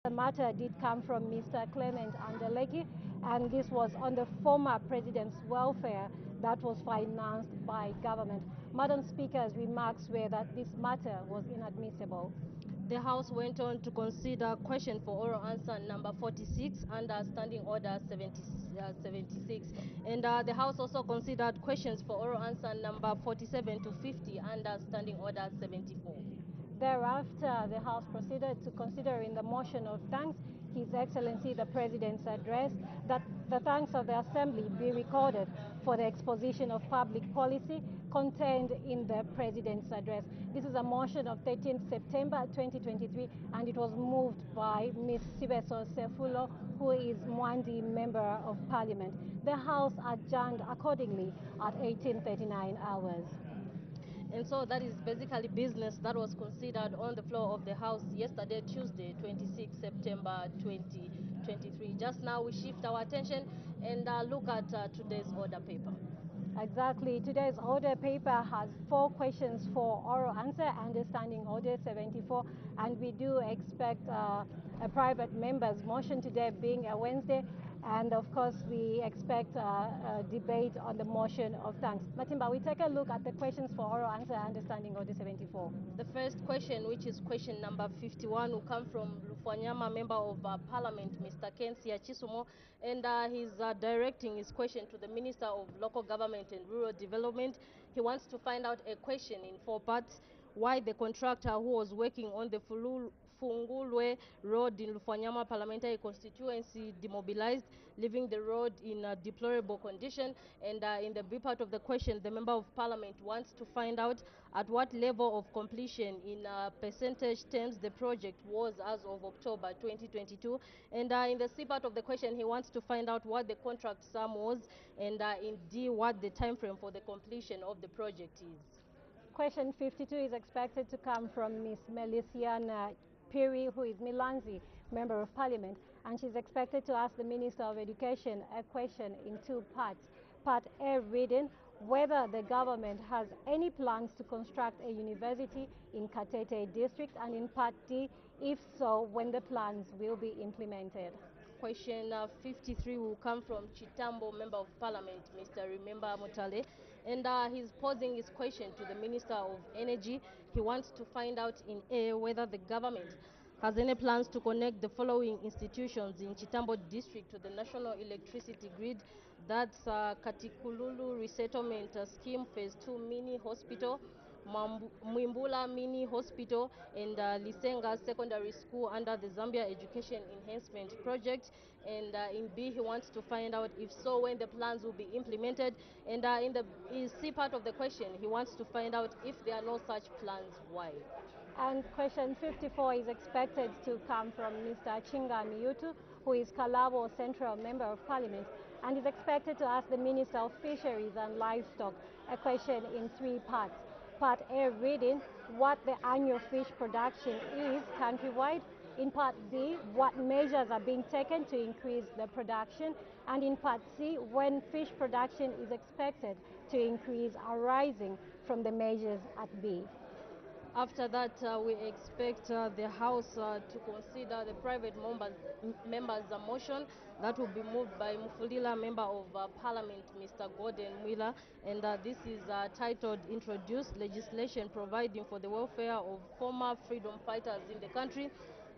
The matter did come from Mr. Clement Andeleki, and this was on the former president's welfare that was financed by government. Madam Speaker's remarks were that this matter was inadmissible. The House went on to consider question for oral answer number 46 under Standing Order 76. And the House also considered questions for oral answer number 47 to 50 under Standing Order 74. Thereafter, the House proceeded to consider in the motion of thanks His Excellency the President's address that the thanks of the Assembly be recorded for the exposition of public policy contained in the President's address. This is a motion of 13th September 2023, and it was moved by Ms. Sibeso Sefulo, who is Mwandi Member of Parliament. The House adjourned accordingly at 18:39 hours. And so that is basically business that was considered on the floor of the House yesterday, Tuesday, 26 September 2023. Just now we shift our attention and look at today's order paper. Exactly. Today's order paper has 4 questions for oral answer under Standing Order 74, and we do expect a private member's motion today being a Wednesday. And of course, we expect a debate on the motion of thanks. Matimba, we take a look at the questions for oral answer under Standing Order 74. The first question, which is question number 51, will come from Lufwanyama Member of Parliament, Mr. Kensia Chisumo, and he's directing his question to the Minister of Local Government and Rural Development. He wants to find out a question in 4 parts: why the contractor who was working on the Fungulwe Road in Lufwanyama Parliamentary Constituency demobilized, leaving the road in a deplorable condition. And in the B part of the question, the Member of Parliament wants to find out at what level of completion in percentage terms the project was as of October 2022. And in the C part of the question, he wants to find out what the contract sum was, and in D, what the time frame for the completion of the project is. Question 52 is expected to come from Ms. Melisiana Piri, who is Milanzi, Member of Parliament, and she's expected to ask the Minister of Education a question in 2 parts. Part A reading, whether the government has any plans to construct a university in Katete district, and in Part D, if so, when the plans will be implemented. Question 53 will come from Chitambo, Member of Parliament, Mr. Remember Mutale, and he's posing his question to the Minister of Energy. He wants to find out in A, whether the government has any plans to connect the following institutions in Chitambo district to the national electricity grid. That's Katikululu Resettlement Scheme Phase 2 Mini Hospital, Mwimbula Mini Hospital, and Lisenga Secondary School under the Zambia Education Enhancement Project. And in B, he wants to find out if so, when the plans will be implemented. And in the C part of the question, he wants to find out if there are no such plans, why. And question 54 is expected to come from Mr. Chinga Miyutu, who is Kalabo Central Member of Parliament, and is expected to ask the Minister of Fisheries and Livestock a question in 3 parts. Part A reading, what the annual fish production is countrywide. In Part B, what measures are being taken to increase the production. And in Part C, when fish production is expected to increase arising from the measures at B. After that, we expect the House to consider the private members' motion that will be moved by Mufulila, Member of Parliament, Mr. Gordon Mwila, and this is titled Introduce Legislation Providing for the Welfare of Former Freedom Fighters in the Country.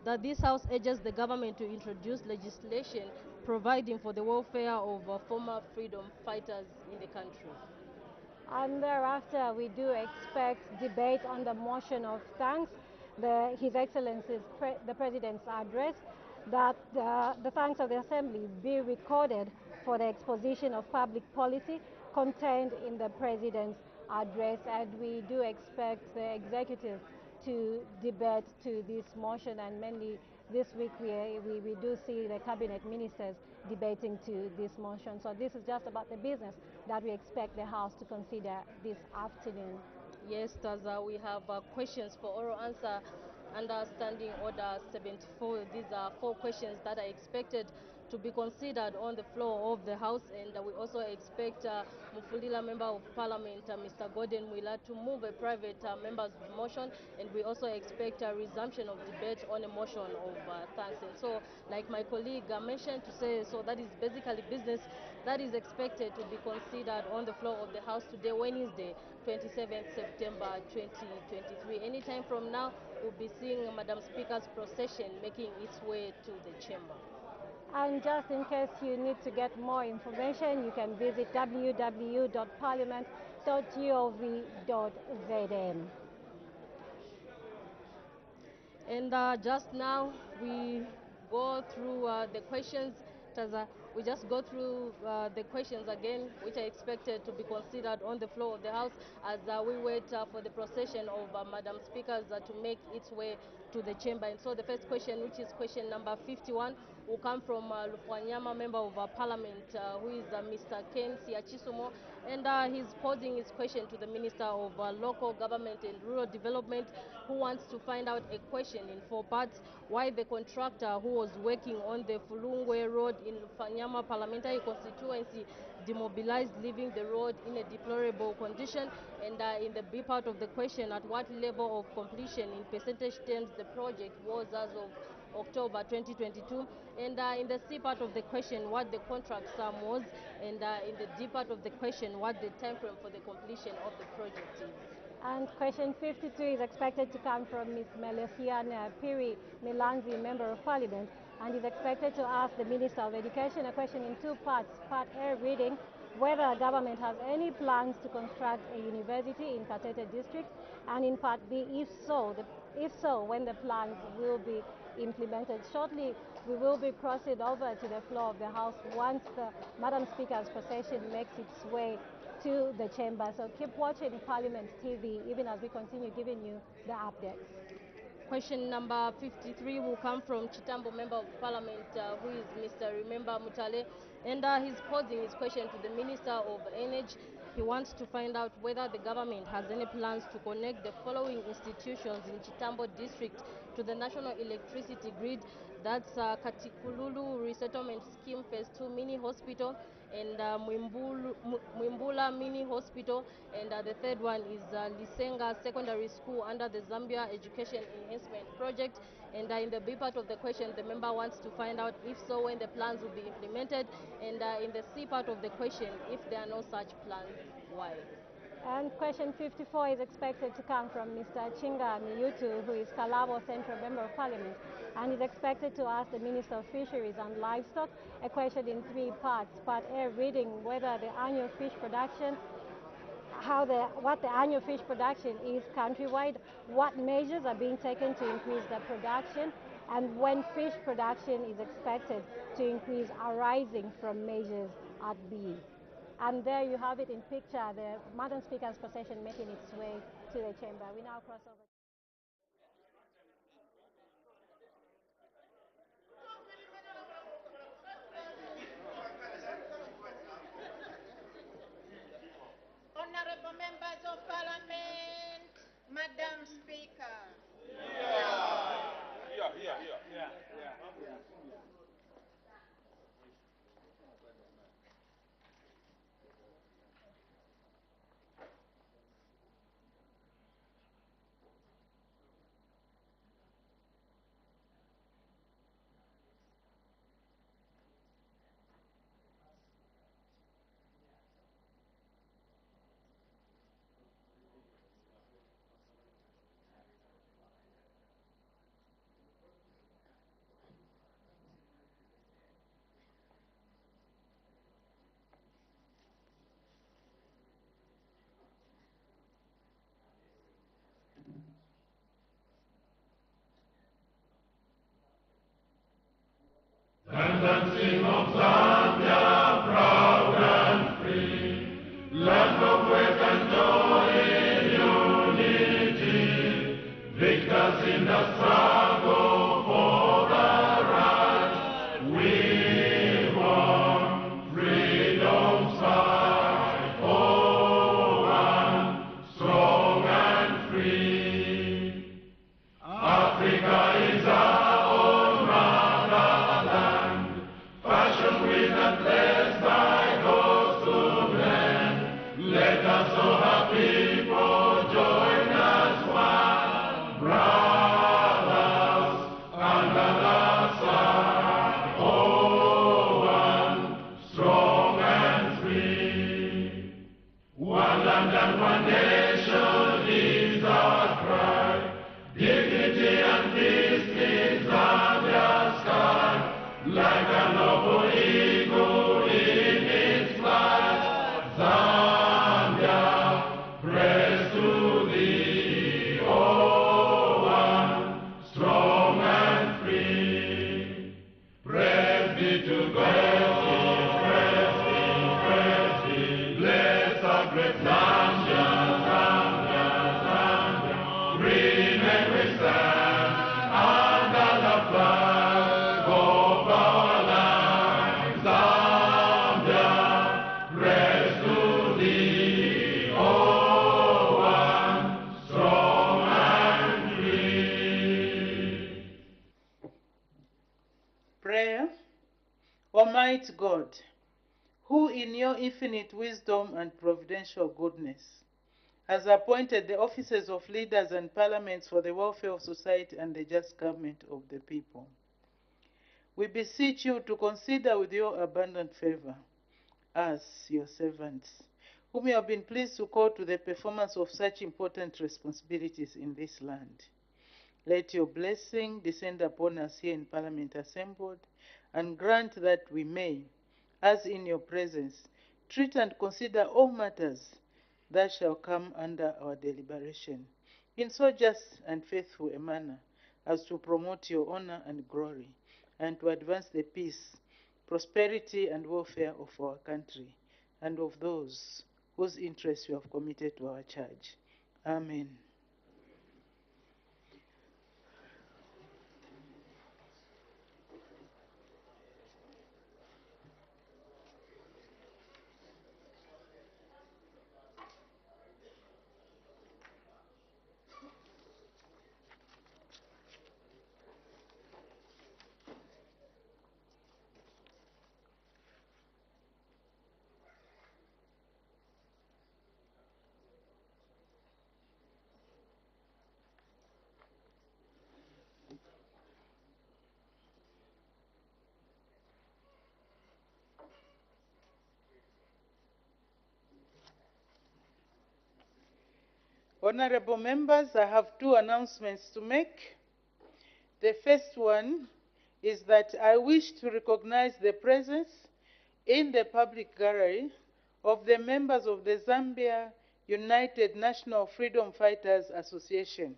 That this House urges the government to introduce legislation providing for the welfare of former freedom fighters in the country. And thereafter, we do expect debate on the motion of thanks, His Excellency's the President's address, that the thanks of the Assembly be recorded for the exposition of public policy contained in the President's address. And we do expect the executive to debate to this motion, and mainly this week we do see the cabinet ministers debating to this motion. So this is just about the business that we expect the House to consider this afternoon. Yes, Taza, we have questions for oral answer under Standing Order 74. These are 4 questions that are expected to be considered on the floor of the House, and we also expect Mufulira Member of Parliament, Mr. Gordon Mwila, to move a private member's motion, and we also expect a resumption of debate on a motion of thanks. And so, like my colleague mentioned to say, so that is basically business that is expected to be considered on the floor of the House today, Wednesday, 27th September 2023. Anytime from now, we'll be seeing Madam Speaker's procession making its way to the chamber. And just in case you need to get more information, you can visit www.parliament.gov.zm. And just now we go through the questions. We just go through the questions again, which are expected to be considered on the floor of the House as we wait for the procession of Madam Speakers to make its way to the chamber. And so the first question, which is question number 51, will come from Lufwanyama Member of Parliament, who is Mr. Ken Siachisumo, and he's posing his question to the Minister of Local Government and Rural Development, who wants to find out a question in 4 parts: why the contractor who was working on the Fulungwe Road in Lufwanyama Parliamentary Constituency demobilized, leaving the road in a deplorable condition, and in the B part of the question, at what level of completion in percentage terms the project was as of October 2022, and in the C part of the question, what the contract sum was, and in the D part of the question, what the time frame for the completion of the project is. And question 52 is expected to come from Ms. Melesiana Piri Milanzi, Member of Parliament, and is expected to ask the Minister of Education a question in 2 parts. Part A reading whether government has any plans to construct a university in Katete district, and in Part B, if so, when the plans will be implemented. Shortly, we will be crossing over to the floor of the House once the Madam Speaker's procession makes its way to the chamber. So keep watching Parliament TV even as we continue giving you the updates. Question number 53 will come from Chitambo Member of Parliament, who is Mr. Remember Mutale, and he's posing his question to the Minister of Energy. He wants to find out whether the government has any plans to connect the following institutions in Chitambo district to the national electricity grid. That's Katikululu Resettlement Scheme Phase 2 Mini Hospital, and Mwimbula Mini Hospital, and the third one is Lisenga Secondary School under the Zambia Education Enhancement Project. And in the B part of the question, the member wants to find out if so, when the plans will be implemented, and in the C part of the question, if there are no such plans, why. And question 54 is expected to come from Mr. Chinga Miyutu, who is Kalabo Central Member of Parliament, and is expected to ask the Minister of Fisheries and Livestock a question in 3 parts. Part A reading whether the annual fish production, what the annual fish production is countrywide, what measures are being taken to increase the production, and when fish production is expected to increase arising from measures at B. And there you have it in picture, the Madam Speaker's procession making its way to the chamber. We now cross over. Honorable Members of Parliament, Madam Speaker. Descendants of Zambia, proud and free, land of wealth and joy in unity, victors in the struggle for the right. We want freedom's fight for one, strong and free. Africa to Presti, bless our great Zambia, Zambia, Zambia. Green and we stand under the flag of our land, Zambia, rest to thee, O one, strong and free. Prayer. Almighty God, who in your infinite wisdom and providential goodness has appointed the offices of leaders and parliaments for the welfare of society and the just government of the people, we beseech you to consider with your abundant favor us, your servants, whom you have been pleased to call to the performance of such important responsibilities in this land. Let your blessing descend upon us here in Parliament assembled, and grant that we may, as in your presence, treat and consider all matters that shall come under our deliberation, in so just and faithful a manner as to promote your honor and glory, and to advance the peace, prosperity, and welfare of our country, and of those whose interests you have committed to our charge. Amen. Honorable members, I have two announcements to make. The first one is that I wish to recognize the presence in the public gallery of the members of the Zambia United National Freedom Fighters Association.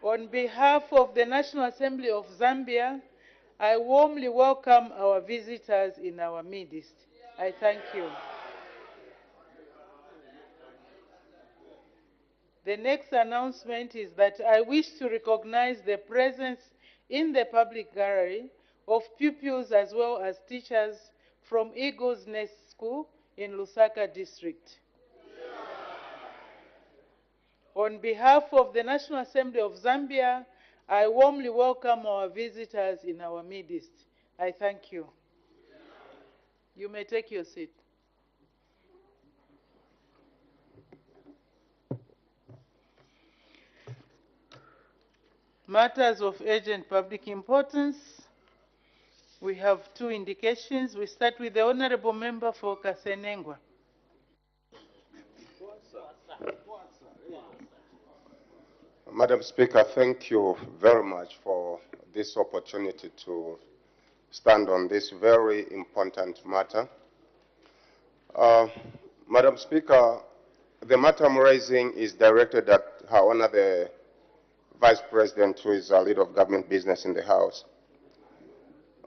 On behalf of the National Assembly of Zambia, I warmly welcome our visitors in our midst. I thank you. The next announcement is that I wish to recognize the presence in the public gallery of pupils as well as teachers from Eagle's Nest School in Lusaka District. On behalf of the National Assembly of Zambia, I warmly welcome our visitors in our midst. I thank you. You may take your seat. Matters of urgent public importance. We have two indications. We start with the Honorable Member for Kasenengwa. Madam Speaker, thank you very much for this opportunity to stand on this very important matter. Madam Speaker, the matter I'm raising is directed at Her Honor the Vice President, who is a leader of government business in the House.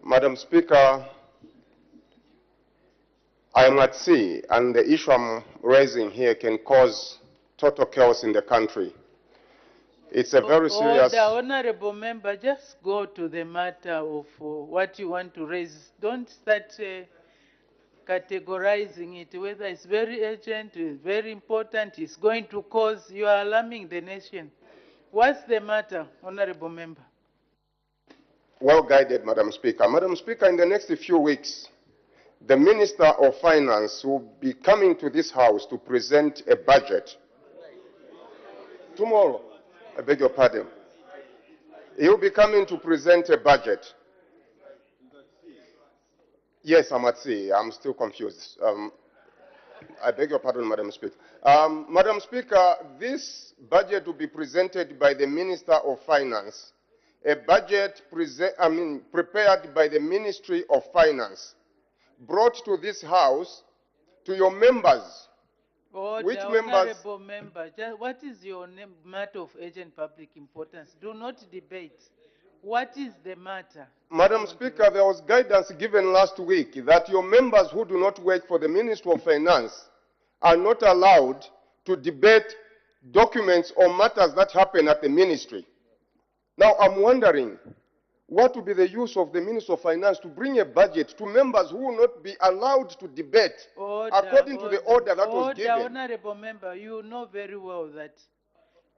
Madam Speaker, I am at sea, and the issue I'm raising here can cause total chaos in the country. It's a very serious... The Honorable Member, just go to the matter of what you want to raise. Don't start categorizing it, whether it's very urgent, it's very important, it's going to cause, you are alarming the nation. What's the matter, Honorable Member? Well guided, Madam Speaker. Madam Speaker, in the next few weeks, the Minister of Finance will be coming to this House to present a budget. Tomorrow, I beg your pardon. He will be coming to present a budget. Yes, I'm at sea. I'm still confused. I beg your pardon, Madam Speaker. Madam Speaker, this budget will be presented by the Minister of Finance, a budget prepared by the Ministry of Finance, brought to this House, to your members, Order, members? honorable member, what is your matter of urgent public importance? Do not debate. What is the matter? Madam Speaker, there was guidance given last week that your members who do not work for the Ministry of Finance are not allowed to debate documents or matters that happen at the ministry. Now, I'm wondering, what will be the use of the Minister of Finance to bring a budget to members who will not be allowed to debate according to the order that was given? Honorable member, you know very well that,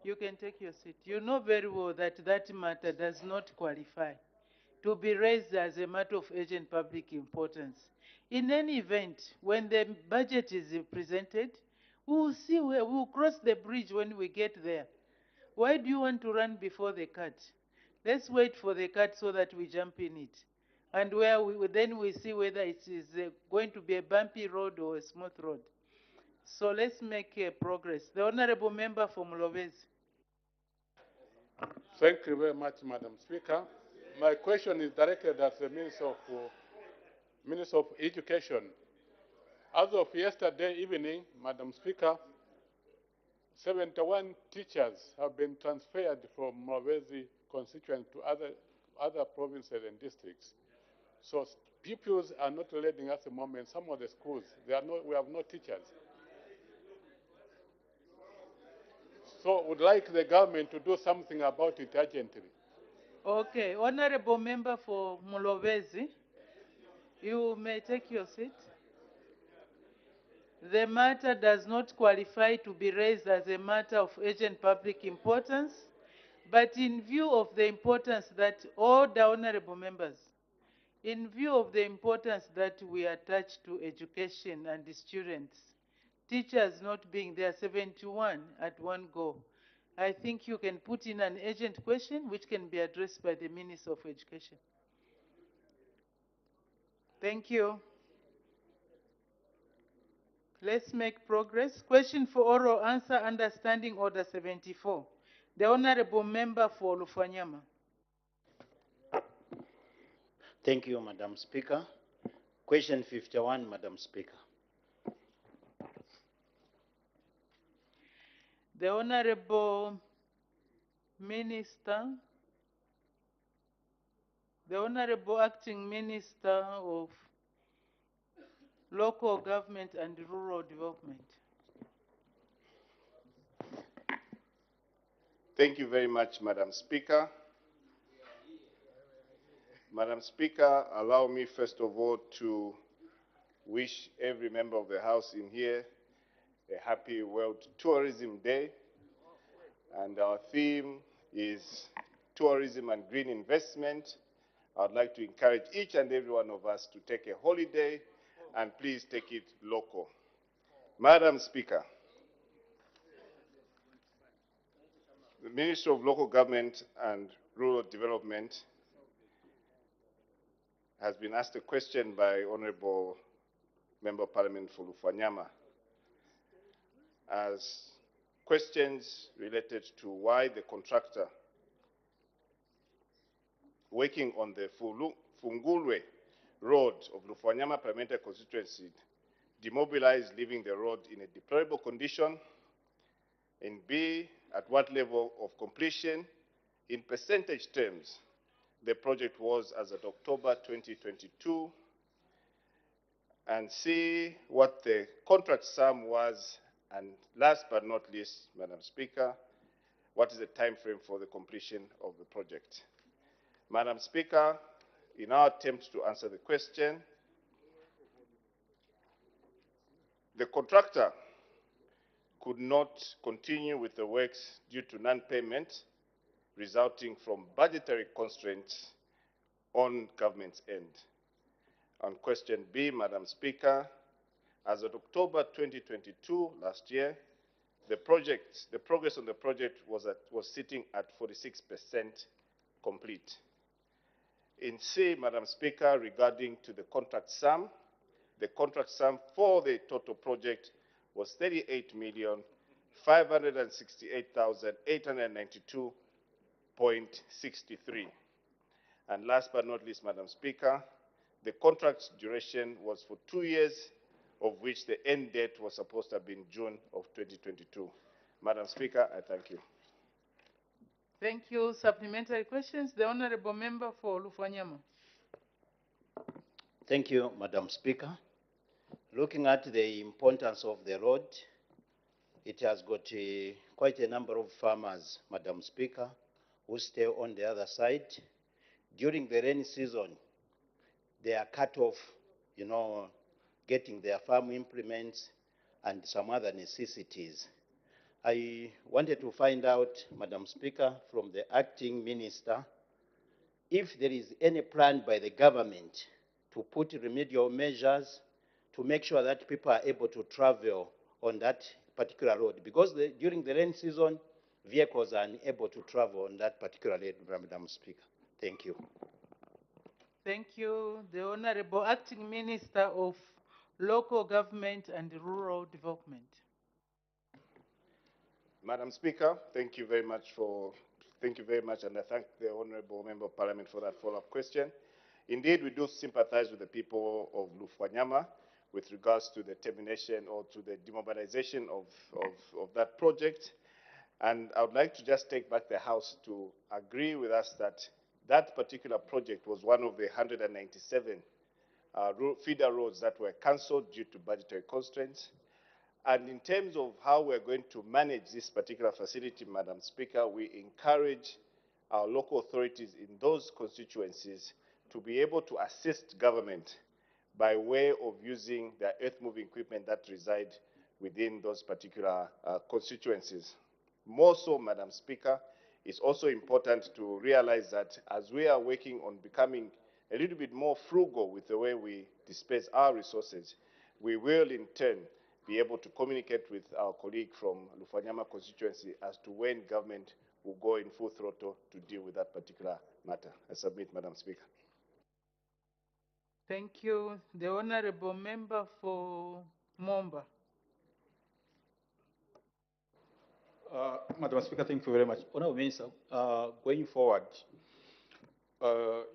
you can take your seat. You know very well that that matter does not qualify to be raised as a matter of urgent public importance. In any event, when the budget is presented, we will see where we will cross the bridge when we get there. Why do you want to run before the cat? Let's wait for the cat so that we jump in it. And then we see whether it is going to be a bumpy road or a smooth road. So let's make progress. The honorable member from Lovezi. Thank you very much, Madam Speaker. My question is directed at the Minister of Education. As of yesterday evening, Madam Speaker, 71 teachers have been transferred from Mwavezi constituent to other provinces and districts. So pupils are not learning at the moment. Some of the schools, we have no teachers. So would like the government to do something about it urgently. Okay, honorable member for Mulobezi, you may take your seat. The matter does not qualify to be raised as a matter of urgent public importance, but in view of the importance that all the honorable members, in view of the importance that we attach to education and the students, teachers not being there 71 at one go, I think you can put in an urgent question which can be addressed by the Minister of Education. Thank you. Let's make progress. Question for oral answer, understanding order 74. The honorable member for Lufanyama. Thank you, Madam Speaker. Question 51, Madam Speaker. The honorable minister, the honorable acting minister of local government and rural development. Thank you very much, Madam Speaker. Madam Speaker, allow me first of all to wish every member of the House in here a happy World Tourism Day. And our theme is tourism and green investment. I'd like to encourage each and every one of us to take a holiday and please take it local. Madam Speaker, the Minister of Local Government and Rural Development has been asked a question by Honorable Member of Parliament for Lufanyama as questions related to why the contractor working on the Fungulwe Road of Lufanyama Parliamentary Constituency demobilized, leaving the road in a deplorable condition, and B, at what level of completion in percentage terms the project was as of October 2022, and C, what the contract sum was, and last but not least, Madam Speaker, what is the time frame for the completion of the project? Madam Speaker, in our attempt to answer the question, the contractor could not continue with the works due to non-payment resulting from budgetary constraints on government's end. On question B, Madam Speaker, as of October 2022, last year, the progress on the project was sitting at 46% complete. In C, Madam Speaker, regarding to the contract sum for the total project was 38,568,892.63. And last but not least, Madam Speaker, the contract duration was for 2 years, of which the end date was supposed to have been June of 2022. Madam Speaker, I thank you. Thank you. Supplementary questions. The Honorable Member for Lufwanyama. Thank you, Madam Speaker. Looking at the importance of the road, it has got quite a number of farmers, Madam Speaker, who stay on the other side. During the rainy season, they are cut off, getting their farm implements and some other necessities. I wanted to find out, Madam Speaker, from the acting minister, if there is any plan by the government to put remedial measures to make sure that people are able to travel on that particular road. Because during the rain season, vehicles are unable to travel on that particular road, Madam Speaker. Thank you. Thank you. The Honorable Acting Minister of Local Government and Rural Development. Madam Speaker, thank you very much, and I thank the Honorable Member of Parliament for that follow-up question. Indeed, we do sympathize with the people of Lufwanyama with regards to the termination or to the demobilization of that project. And I would like to just take back the House to agree with us that that particular project was one of the 197 feeder roads that were cancelled due to budgetary constraints. And in terms of how we're going to manage this particular facility, Madam Speaker, we encourage our local authorities in those constituencies to be able to assist government by way of using the earth-moving equipment that reside within those particular constituencies. More so, Madam Speaker, it's also important to realize that as we are working on becoming a little bit more frugal with the way we disperse our resources, we will in turn be able to communicate with our colleague from Lufwanyama constituency as to when government will go in full throttle to deal with that particular matter. I submit, Madam Speaker. Thank you. The Honorable Member for Momba. Madam Speaker, thank you very much. Honourable Minister, going forward,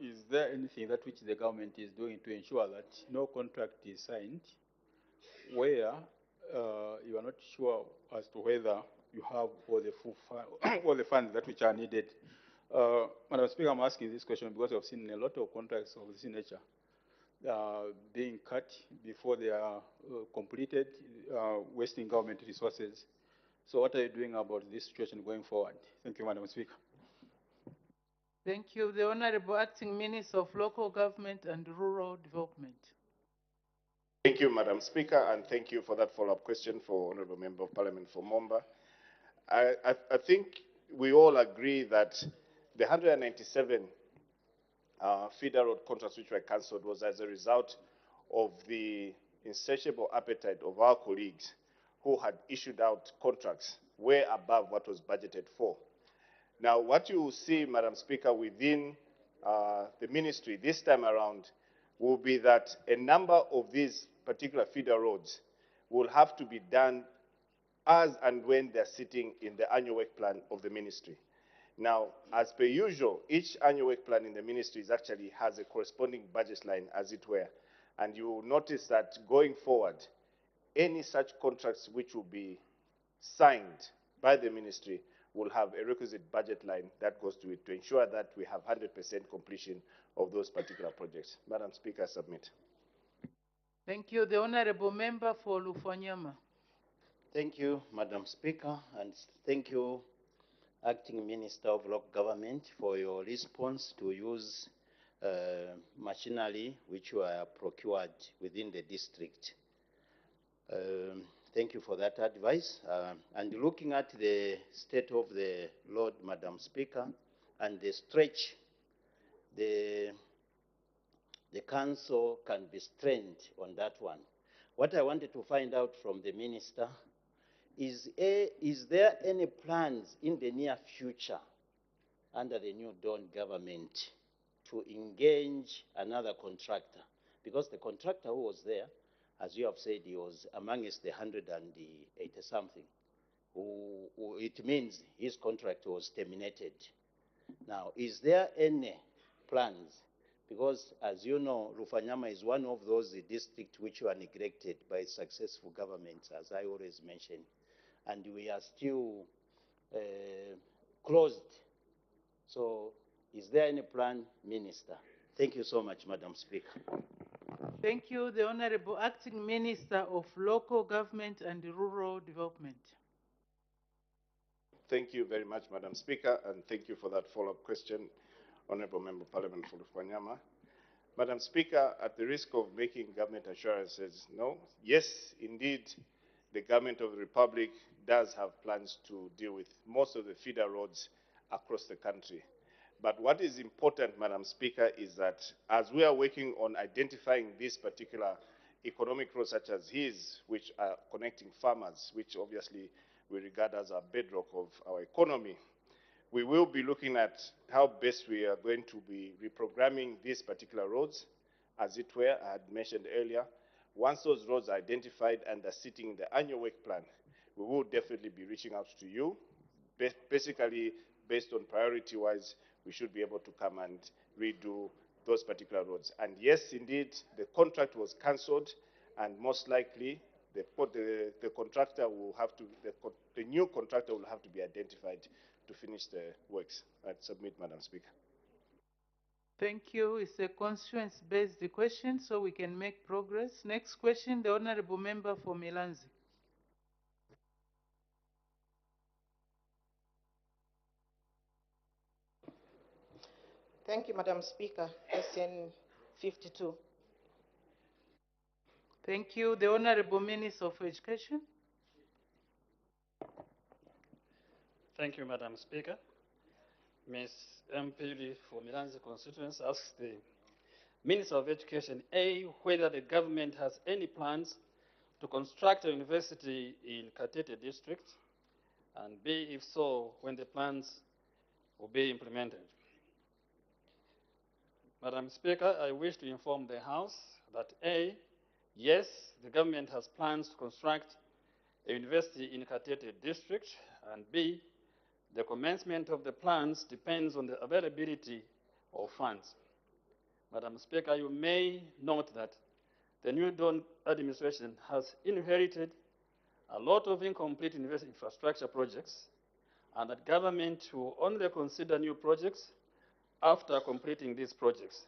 is there anything that which the government is doing to ensure that no contract is signed where you are not sure as to whether you have all the full all the funds that which are needed? Madam Speaker, I'm asking this question because I've seen a lot of contracts of this nature being cut before they are completed, wasting government resources. So what are you doing about this situation going forward? Thank you, Madam Speaker. Thank you. The Honorable Acting Minister of Local Government and Rural Development. Thank you, Madam Speaker, and thank you for that follow-up question for Honorable Member of Parliament for Momba. I think we all agree that the 197 feeder road contracts which were cancelled was as a result of the insatiable appetite of our colleagues who had issued out contracts way above what was budgeted for. Now, what you will see, Madam Speaker, within the ministry this time around will be that a number of these particular feeder roads will have to be done as and when they're sitting in the annual work plan of the ministry. Now, as per usual, each annual work plan in the ministry actually has a corresponding budget line, as it were. And you will notice that going forward, any such contracts which will be signed by the ministry will have a requisite budget line that goes to it to ensure that we have 100% completion of those particular projects. Madam Speaker, I submit. Thank you. The Honorable Member for Lufwanyama. Thank you, Madam Speaker, and thank you, Acting Minister of Local Government, for your response to use machinery which were procured within the district. Thank you for that advice. And looking at the state of the road, Madam Speaker, and the stretch, the council can be strained on that one. What I wanted to find out from the minister is there any plans in the near future under the new Dawn government to engage another contractor? Because the contractor who was there, as you have said, he was amongst the 180-something, it means his contract was terminated. Now, is there any plans because as you know, Rufanyama is one of those districts which were neglected by successful governments, as I always mention, and we are still closed. So is there any plan, Minister? Thank you so much, Madam Speaker. Thank you, the Honorable Acting Minister of Local Government and Rural Development. Thank you very much, Madam Speaker, and thank you for that follow-up question, Honorable Member of Parliament for Lufwanyama. Madam Speaker, at the risk of making government assurances, no, yes, indeed, the government of the Republic does have plans to deal with most of the feeder roads across the country. But what is important, Madam Speaker, is that as we are working on identifying this particular economic roads such as his, which are connecting farmers, which obviously we regard as a bedrock of our economy, we will be looking at how best we are going to be reprogramming these particular roads, as it were, I had mentioned earlier. Once those roads are identified and are sitting in the annual work plan, we will definitely be reaching out to you. Basically, based on priority-wise, we should be able to come and redo those particular roads. And yes, indeed, the contract was cancelled, and most likely the contractor will have to, the new contractor will have to be identified to finish the works. I submit, Madam Speaker. Thank you. It's a constituency-based question, so we can make progress. Next question, the Honorable Member for Milanzi. Thank you, Madam Speaker. Question 52. Thank you. The Honorable Minister of Education. Thank you, Madam Speaker. Ms. MP for Milanzi constituency asks the Minister of Education, A, whether the government has any plans to construct a university in Katete district, and B, if so, when the plans will be implemented. Madam Speaker, I wish to inform the House that A, yes, the government has plans to construct a university in Katete district, and B, the commencement of the plans depends on the availability of funds. Madam Speaker, you may note that the New Dawn administration has inherited a lot of incomplete university infrastructure projects, and that government will only consider new projects after completing these projects,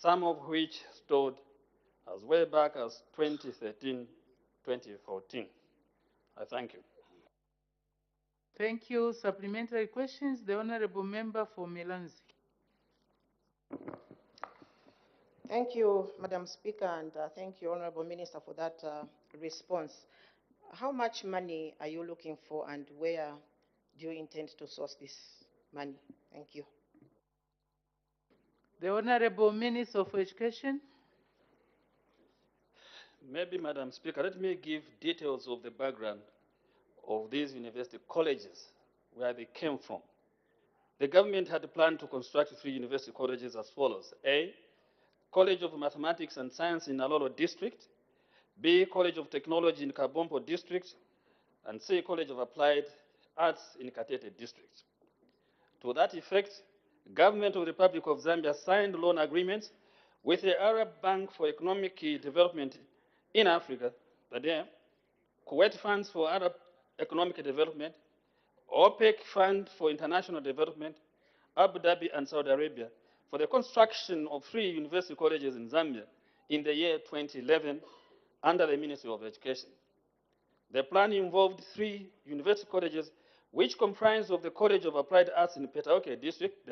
some of which stood as way back as 2013, 2014. I thank you. Thank you. Supplementary questions, the Honorable Member for Milanzi. Thank you, Madam Speaker, and thank you, Honorable Minister, for that response. How much money are you looking for, and where do you intend to source this money? Thank you. The Honorable Minister of Education. Maybe, Madam Speaker, let me give details of the background of these university colleges, where they came from. The government had planned to construct 3 university colleges as follows. A, College of Mathematics and Science in Alolo District, B, College of Technology in Kabompo District, and C, College of Applied Arts in Katete District. To that effect, Government of the Republic of Zambia signed loan agreements with the Arab Bank for Economic Development in Africa, Kuwait Funds for Arab Economic Development, OPEC Fund for International Development, Abu Dhabi and Saudi Arabia for the construction of 3 university colleges in Zambia in the year 2011 under the Ministry of Education. The plan involved 3 university colleges which comprised of the College of Applied Arts in Petauke District,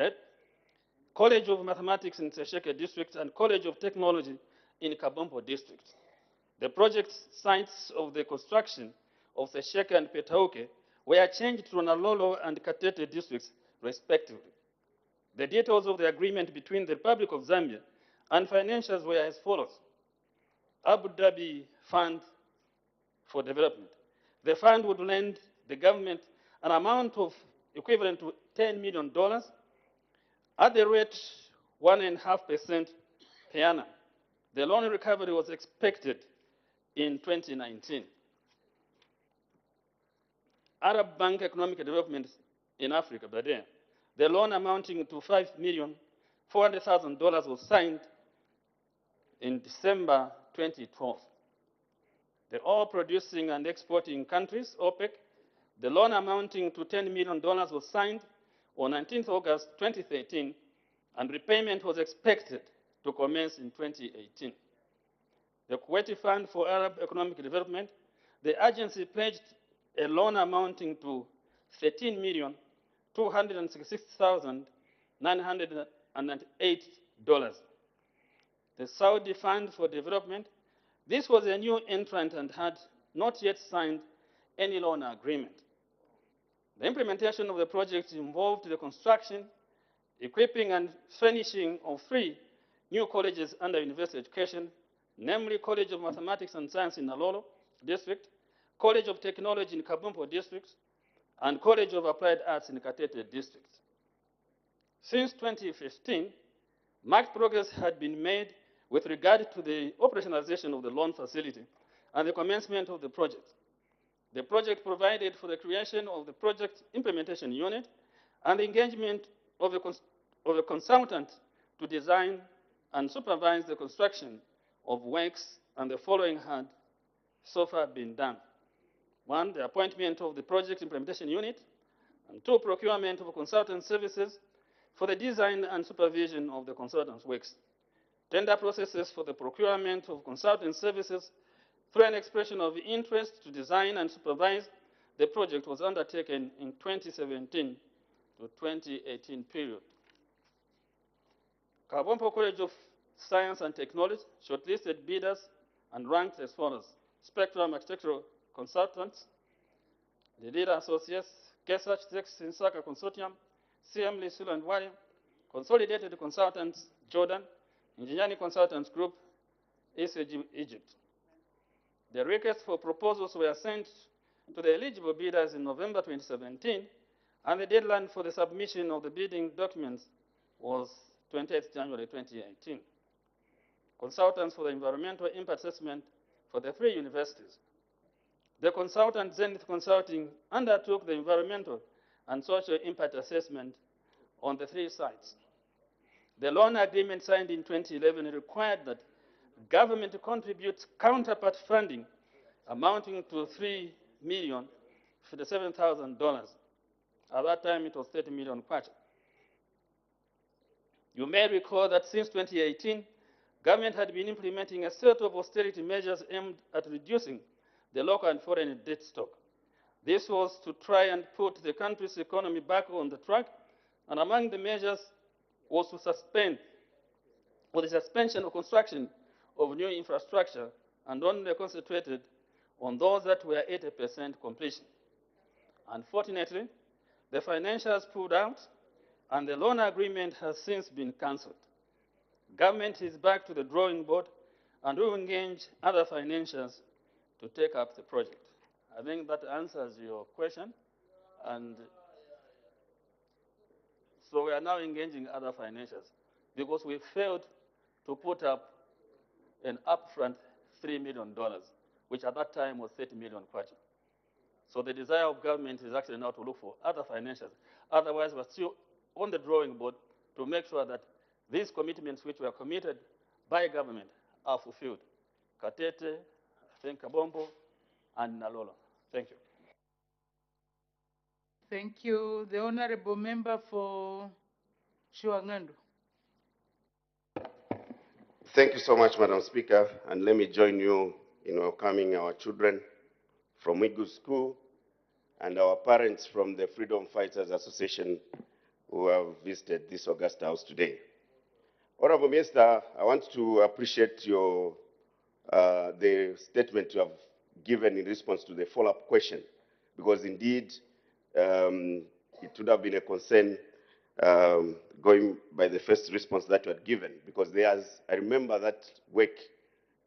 College of Mathematics in Sesheke District, and College of Technology in Kabompo District. The project sites of the construction of Sesheke and Petauke were changed to Nalolo and Katete districts, respectively. The details of the agreement between the Republic of Zambia and financiers were as follows. Abu Dhabi Fund for Development. The fund would lend the government an amount of equivalent to $10 million at the rate 1.5% per annum. The loan recovery was expected in 2019. Arab Bank Economic Development in Africa, the loan amounting to $5 million $400,000 was signed in December 2012. The oil producing and exporting countries, OPEC, the loan amounting to $10 million was signed on 19th August 2013, and repayment was expected to commence in 2018. The Kuwaiti Fund for Arab Economic Development, the agency pledged a loan amounting to $13,266,998. The Saudi Fund for Development, this was a new entrant and had not yet signed any loan agreement. The implementation of the project involved the construction, equipping, and furnishing of 3 new colleges under university education, namely College of Mathematics and Science in Nalolo District, College of Technology in Kabumpo District, and College of Applied Arts in Katete District. Since 2015, marked progress had been made with regard to the operationalization of the loan facility and the commencement of the project. The project provided for the creation of the project implementation unit and the engagement of a consultant to design and supervise the construction of works, and the following had so far been done. 1, the appointment of the project implementation unit, and 2, procurement of consultant services for the design and supervision of the consultant's works. Tender processes for the procurement of consultant services through an expression of interest to design and supervise the project was undertaken in 2017 to 2018 period. Kabompo College of Science and Technology shortlisted bidders and ranked as follows: Spectrum Architectural Consultants, the leader associates, Case Architects in Saka Consortium, CM Lisul and Wari, Consolidated Consultants, Jordan, Engineering Consultants Group, ECG, Egypt. The requests for proposals were sent to the eligible bidders in November 2017, and the deadline for the submission of the bidding documents was 28th January 2018. Consultants for the environmental impact assessment for the 3 universities. The consultant, Zenith Consulting, undertook the environmental and social impact assessment on the 3 sites. The loan agreement signed in 2011 required that government contributes counterpart funding amounting to $3,057,000. At that time, it was 30 million kwacha. You may recall that since 2018, government had been implementing a set of austerity measures aimed at reducing the local and foreign debt stock. This was to try and put the country's economy back on the track, and among the measures was to suspend, or the suspension of construction of new infrastructure, and only concentrated on those that were 80% completion. Unfortunately, the financiers pulled out, and the loan agreement has since been cancelled. Government is back to the drawing board and will engage other financiers to take up the project. I think that answers your question. And so we are now engaging other financiers because we failed to put up an upfront $3 million, which at that time was 30 million kwacha. So the desire of government is actually now to look for other financiers. Otherwise, we're still on the drawing board to make sure that these commitments which were committed by government are fulfilled. Katete, I think Kabombo, and Nalolo. Thank you. Thank you. The Honorable Member for Shuangando. Thank you so much, Madam Speaker, and let me join you in welcoming our children from Wigu School and our parents from the Freedom Fighters Association who have visited this August House today. Honorable Minister, I want to appreciate your the statement you have given in response to the follow-up question, because indeed it would have been a concern going by the first response that you had given, because I remember that work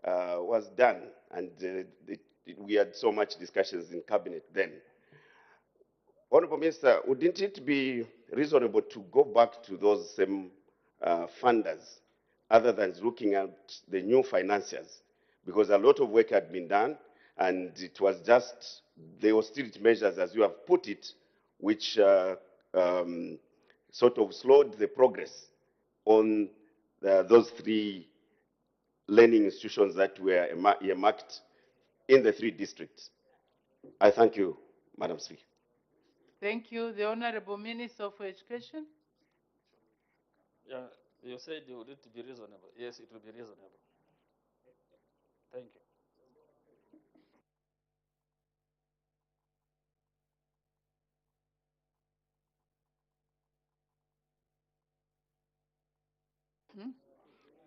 was done, and we had so much discussions in cabinet then. Honorable Minister, wouldn't it be reasonable to go back to those same funders, other than looking at the new financiers? Because a lot of work had been done, and it was just the austerity measures, as you have put it, which sort of slowed the progress on those 3 learning institutions that were earmarked in the 3 districts. I thank you, Madam Speaker. Thank you. The Honorable Minister for Education. Yeah, you said it would be reasonable. Yes, it will be reasonable. Thank you.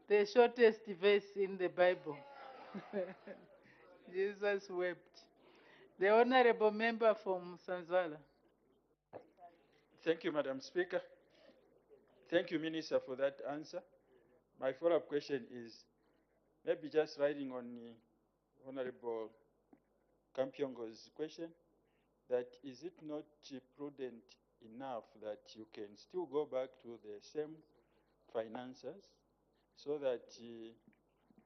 The shortest verse in the Bible. Jesus wept. The Honorable Member from Sanzala. Thank you, Madam Speaker. Thank you, Minister, for that answer. My follow-up question is maybe just riding on Honorable Kampyongo's question, that is it not prudent enough that you can still go back to the same financiers so that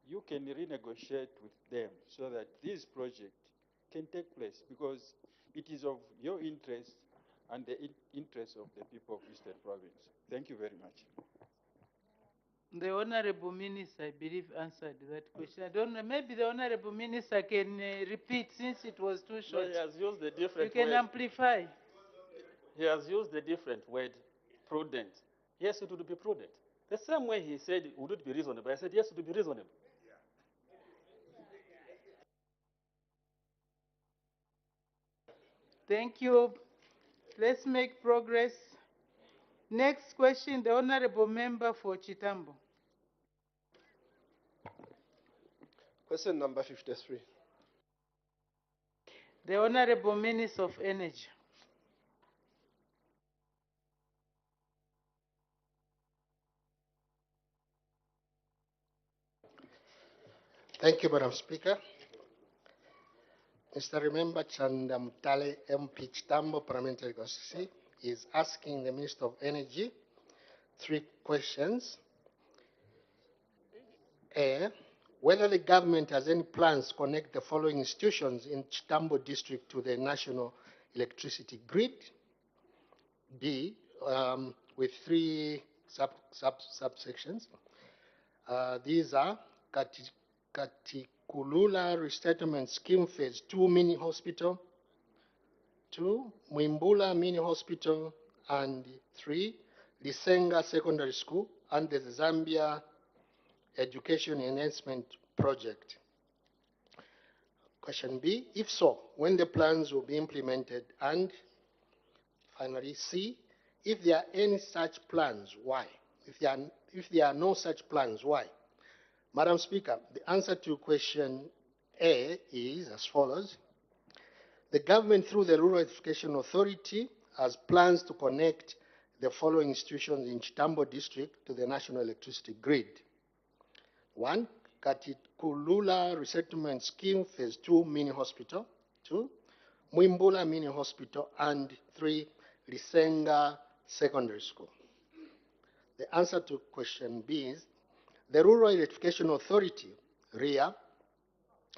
you can renegotiate with them so that this project can take place, because it is of your interest and the interest of the people of Eastern Province. Thank you very much. The Honorable Minister, I believe, answered that question. I don't know, maybe the Honorable Minister can repeat since it was too short. No, he has used a different You can word. amplify. He has used a different word, prudent. Yes, it would be prudent. The same way he said, would it be reasonable? I said, yes, it would be reasonable. Thank you. Let's make progress. Next question, the Honorable Member for Chitambo. Question number 53. The Honorable Minister of Energy. Thank you, Madam Speaker. Mr. Member Chandamtale MP Chitambo Parliamentary Constituency is asking the Minister of Energy 3 questions. A, whether the government has any plans to connect the following institutions in Chitambo district to the national electricity grid. B, with 3 subsections. These are Katikulula Resettlement Scheme Phase 2 Mini Hospital, 2, Mwimbula Mini Hospital, and 3, Lisenga Secondary School under the Zambia Education Enhancement Project. Question B, if so, when the plans will be implemented, and finally C, if there are any such plans, why? If there are no such plans, why? Madam Speaker, the answer to question A is as follows. The government, through the Rural Electrification Authority, has plans to connect the following institutions in Chitambo district to the national electricity grid. 1, Katikulula Resettlement Scheme Phase 2 Mini Hospital. 2, Mwimbula Mini Hospital. And 3, Lisenga Secondary School. The answer to question B is the Rural Electrification Authority, REA,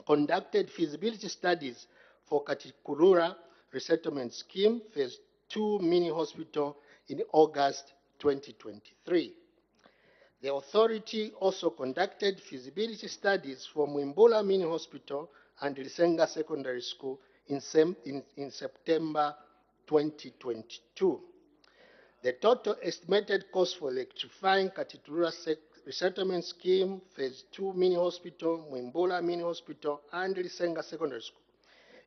conducted feasibility studies for Katikulura Resettlement Scheme Phase 2 Mini Hospital in August 2023. The authority also conducted feasibility studies for Mwimbula Mini Hospital and Lisenga Secondary School in September 2022. The total estimated cost for electrifying Katikulura Resettlement Scheme Phase 2 Mini Hospital, Mwimbula Mini Hospital, and Lisenga Secondary School,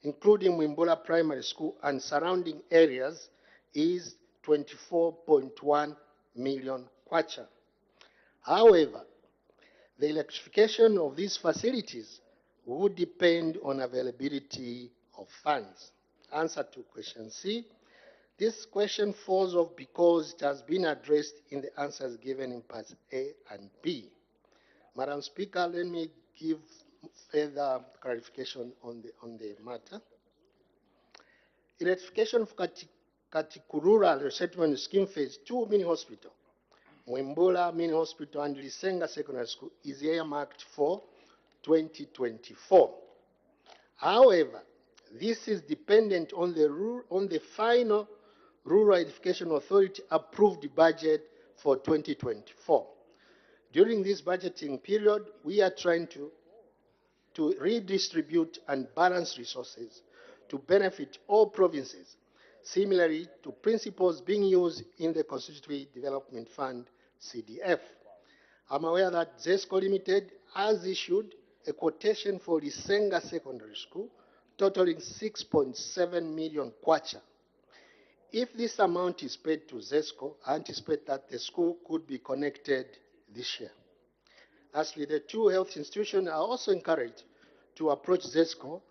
including Mwimbula Primary School and surrounding areas, is 24.1 million kwacha. However, the electrification of these facilities would depend on availability of funds. Answer to question C. This question falls off because it has been addressed in the answers given in parts A and B. Madam Speaker, let me give further clarification on the matter. Electrification of Katikulura Resettlement Scheme Phase 2 Mini Hospital, Mwimbula Mini Hospital, and Lisenga Secondary School is earmarked for 2024. However, this is dependent on the final Rural Education Authority approved budget for 2024. During this budgeting period, we are trying to redistribute and balance resources to benefit all provinces, similarly to principles being used in the Constitutory Development Fund, CDF. I'm aware that ZESCO Limited has issued a quotation for Lisenga Secondary School totaling 6.7 million kwacha. If this amount is paid to ZESCO, I anticipate that the school could be connected this year. Lastly, the two health institutions are also encouraged to approach ZESCO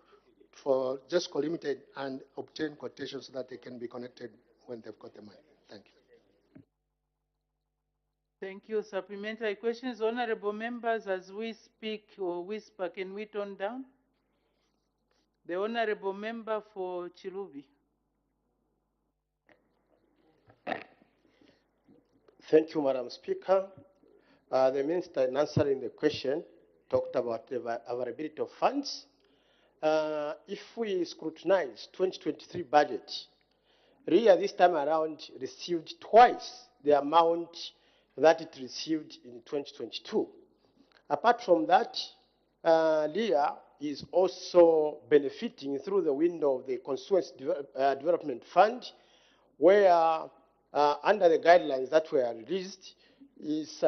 Limited and obtain quotations so that they can be connected when they've got the money. Thank you. Thank you. Supplementary questions. Honorable members, as we speak or whisper, can we tone down? The Honorable Member for Chilubi. Thank you, Madam Speaker. The Minister, in answering the question, talked about the availability of funds. If we scrutinize 2023 budget, RIA this time around received twice the amount that it received in 2022. Apart from that, RIA is also benefiting through the window of the Constituency Development Fund, where under the guidelines that were released, is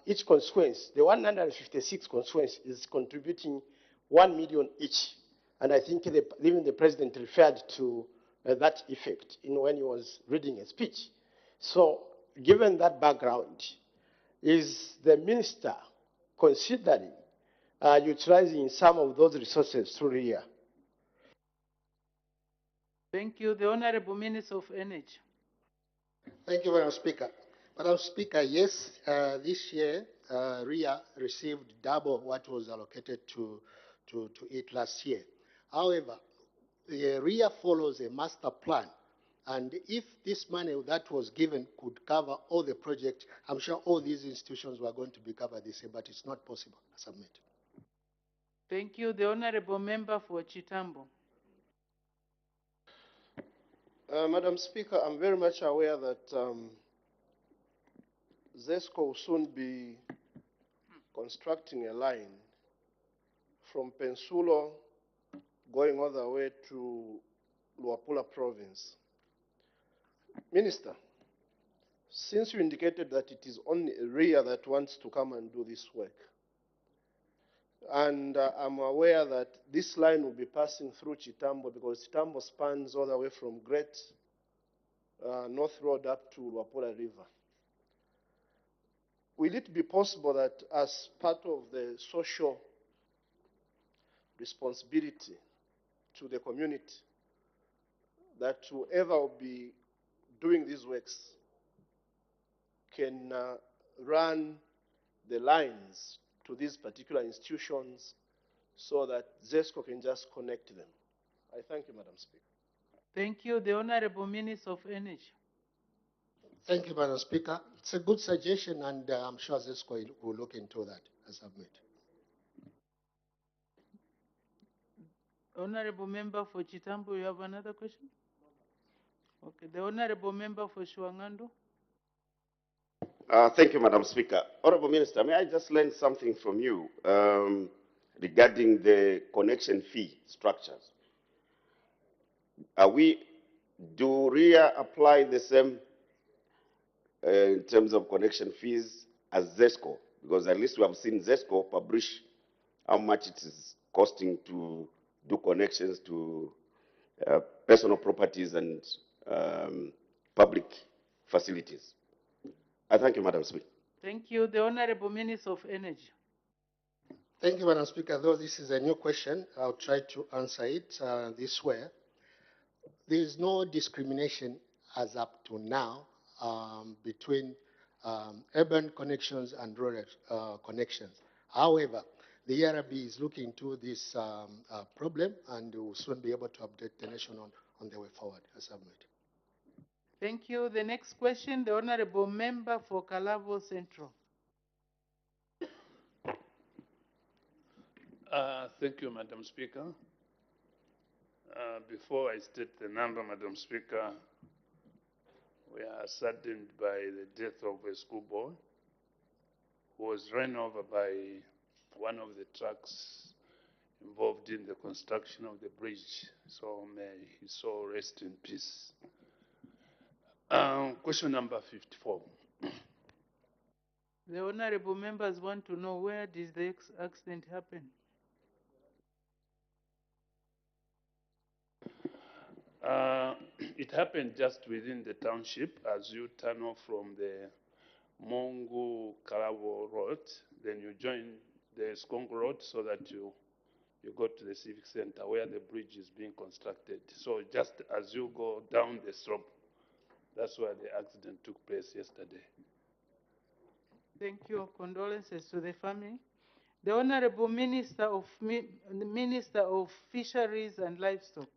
each constituency, the 156 constituencies, is contributing 1 million each. And I think even the President referred to that effect when he was reading a speech. So given that background, is the Minister considering utilizing some of those resources through RIA? Thank you. The Honorable Minister of Energy. Thank you, Madam Speaker. Madam Speaker, yes, this year RIA received double what was allocated to it last year. However, the RIA follows a master plan, and if this money that was given could cover all the projects, I'm sure all these institutions were going to be covered this year, but it's not possible. I submit. Thank you. The Honorable Member for Chitambo. Madam Speaker, I'm very much aware that ZESCO will soon be constructing a line from Pensulo going all the way to Luapula province. Minister, since you indicated that it is only RIA that wants to come and do this work, and I'm aware that this line will be passing through Chitambo because Chitambo spans all the way from Great North Road up to Luapula River. Will it be possible that as part of the social responsibility to the community, that whoever will be doing these works can run the lines to these particular institutions so that ZESCO can just connect them? I thank you, Madam Speaker. Thank you. The Honorable Minister of Energy. Thank you, Madam Speaker. It's a good suggestion, and I'm sure ZESCO will look into that. I submit. Honorable Member for Chitambo, you have another question? Okay. The Honorable Member for Shuangando. Thank you, Madam Speaker. Honorable Minister, may I just learn something from you regarding the connection fee structures? Do RIA apply the same in terms of connection fees as ZESCO? Because at least we have seen ZESCO publish how much it is costing to do connections to personal properties and public facilities. I thank you, Madam Speaker. Thank you. The Honorable Minister of Energy. Thank you, Madam Speaker. Though this is a new question, I'll try to answer it this way. There is no discrimination as up to now between urban connections and rural connections. However, the ERB is looking into this problem and will soon be able to update the nation on the way forward. I submit. Thank you. The next question, the Honorable Member for Kalabo Central. Thank you, Madam Speaker. Before I state the number, Madam Speaker, we are saddened by the death of a schoolboy was run over by one of the trucks involved in the construction of the bridge. So may his soul rest in peace. Question number 54. The honorable members want to know, where did the accident happen? It happened just within the township as you turn off from the Mongu Karabo Road. Then you join the Skong Road so that you go to the Civic Center where the bridge is being constructed. So just as you go down the slope, that's where the accident took place yesterday. Thank you. Condolences to the family. The Honorable Minister of Fisheries and Livestock.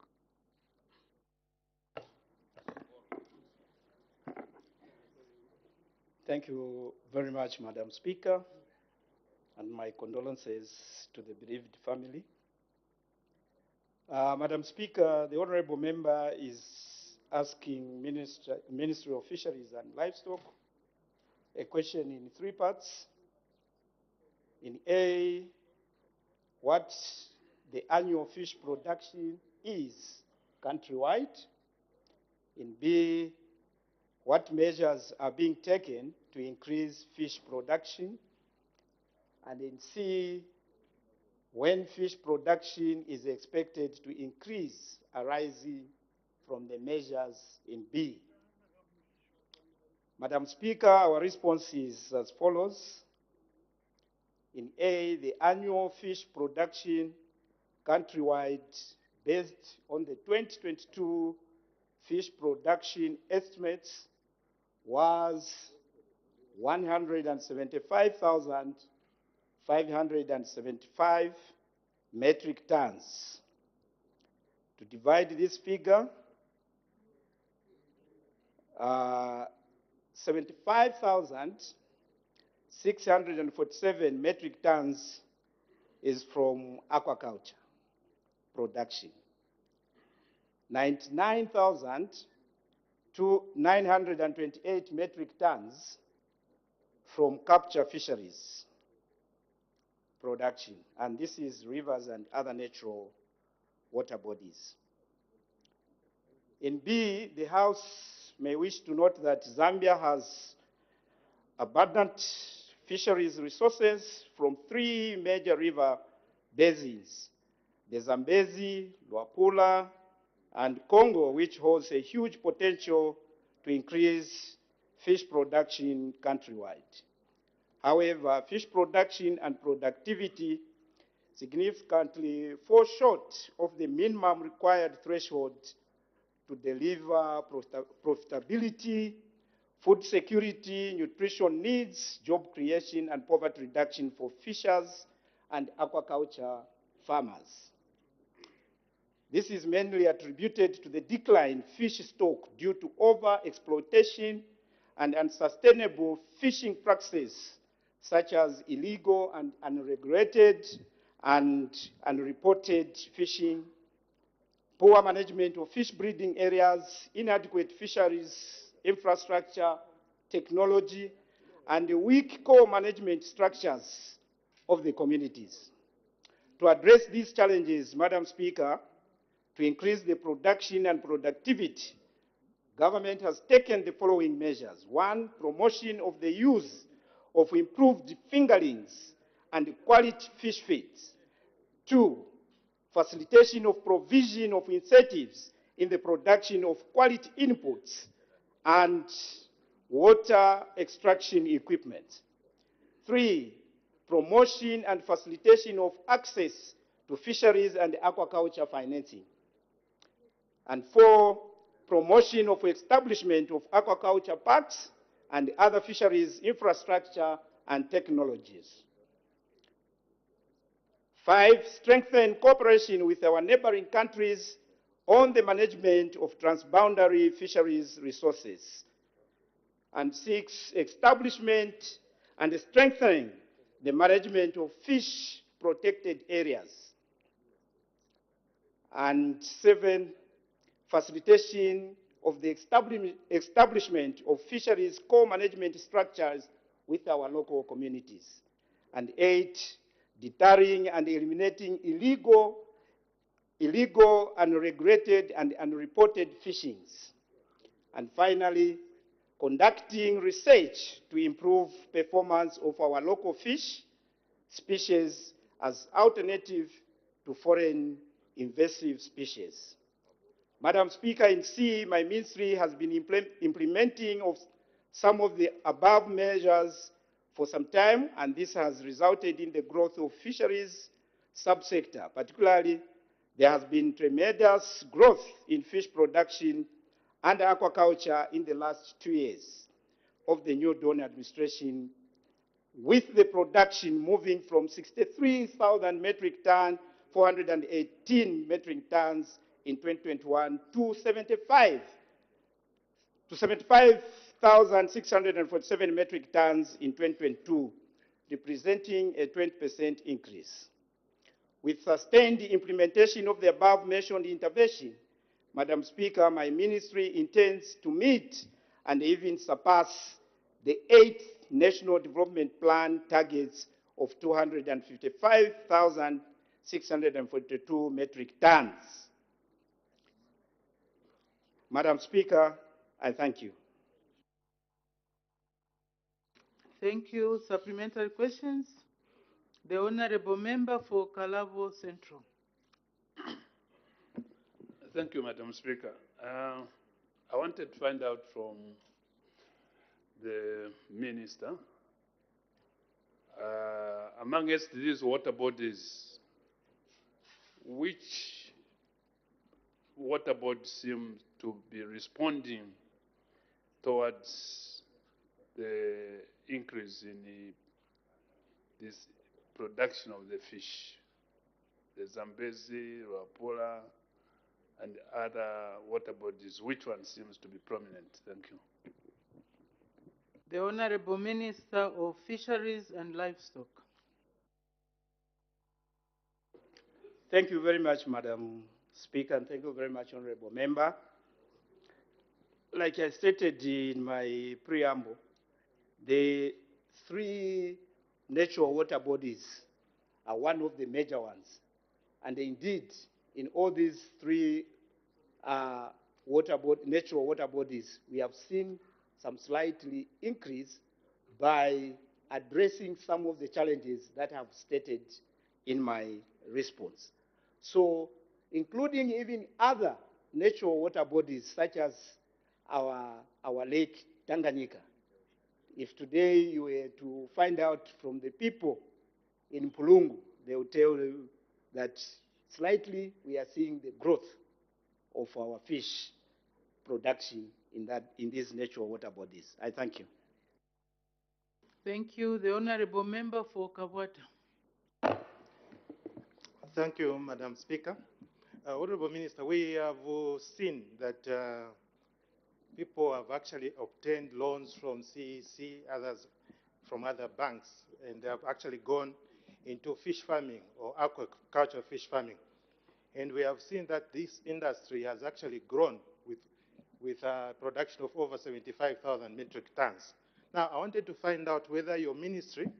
Thank you very much, Madam Speaker, and my condolences to the bereaved family. Madam Speaker, the honorable member is asking Ministry of Fisheries and Livestock a question in three parts. In A, what the annual fish production is countrywide. In B, what measures are being taken to increase fish production. And in C, when fish production is expected to increase arising from the measures in B. Madam Speaker, our response is as follows. In A, the annual fish production countrywide based on the 2022 fish production estimates was 175,575 metric tons. To divide this figure, 75,647 metric tons is from aquaculture production. 99,928 metric tons from capture fisheries production, and this is rivers and other natural water bodies. In B, the House may wish to note that Zambia has abundant fisheries resources from three major river basins, the Zambezi, Luapula, and Congo, which holds a huge potential to increase fish production countrywide. However, fish production and productivity significantly fall short of the minimum required threshold to deliver profitability, food security, nutrition needs, job creation, and poverty reduction for fishers and aquaculture farmers. This is mainly attributed to the decline in fish stock due to over-exploitation and unsustainable fishing practices, such as illegal and unregulated and unreported fishing, poor management of fish breeding areas, inadequate fisheries infrastructure, technology, and weak core management structures of the communities. To address these challenges, Madam Speaker, to increase the production and productivity, government has taken the following measures. One, promotion of the use of improved fingerlings and quality fish feeds. Two, facilitation of provision of incentives in the production of quality inputs and water extraction equipment. Three, promotion and facilitation of access to fisheries and aquaculture financing. And four, promotion of establishment of aquaculture parks and other fisheries infrastructure and technologies. Five, strengthen cooperation with our neighboring countries on the management of transboundary fisheries resources. And six, establishment and strengthening the management of fish protected areas. And seven, facilitation of the establishment of fisheries core management structures with our local communities. And 8, deterring and eliminating illegal, unregulated, and unreported fishings. And finally, conducting research to improve performance of our local fish species as alternative to foreign invasive species. Madam Speaker, in C, my ministry has been implementing some of the above measures for some time, and this has resulted in the growth of fisheries subsector. Particularly, there has been tremendous growth in fish production and aquaculture in the last 2 years of the new Dawn administration, with the production moving from 63,000 metric tons, 418 metric tons in 2021 to 75,647 metric tons in 2022, representing a 20% increase. With sustained implementation of the above-mentioned intervention, Madam Speaker, my ministry intends to meet and even surpass the 8th National Development Plan targets of 255,642 metric tons. Madam Speaker, I thank you. Thank you. Supplementary questions? The Honorable Member for Kalabo Central. Thank you, Madam Speaker. I wanted to find out from the Minister, amongst these water bodies, which water body seems to be responding towards the increase in this production of the fish? The Zambezi, Ruapula, and other water bodies, which one seems to be prominent? Thank you. The Honorable Minister of Fisheries and Livestock. Thank you very much, Madam Speaker, and thank you very much, Honorable Member. Like I stated in my preamble, the 3 natural water bodies are one of the major ones. And indeed, in all these 3 natural water bodies, we have seen some slightly increase by addressing some of the challenges that I have stated in my response. So, including even other natural water bodies such as our lake Tanganyika. If today you were to find out from the people in Pulungu, they will tell you that slightly we are seeing the growth of our fish production in these natural water bodies. I thank you. Thank you. The Honorable Member for Kabwata. Thank you, Madam Speaker. Honorable Minister, we have seen that people have actually obtained loans from CEC, others from other banks, and they have actually gone into fish farming or aquaculture fish farming. And we have seen that this industry has actually grown with a production of over 75,000 metric tons. Now, I wanted to find out whether your ministry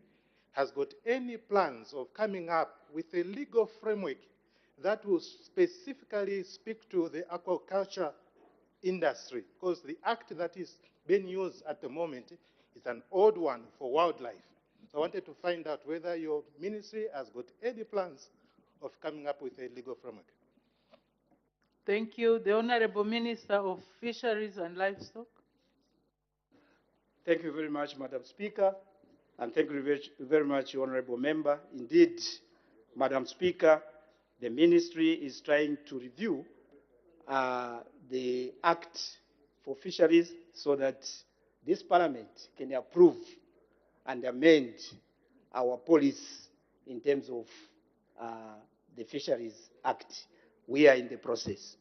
has got any plans of coming up with a legal framework that will specifically speak to the aquaculture industry, because the act that is being used at the moment is an old one for wildlife. So I wanted to find out whether your ministry has got any plans of coming up with a legal framework. Thank you. The Honorable Minister of Fisheries and Livestock. Thank you very much, Madam Speaker, and thank you very much, Honorable Member. Indeed, Madam Speaker, the ministry is trying to review the Act for Fisheries so that this Parliament can approve and amend our policy in terms of the Fisheries Act. We are in the process.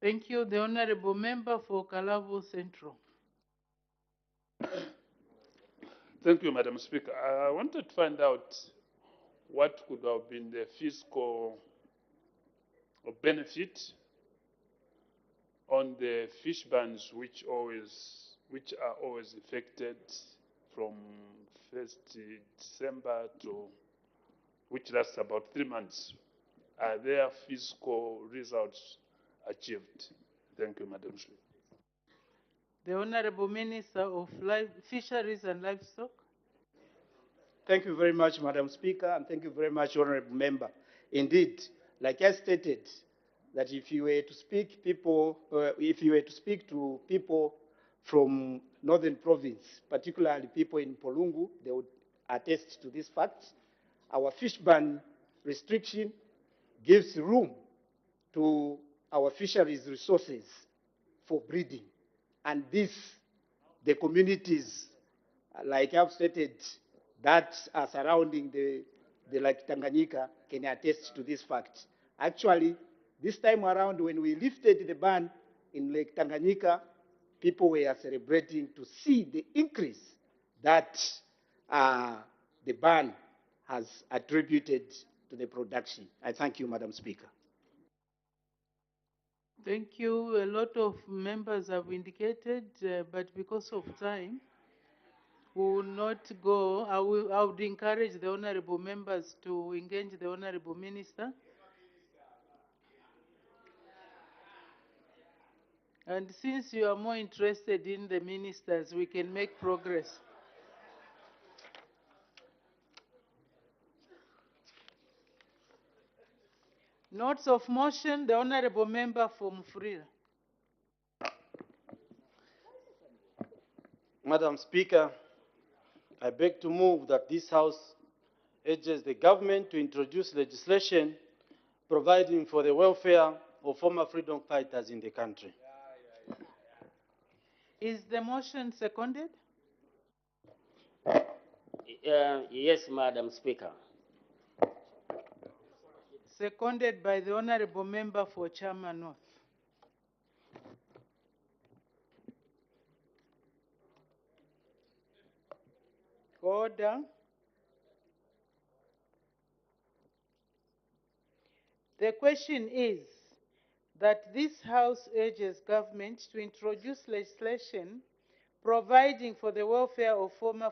Thank you. The Honorable Member for Kalabo Central. Thank you, Madam Speaker. I wanted to find out what could have been the fiscal benefit on the fish bans which are always affected from 1st December to, which lasts about 3 months. Are there fiscal results achieved? Thank you, Madam Speaker. The Honorable Minister of Fisheries and Livestock. Thank you very much, Madam Speaker, and thank you very much, Honorable Member. Indeed, like I stated, that if you were to speak to people from Northern Province, particularly people in Polungu, they would attest to this fact. Our fish ban restriction gives room to our fisheries resources for breeding. And this, the communities, like I've stated, that are surrounding the Lake Tanganyika can attest to this fact. Actually, this time around, when we lifted the ban in Lake Tanganyika, people were celebrating to see the increase that the ban has attributed to the production. I thank you, Madam Speaker. Thank you. A lot of members have indicated, but because of time, we will not go. I would encourage the honorable members to engage the honorable minister. And since you are more interested in the ministers, we can make progress. Notes of motion, the honorable member for Mufrira. Madam Speaker, I beg to move that this House urges the government to introduce legislation providing for the welfare of former freedom fighters in the country. Is the motion seconded? Yes, Madam Speaker. Seconded by the honorable member for Chama North. Order. The question is that this House urges government to introduce legislation providing for the welfare of former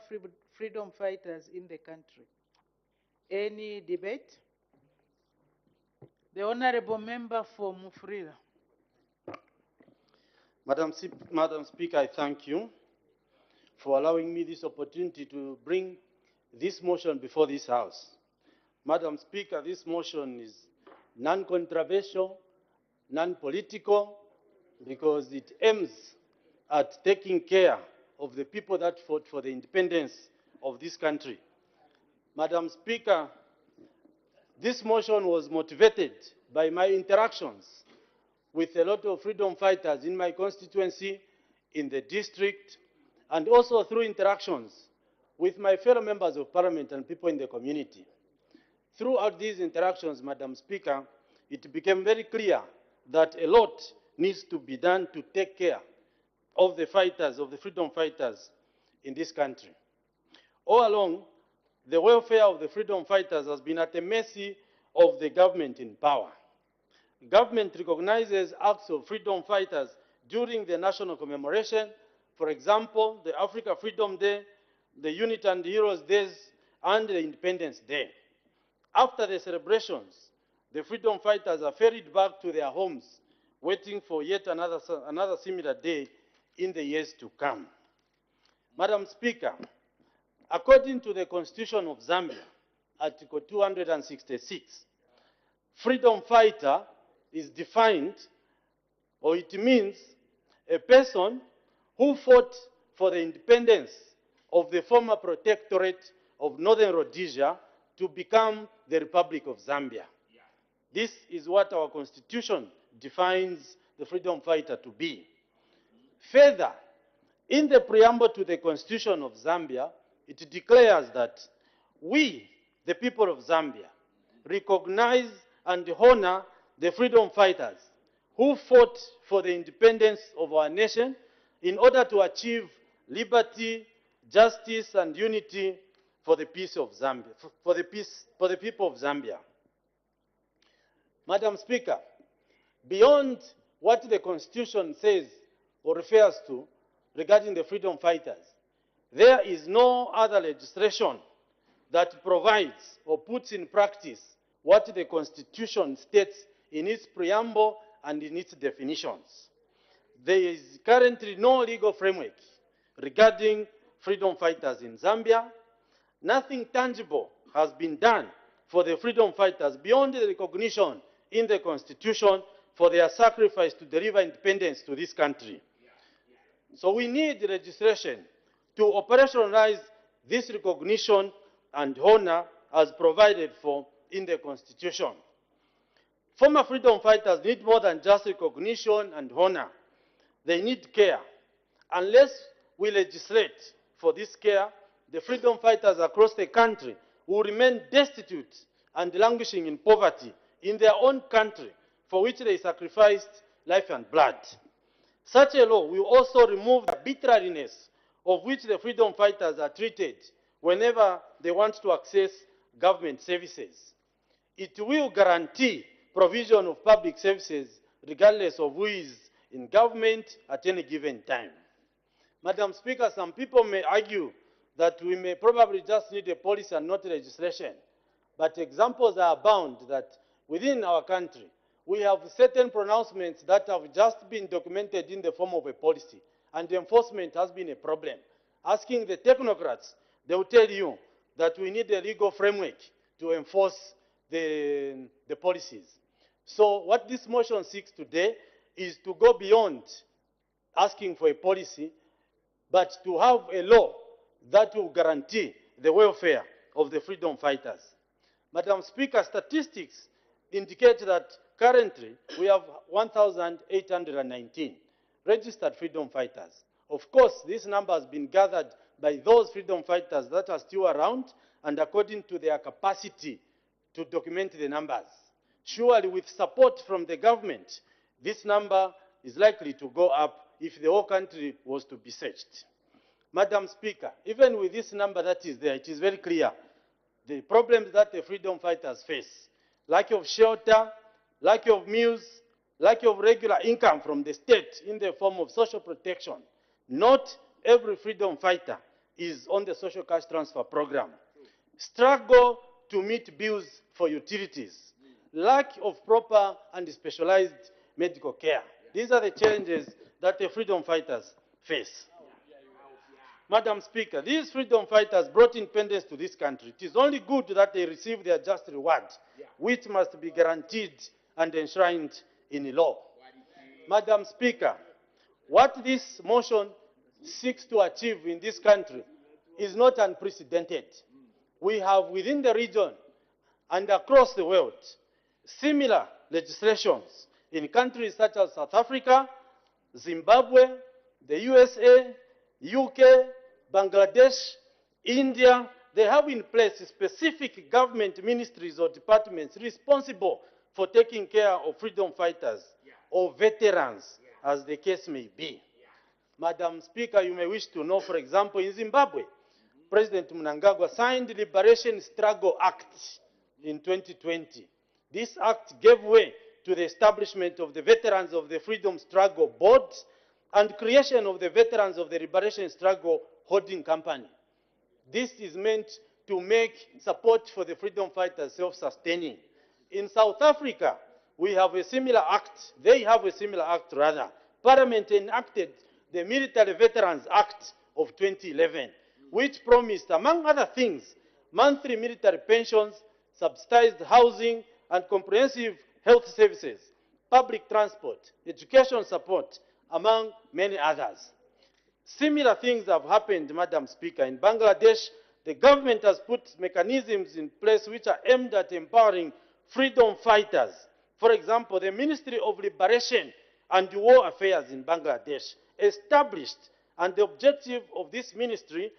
freedom fighters in the country. Any debate? The honorable member for Mufrira. Madam Speaker, I thank you for allowing me this opportunity to bring this motion before this House. Madam Speaker, this motion is non-controversial, non-political, because it aims at taking care of the people that fought for the independence of this country. Madam Speaker, this motion was motivated by my interactions with a lot of freedom fighters in my constituency, in the district, and also through interactions with my fellow members of parliament and people in the community. Throughout these interactions, Madam Speaker, it became very clear that a lot needs to be done to take care of the fighters, of the freedom fighters in this country. All along, the welfare of the freedom fighters has been at the mercy of the government in power. Government recognizes acts of freedom fighters during the national commemoration, for example, the Africa Freedom Day, the Unity and Heroes Days, and the Independence Day. After the celebrations, the freedom fighters are ferried back to their homes, waiting for yet another similar day in the years to come. Madam Speaker, according to the Constitution of Zambia, Article 266, freedom fighter is defined, or it means a person who fought for the independence of the former protectorate of Northern Rhodesia to become the Republic of Zambia. This is what our Constitution defines the freedom fighter to be. Further, in the preamble to the Constitution of Zambia, it declares that we, the people of Zambia, recognize and honor the freedom fighters who fought for the independence of our nation in order to achieve liberty, justice, and unity for the peace of Zambia, for the people of Zambia. Madam Speaker, beyond what the Constitution says or refers to regarding the freedom fighters, there is no other legislation that provides or puts in practice what the Constitution states in its preamble and in its definitions. There is currently no legal framework regarding freedom fighters in Zambia. Nothing tangible has been done for the freedom fighters beyond the recognition in the Constitution for their sacrifice to deliver independence to this country. So we need legislation to operationalize this recognition and honor as provided for in the Constitution. Former freedom fighters need more than just recognition and honor. They need care. Unless we legislate for this care, the freedom fighters across the country will remain destitute and languishing in poverty in their own country for which they sacrificed life and blood. Such a law will also remove the arbitrariness of which the freedom fighters are treated whenever they want to access government services. It will guarantee provision of public services regardless of who is in government at any given time. Madam Speaker, some people may argue that we may probably just need a policy and not legislation. But examples are abound that within our country, we have certain pronouncements that have just been documented in the form of a policy, and the enforcement has been a problem. Asking the technocrats, they will tell you that we need a legal framework to enforce the policies. So what this motion seeks today is to go beyond asking for a policy, but to have a law that will guarantee the welfare of the freedom fighters. Madam Speaker, statistics indicate that currently we have 1,819 registered freedom fighters. Of course, this number has been gathered by those freedom fighters that are still around and according to their capacity to document the numbers. Surely, with support from the government, this number is likely to go up if the whole country was to be searched. Madam Speaker, even with this number that is there, it is very clear the problems that the freedom fighters face: lack of shelter, lack of meals, lack of regular income from the state in the form of social protection. Not every freedom fighter is on the social cash transfer program. Struggle to meet bills for utilities. Lack of proper and specialized medical care. These are the challenges that the freedom fighters face. Madam Speaker, these freedom fighters brought independence to this country. It is only good that they receive their just reward, which must be guaranteed and enshrined in law. Madam Speaker, what this motion seeks to achieve in this country is not unprecedented. We have within the region and across the world similar legislations in countries such as South Africa, Zimbabwe, the USA, UK, Bangladesh, India. They have in place specific government ministries or departments responsible for taking care of freedom fighters or veterans, as the case may be. Madam Speaker, you may wish to know, for example, in Zimbabwe, President Mnangagwa signed the Liberation Struggle Act in 2020. This act gave way to the establishment of the Veterans of the Freedom Struggle Board and creation of the Veterans of the Liberation Struggle Holding Company. This is meant to make support for the freedom fighters self-sustaining. In South Africa, we have a similar act. They have a similar act, rather. Parliament enacted the Military Veterans Act of 2011, which promised, among other things, monthly military pensions, subsidized housing, and comprehensive health services, public transport, education support, among many others. Similar things have happened, Madam Speaker. In Bangladesh, the government has put mechanisms in place which are aimed at empowering freedom fighters. For example, the Ministry of Liberation and War Affairs in Bangladesh established, and the objective of this ministry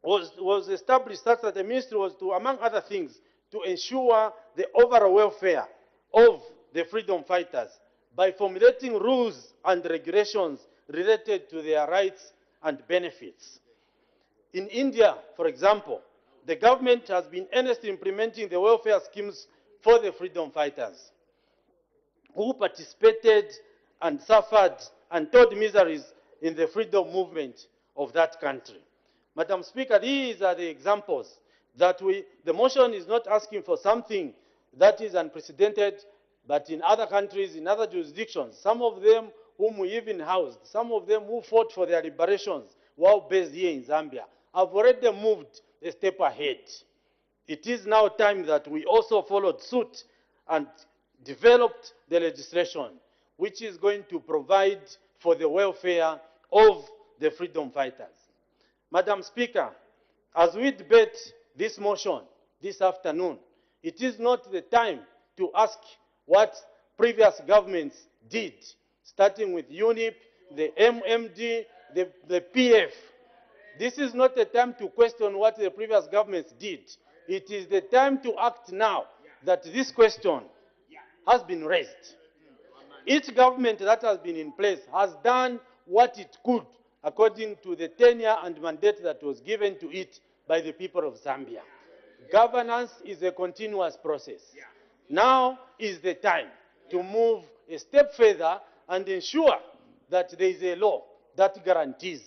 was established such that the ministry was to, among other things, to ensure the overall welfare of the freedom fighters by formulating rules and regulations related to their rights and benefits. In India, for example, the government has been earnestly implementing the welfare schemes for the freedom fighters who participated and suffered untold miseries in the freedom movement of that country. Madam Speaker, these are the examples that the motion is not asking for something that is unprecedented, but in other countries, in other jurisdictions, some of them whom we even housed, some of them who fought for their liberations while based here in Zambia, have already moved a step ahead. It is now time that we also followed suit and developed the legislation which is going to provide for the welfare of the freedom fighters. Madam Speaker, as we debate this motion this afternoon, it is not the time to ask what previous governments did, starting with UNIP, the MMD, the PF. This is not the time to question what the previous governments did. It is the time to act now that this question has been raised. Each government that has been in place has done what it could according to the tenure and mandate that was given to it by the people of Zambia. Governance is a continuous process. Now is the time to move a step further and ensure that there is a law that guarantees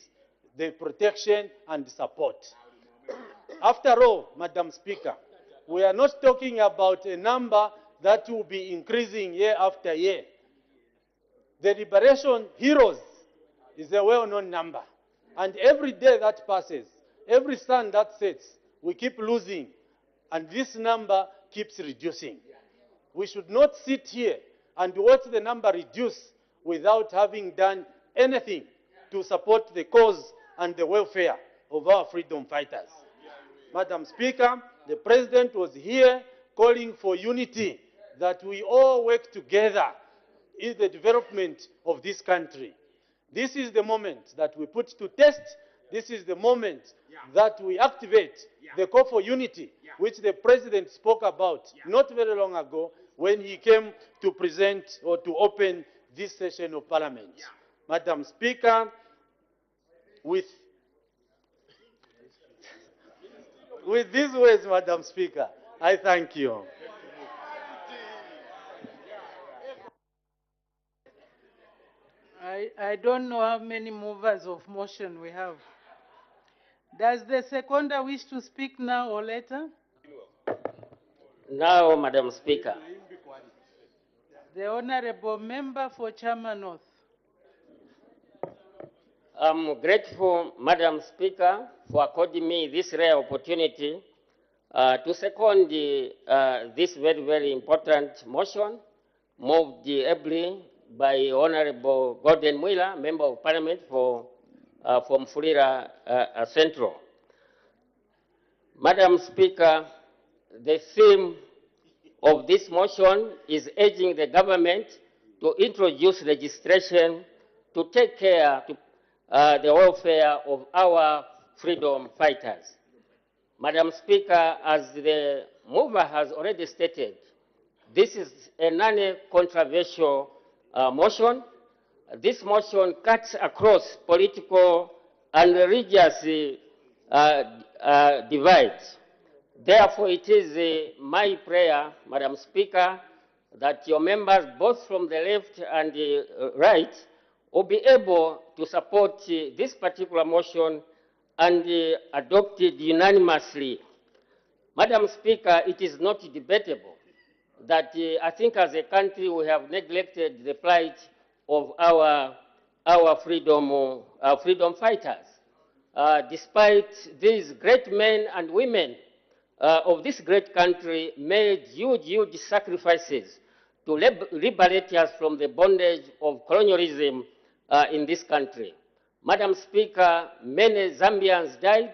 the protection and support. After all, Madam Speaker, we are not talking about a number that will be increasing year after year. The liberation heroes is a well-known number. And every day that passes, every sun that sets, we keep losing, and this number keeps reducing. We should not sit here and watch the number reduce without having done anything to support the cause and the welfare of our freedom fighters. Madam Speaker, the President was here calling for unity, that we all work together in the development of this country. This is the moment that we put to test. This is the moment that we activate the call for unity, which the President spoke about not very long ago when he came to present or to open this session of Parliament. Madam Speaker, with these words, Madam Speaker, I thank you. I don't know how many movers of motion we have. Does the seconder wish to speak now or later? Now, Madam Speaker. The Honorable Member for Chairman North. I'm grateful, Madam Speaker, for according me this rare opportunity to second this very, very important motion moved ably by Honorable Gordon Mwila, Member of Parliament from Fulira Central. Madam Speaker, the theme of this motion is urging the government to introduce legislation to take care of the welfare of our freedom fighters. Madam Speaker, as the mover has already stated, this is a non-controversial motion. This motion cuts across political and religious divides. Therefore, it is my prayer, Madam Speaker, that your members, both from the left and the right, will be able to support this particular motion and adopt it unanimously. Madam Speaker, it is not debatable that I think as a country we have neglected the plight of our freedom fighters. Despite these great men and women of this great country made huge sacrifices to liberate us from the bondage of colonialism in this country. Madam Speaker, many Zambians died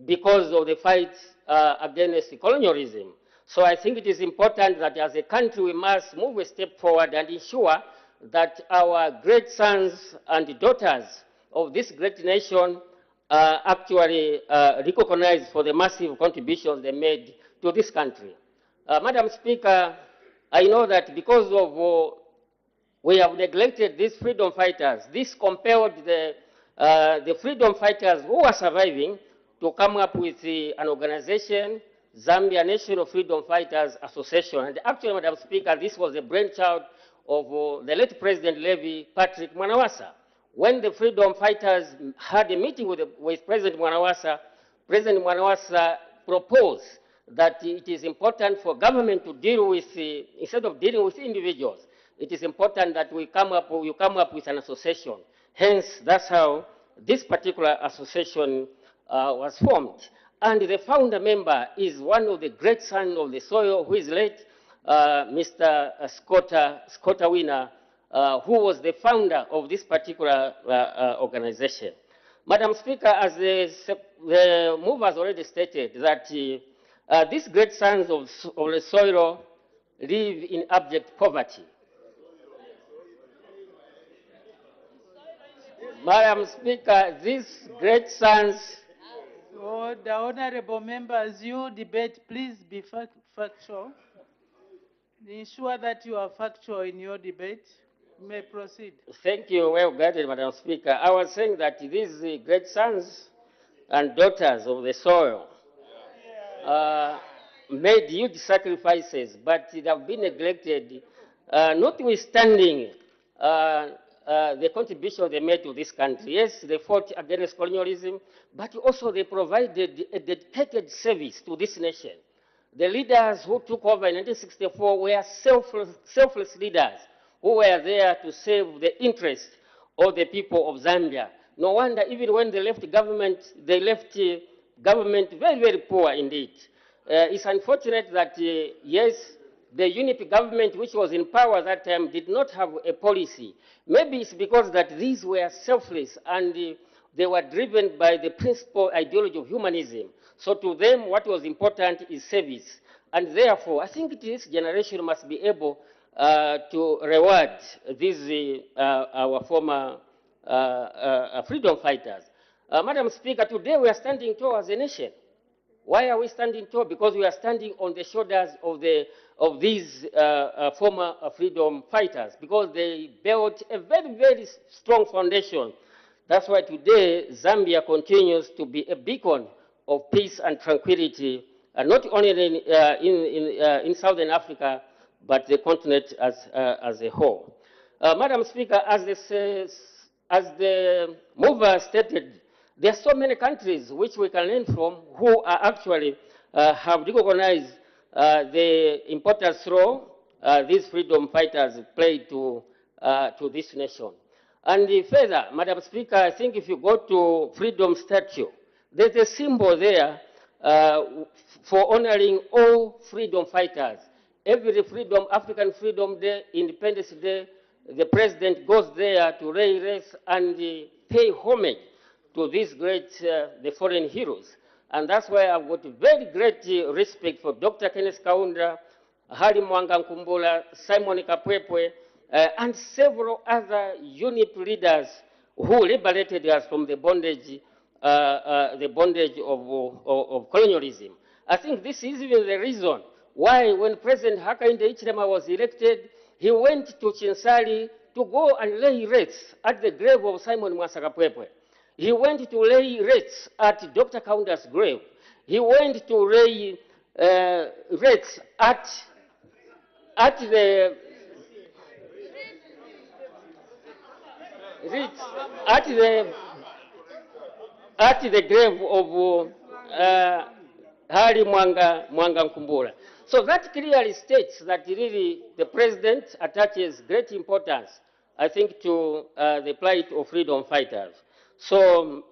because of the fight against colonialism. So I think it is important that as a country we must move a step forward and ensure that our great sons and daughters of this great nation are actually recognized for the massive contributions they made to this country. Madam Speaker, I know that because of we have neglected these freedom fighters, this compelled the freedom fighters who are surviving to come up with an organization, Zambia National Freedom Fighters Association. And actually, Madam Speaker, this was the brainchild of the late President Levi Patrick Mwanawasa, When the freedom fighters had a meeting with President Mwanawasa proposed that it is important for government to deal with, instead of dealing with individuals, it is important that you come up with an association. Hence, that's how this particular association was formed. And the founder member is one of the great sons of the soil, who is late, Mr. Scotta Winner, who was the founder of this particular organization. Madam Speaker, as the movers already stated, that these great sons of the soil live in abject poverty. Madam Speaker, these great sons. The honorable members, you debate, please be factual. Ensure that you are factual in your debate. You may proceed. Thank you, well guided, Madam Speaker. I was saying that these great sons and daughters of the soil made huge sacrifices, but they have been neglected, notwithstanding the contribution they made to this country. Yes, they fought against colonialism, but also they provided a dedicated service to this nation. The leaders who took over in 1964 were selfless leaders who were there to save the interests of the people of Zambia. No wonder, even when they left government government very, very poor indeed. It's unfortunate that, yes, the unity government which was in power at that time did not have a policy. Maybe it's because that these were selfless and they were driven by the principal ideology of humanism. So to them, what was important is service. And therefore, I think this generation must be able to reward these, our former freedom fighters. Madam Speaker, today we are standing tall as a nation. Why are we standing tall? Because we are standing on the shoulders of these former freedom fighters, because they built a very, very strong foundation. That's why today Zambia continues to be a beacon of peace and tranquility, not only in Southern Africa, but the continent as a whole. Madam Speaker, as the mover stated, there are so many countries which we can learn from who are actually have recognized the important role these freedom fighters played to this nation. And further, Madam Speaker, I think if you go to Freedom Statue, there's a symbol there for honoring all freedom fighters. Every African Freedom Day, Independence Day, the President goes there to raise and pay homage to these great, the foreign heroes. And that's why I've got very great respect for Dr. Kenneth Kaunda, Hari Mwanga Nkumbula, Simon Kapwepwe, and several other UNIP leaders who liberated us from the bondage of colonialism. I think this is even the reason why when President Hakainde Hichilema was elected, he went to Chinsali to go and lay wreaths at the grave of Simon Mwasakapwepwe. He went to lay wreaths at Dr. Kaunda's grave. He went to lay wreaths at the grave of Hari Mwanga Nkumbula. So that clearly states that really the President attaches great importance, I think, to the plight of freedom fighters. So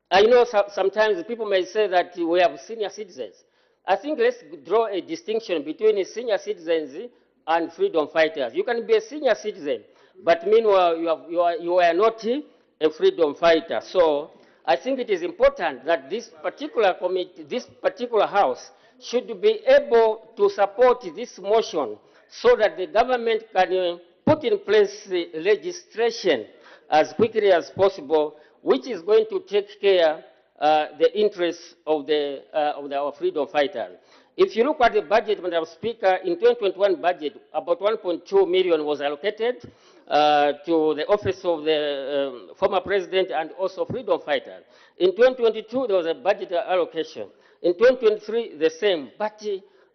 I know sometimes people may say that we have senior citizens. I think let's draw a distinction between senior citizens and freedom fighters. You can be a senior citizen, but meanwhile you are not a freedom fighter. So I think it is important that this particular committee, this particular house, should be able to support this motion so that the government can put in place the legislation as quickly as possible, which is going to take care the interests of our freedom fighters. If you look at the budget, Madam Speaker, in 2021 budget, about 1.2 million was allocated to the office of the former president and also freedom fighters. In 2022, there was a budget allocation. In 2023, the same. But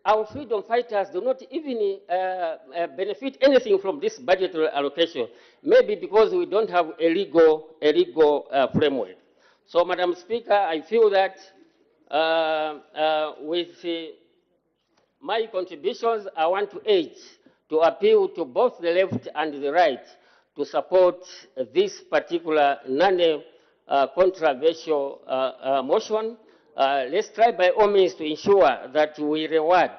our freedom fighters do not even benefit anything from this budgetary allocation, maybe because we don't have a legal framework. So, Madam Speaker, I feel that with my contributions, I want to urge, to appeal to both the left and the right to support this particular non-controversial motion. Let's try by all means to ensure that we reward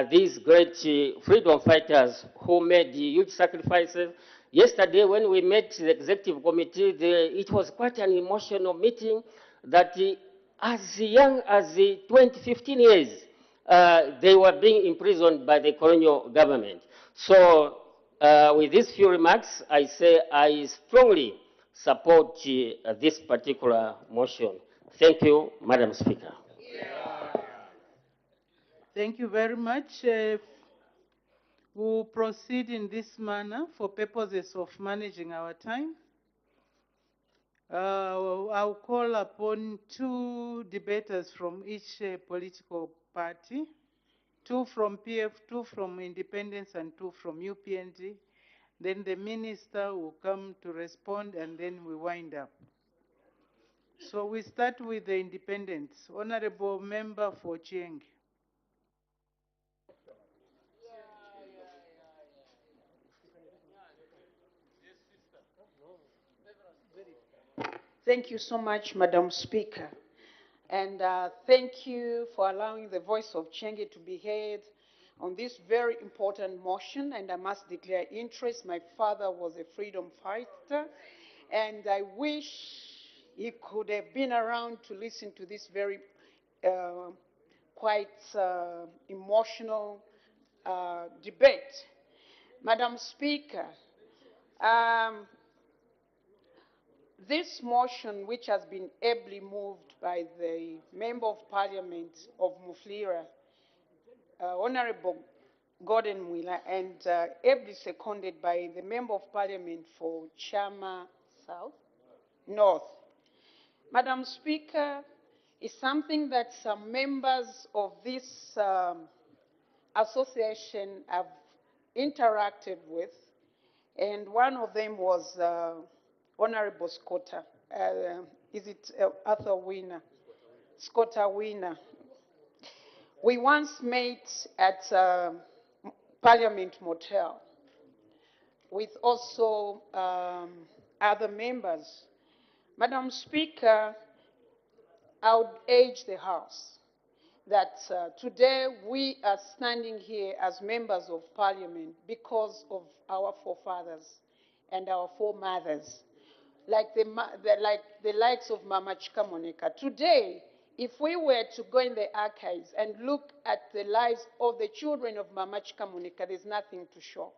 these great freedom fighters who made huge sacrifices. Yesterday, when we met the executive committee, it was quite an emotional meeting that as young as 20, 15 years, they were being imprisoned by the colonial government. So with these few remarks, I say I strongly support this particular motion. Thank you, Madam Speaker. Thank you very much. We'll proceed in this manner for purposes of managing our time. I'll call upon two debaters from each political party, two from PF, two from Independence, and two from UPND. Then the minister will come to respond, and then we wind up. So we start with the Independents. Honorable Member for Chieng. Thank you so much, Madam Speaker. And thank you for allowing the voice of Chenge to be heard on this very important motion. And I must declare interest. My father was a freedom fighter, and I wish he could have been around to listen to this very quite emotional debate. Madam Speaker, this motion, which has been ably moved by the Member of Parliament of Muflira, Honorable Gordon Wheeler, and ably seconded by the Member of Parliament for Chama South, North. Madam Speaker, is something that some members of this association have interacted with, and one of them was Honorable Scotta. Is it Arthur Wiener? Scotta Wiener. We once met at Parliament Motel with also other members. Madam Speaker, I would urge the House that today we are standing here as members of Parliament because of our forefathers and our foremothers, like the likes of Mama Chikamoneka. Today, if we were to go in the archives and look at the lives of the children of Mama Chikamoneka, there's nothing to show.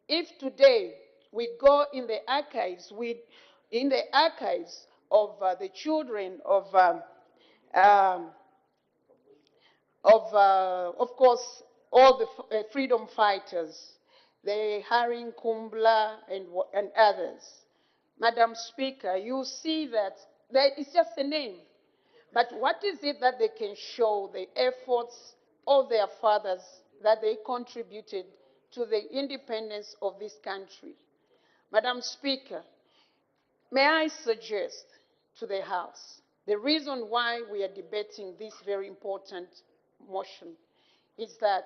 If today we go in the archives, of the children of course, all the freedom fighters, the Haring Kumbla and others, Madam Speaker, you see that it's just a name. But what is it that they can show the efforts of their fathers that they contributed to the independence of this country? Madam Speaker, may I suggest to the House the reason why we are debating this very important motion is that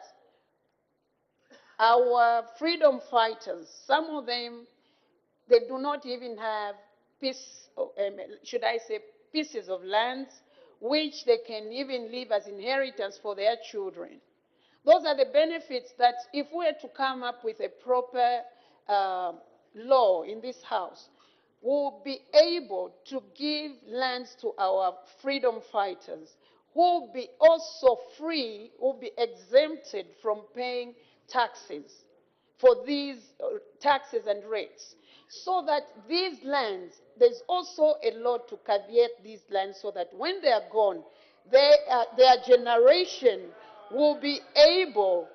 our freedom fighters, some of them, they do not even have pieces of land which they can even leave as inheritance for their children. Those are the benefits that if we were to come up with a proper law in this House, we'll be able to give lands to our freedom fighters who will be also free, will be exempted from paying taxes for these taxes and rates. So that these lands, there's also a law to caveat these lands so that when they are gone, their generation will be able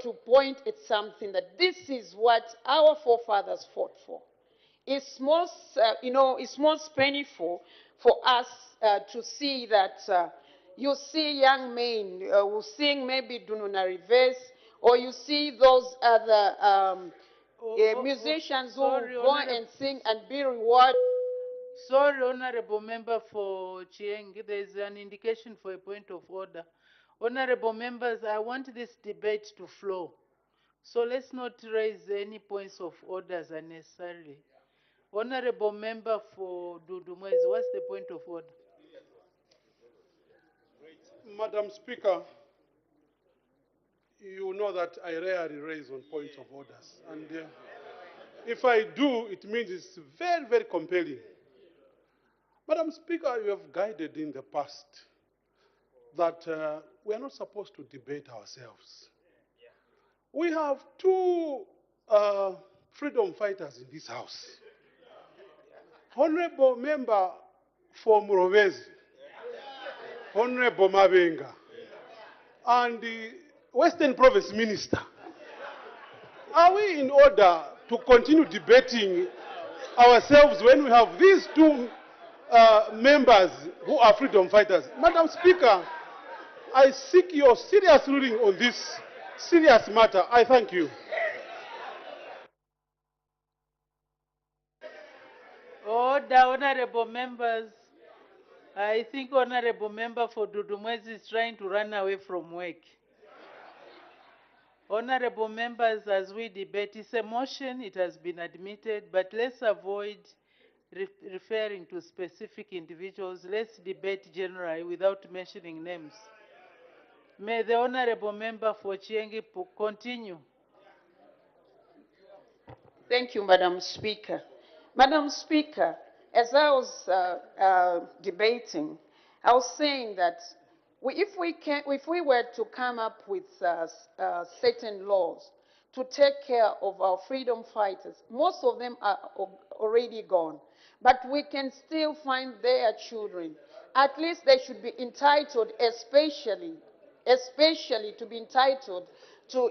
to point at something that this is what our forefathers fought for. It's most painful for us to see that, you see young men who sing maybe Dununa Reverse, or you see those other musicians who sorry, go and sing and be rewarded. Sorry, Honorable Member for Chieng, there is an indication for a point of order. Honorable members, I want this debate to flow. So let's not raise any points of orders unnecessarily. Honorable Member for Dudumwezi, what's the point of order? Madam Speaker, you know that I rarely raise on points of orders. And if I do, it means it's very, very compelling. Madam Speaker, you have guided in the past that we are not supposed to debate ourselves. We have two freedom fighters in this house. Honorable Member for Murovezi, Honorable Mabenga, and the Western Province Minister. Are we in order to continue debating ourselves when we have these two members who are freedom fighters? Madam Speaker, I seek your serious ruling on this serious matter. I thank you. Order, honorable members. I think honorable member for Dudumwezi is trying to run away from work. Honorable members, as we debate, it's a motion, it has been admitted, but let's avoid referring to specific individuals. Let's debate generally without mentioning names. May the honorable member for Chiengi continue. Thank you, Madam Speaker. Madam Speaker, as I was debating, I was saying that if we were to come up with certain laws to take care of our freedom fighters, most of them are already gone, but we can still find their children. At least they should be entitled, especially to be entitled to,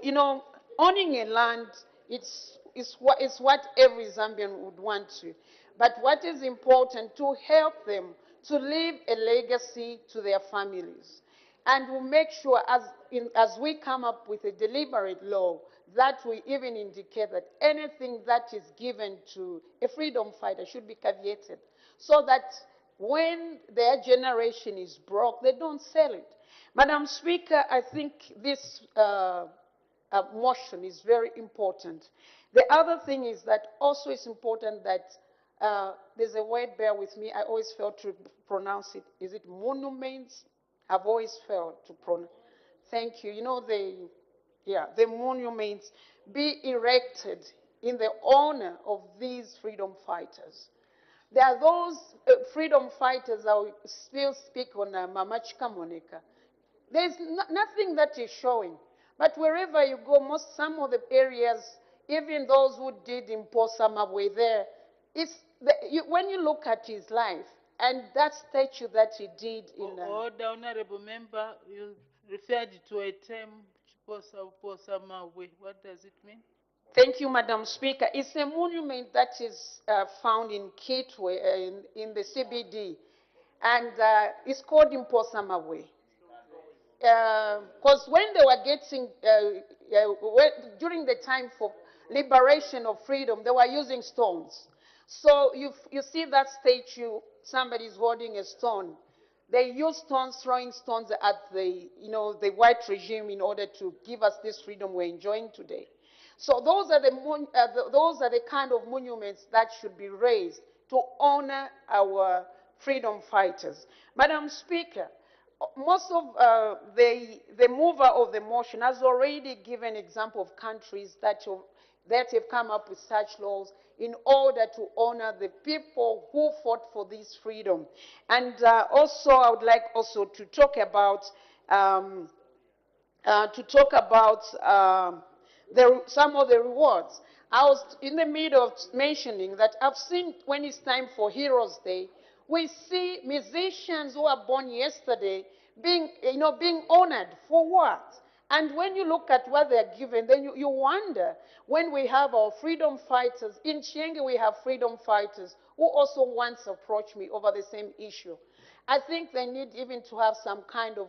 owning a land. It's what every Zambian would want to. But what is important, to help them to leave a legacy to their families. And we'll make sure as we come up with a deliberate law that we even indicate that anything that is given to a freedom fighter should be caveated, so that when their generation is broke, they don't sell it. Madam Speaker, I think this motion is very important. The other thing is that also it's important that there's a word, bear with me, I always fail to pronounce it. Is it monuments? I've always failed to pronounce. Thank you. The monuments be erected in the honor of these freedom fighters. There are those freedom fighters, I will still speak on Mama Chikamoneka. There's nothing that is showing. But wherever you go, some of the areas, even those who did impose some way there, when you look at his life and that statue that he did in... Order, honorable member, you referred to a term, what does it mean? Thank you, Madam Speaker. It's a monument that is found in Kitwe, in the CBD, and it's called Imposamaway. Because when they were getting, during the time for liberation of freedom, they were using stones. So you see that statue, somebody is holding a stone. They use stones, throwing stones at the white regime in order to give us this freedom we're enjoying today. So those are the kind of monuments that should be raised to honor our freedom fighters. Madam Speaker, most of the mover of the motion has already given example of countries that have come up with such laws in order to honor the people who fought for this freedom. And also, I would like also to talk about some of the rewards. I was in the middle of mentioning that I've seen when it's time for Heroes Day, we see musicians who were born yesterday being honored for what? And when you look at what they're given, then you wonder, when we have our freedom fighters, in Chienge we have freedom fighters who also once approached me over the same issue. I think they need even to have some kind of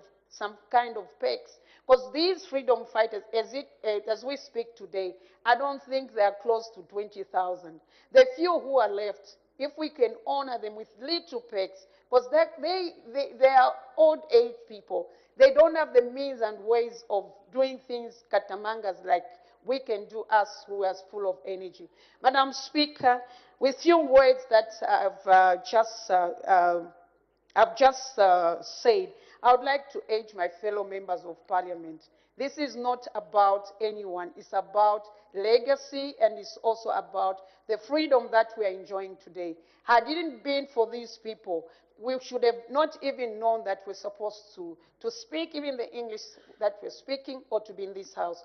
perks, because these freedom fighters, as we speak today, I don't think they are close to 20,000. The few who are left, if we can honor them with little perks, because they are old age people. They don't have the means and ways of doing things katamangas like we can do, us who are full of energy. Madam Speaker, with few words that I've just said, I would like to urge my fellow members of parliament. This is not about anyone. It's about legacy, and it's also about the freedom that we are enjoying today. Had it not been for these people, we should have not even known that we're supposed to speak even the English that we're speaking, or to be in this house.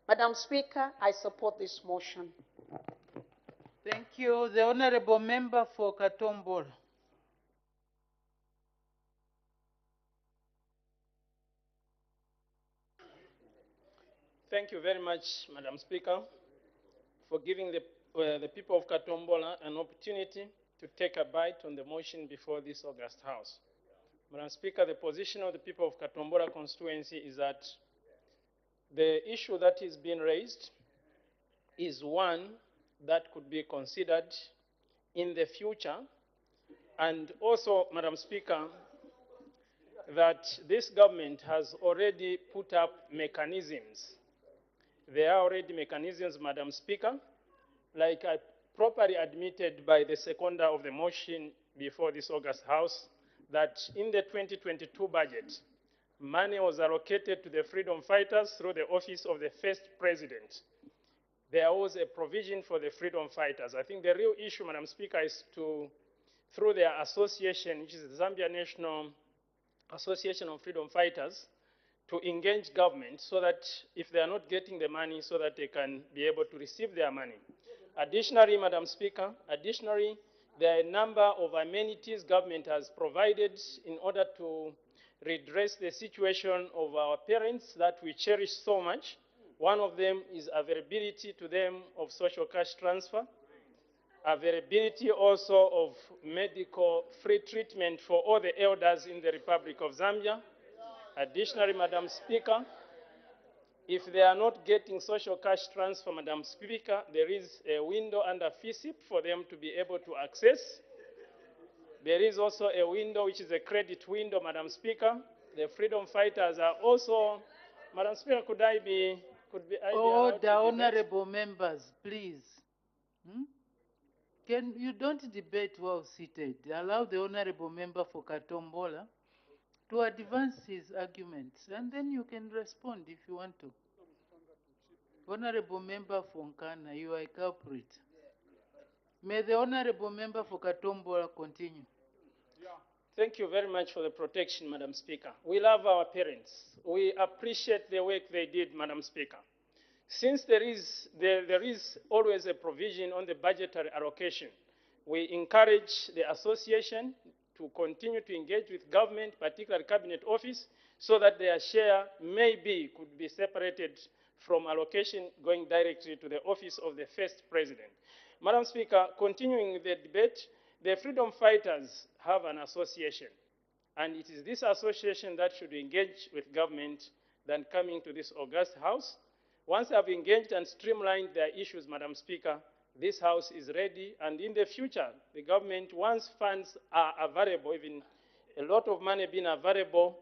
Madam Speaker, I support this motion. Thank you. The Honorable Member for Katombora. Thank you very much, Madam Speaker, for giving the people of Katombola an opportunity to take a bite on the motion before this August House. Madam Speaker, the position of the people of Katombola constituency is that the issue that is being raised is one that could be considered in the future, and also, Madam Speaker, that this government has already put up mechanisms. There are already mechanisms, Madam Speaker, like I properly admitted by the seconder of the motion before this August House, that in the 2022 budget, money was allocated to the freedom fighters through the office of the first president. There was a provision for the freedom fighters. I think the real issue, Madam Speaker, is to, through their association, which is the Zambia National Association of Freedom Fighters, to engage government so that if they are not getting the money, so that they can be able to receive their money. Additionally, Madam Speaker, there are a number of amenities government has provided in order to redress the situation of our parents that we cherish so much. One of them is availability to them of social cash transfer, availability also of medical free treatment for all the elders in the Republic of Zambia. Additionally, Madam Speaker, if they are not getting social cash transfer, Madam Speaker, there is a window under FISIP for them to be able to access. There is also a window which is a credit window, Madam Speaker. The freedom fighters are also, Madam Speaker, could I be allowed to Honorable members, please. You don't debate while seated. Allow the Honorable Member for Katombola to advance his arguments, and then you can respond if you want to. Honorable Member for Nkana, you are a culprit. May the Honorable Member for Katombola continue. Thank you very much for the protection, Madam Speaker. We love our parents. We appreciate the work they did, Madam Speaker. Since there is always a provision on the budgetary allocation, we encourage the association to continue to engage with government, particularly Cabinet Office, so that their share could be separated from allocation going directly to the office of the first president. Madam Speaker, continuing the debate, the freedom fighters have an association, and it is this association that should engage with government than coming to this august house. Once they have engaged and streamlined their issues, Madam Speaker, this house is ready, and in the future, the government, once funds are available, even a lot of money being available,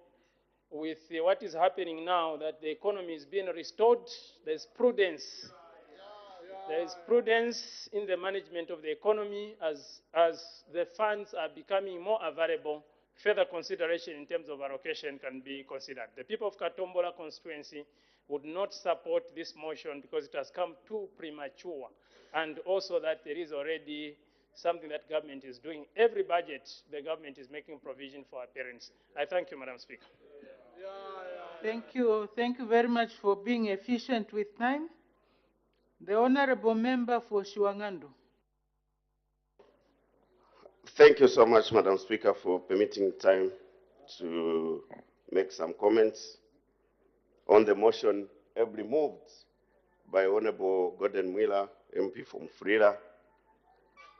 with what is happening now, that the economy is being restored, there's prudence. There is prudence in the management of the economy as the funds are becoming more available. Further consideration in terms of allocation can be considered. The people of Katombola constituency would not support this motion because it has come too premature, and also that there is already something that government is doing. Every budget, the government is making provision for our parents. I thank you, Madam Speaker. Thank you. Thank you very much for being efficient with time. The Honorable Member for Shiwangando. Thank you so much, Madam Speaker, for permitting time to make some comments. on the motion ably moved by Honorable Gordon Miller, MP from Frira,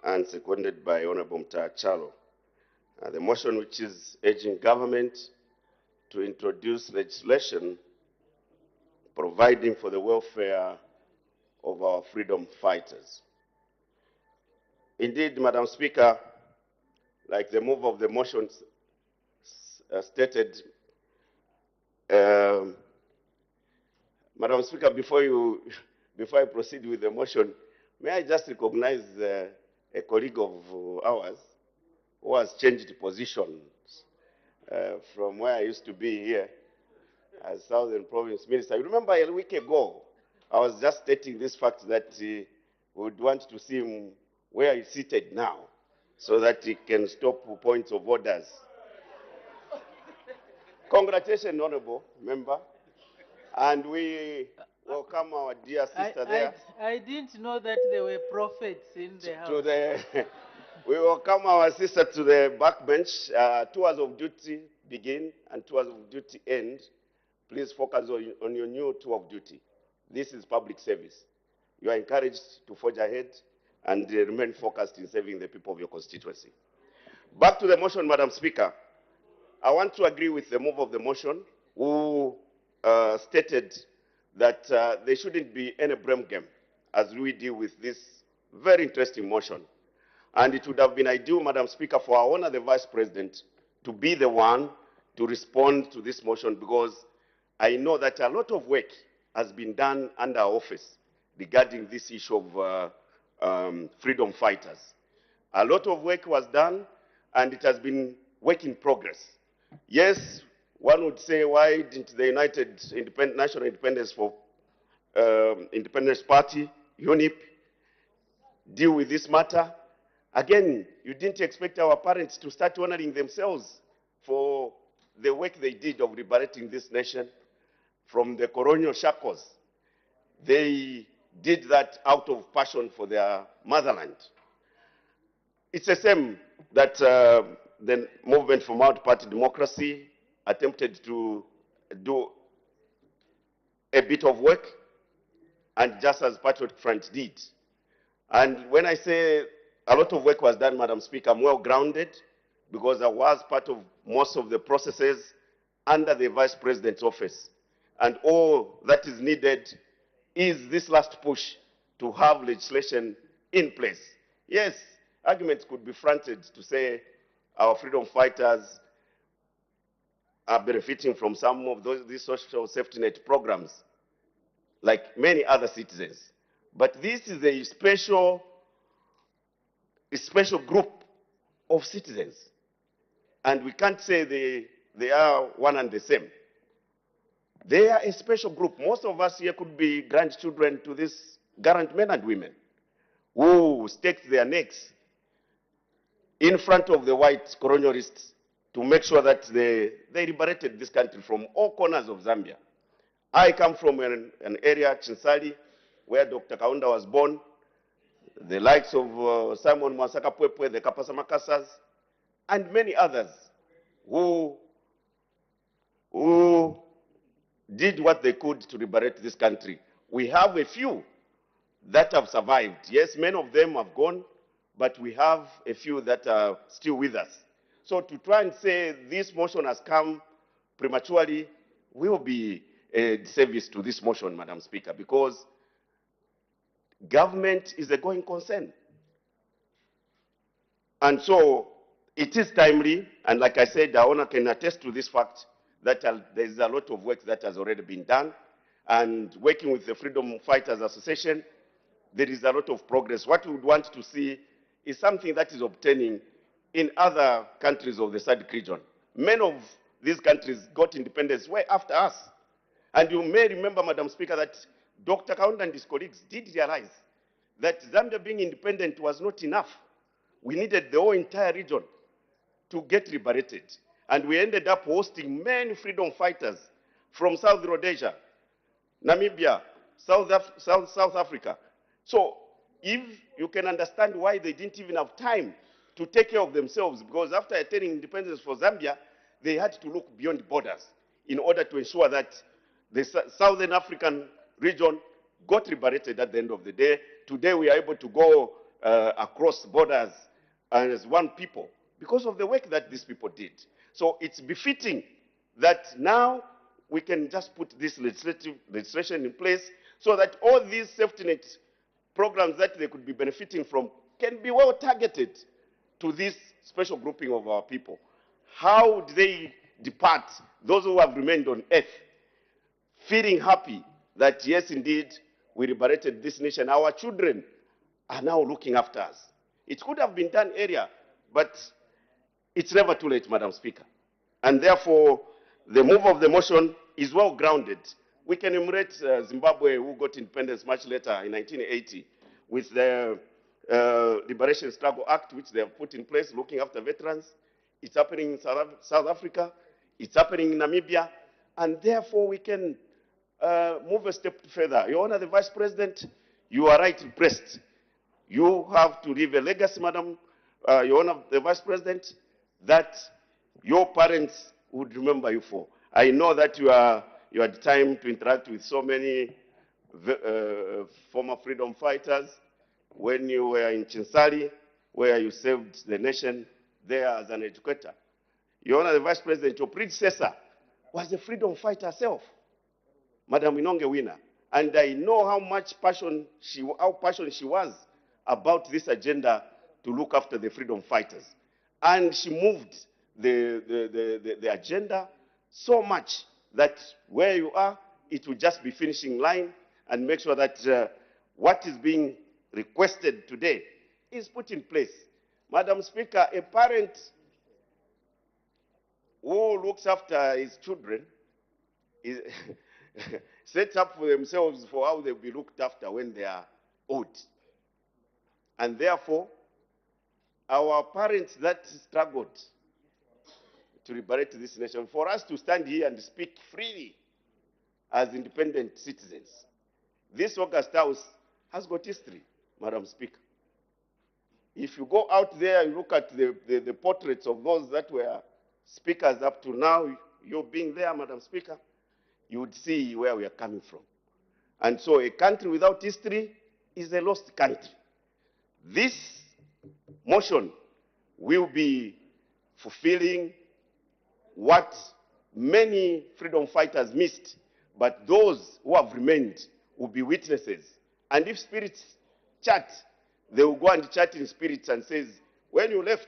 and seconded by Honorable Mtaa Chalo. The motion which is urging government to introduce legislation providing for the welfare of our freedom fighters. Indeed, Madam Speaker, like the move of the motion stated, Madam Speaker, before I proceed with the motion, may I just recognize a colleague of ours who has changed positions from where I used to be here as Southern Province Minister. You remember a week ago, I was just stating this fact that we would want to see him where he's seated now, so that he can stop points of orders. Congratulations, Honorable Member. And we welcome our dear sister there. I didn't know that there were prophets in the house. We welcome our sister to the backbench. Tours of duty begin and tours of duty end. Please focus on your new tour of duty. This is public service. You are encouraged to forge ahead and remain focused in serving the people of your constituency. Back to the motion, Madam Speaker. I want to agree with the move of the motion who stated that there shouldn't be any blame game as we deal with this very interesting motion. And it would have been ideal, Madam Speaker, for our Honor the Vice President to be the one to respond to this motion, because I know that a lot of work has been done under our office regarding this issue of freedom fighters. A lot of work was done, and it has been work in progress. Yes, one would say, why didn't the National Independence Party, UNIP, deal with this matter? Again, you didn't expect our parents to start honoring themselves for the work they did of liberating this nation from the colonial shackles. They did that out of passion for their motherland. It's a shame that the movement for multi-party democracy attempted to do a bit of work, and just as Patriot Front did. And when I say a lot of work was done, Madam Speaker, I'm well grounded, because I was part of most of the processes under the Vice President's office. And all that is needed is this last push to have legislation in place. Yes, arguments could be fronted to say our freedom fighters are benefiting from some of these social safety net programs, like many other citizens. But this is a special group of citizens. And we can't say they are one and the same. They are a special group. Most of us here could be grandchildren to these gallant men and women who staked their necks in front of the white colonialists to make sure that they liberated this country from all corners of Zambia. I come from an area, Chinsali, where Dr. Kaunda was born. The likes of Simon Mwasaka Pwepwe, the Kapasa Makassas, and many others who did what they could to liberate this country. We have a few that have survived. Yes, many of them have gone, but we have a few that are still with us. So to try and say this motion has come prematurely will be a disservice to this motion, Madam Speaker, because government is a going concern. And so it is timely, and like I said, the owner can attest to this fact that there is a lot of work that has already been done. And working with the Freedom Fighters Association, there is a lot of progress. What we would want to see is something that is obtaining in other countries of the SADC region. Many of these countries got independence way after us. And you may remember, Madam Speaker, that Dr. Kaunda and his colleagues did realize that Zambia being independent was not enough. We needed the whole entire region to get liberated. And we ended up hosting many freedom fighters from South Rhodesia, Namibia, South Africa. So if you can understand why they didn't even have time to take care of themselves, because after attaining independence for Zambia, they had to look beyond borders in order to ensure that The Southern African region got liberated at the end of the day. Today we are able to go across borders as one people because of the work that these people did. So it's befitting that now we can just put this legislation in place so that all these safety net programs that they could be benefiting from can be well targeted to this special grouping of our people. How do they depart, those who have remained on earth, feeling happy that yes, indeed, we liberated this nation. Our children are now looking after us. It could have been done earlier, but it's never too late, Madam Speaker. And therefore, the move of the motion is well grounded. We can emulate Zimbabwe, who got independence much later in 1980, with the Liberation Struggle Act, which they have put in place, looking after veterans. It's happening in South Africa. It's happening in Namibia. And therefore, we can move a step further. Your Honor, the Vice President, you are right impressed. You have to leave a legacy, Madam, Your Honor, the Vice President, that your parents would remember you for. I know that you had time to interact with so many former freedom fighters when you were in Chinsali, where you saved the nation there as an educator. Your Honor, the Vice President, your predecessor was a freedom fighter herself, Madam Inonge Winner. And I know how passionate she was about this agenda to look after the freedom fighters. And she moved the agenda so much that where you are, it will just be finishing line and make sure that what is being requested today is put in place. Madam Speaker, a parent who looks after his children is sets up for themselves for how they'll be looked after when they are old. And therefore, our parents that struggled to liberate this nation, for us to stand here and speak freely as independent citizens, this August House has got history, Madam Speaker. If you go out there and look at the portraits of those that were speakers up to now, you being there, Madam Speaker, you would see where we are coming from. And so a country without history is a lost country. This motion will be fulfilling what many freedom fighters missed, but those who have remained will be witnesses. And if spirits chat, they will go and chat in spirits and says, when you left,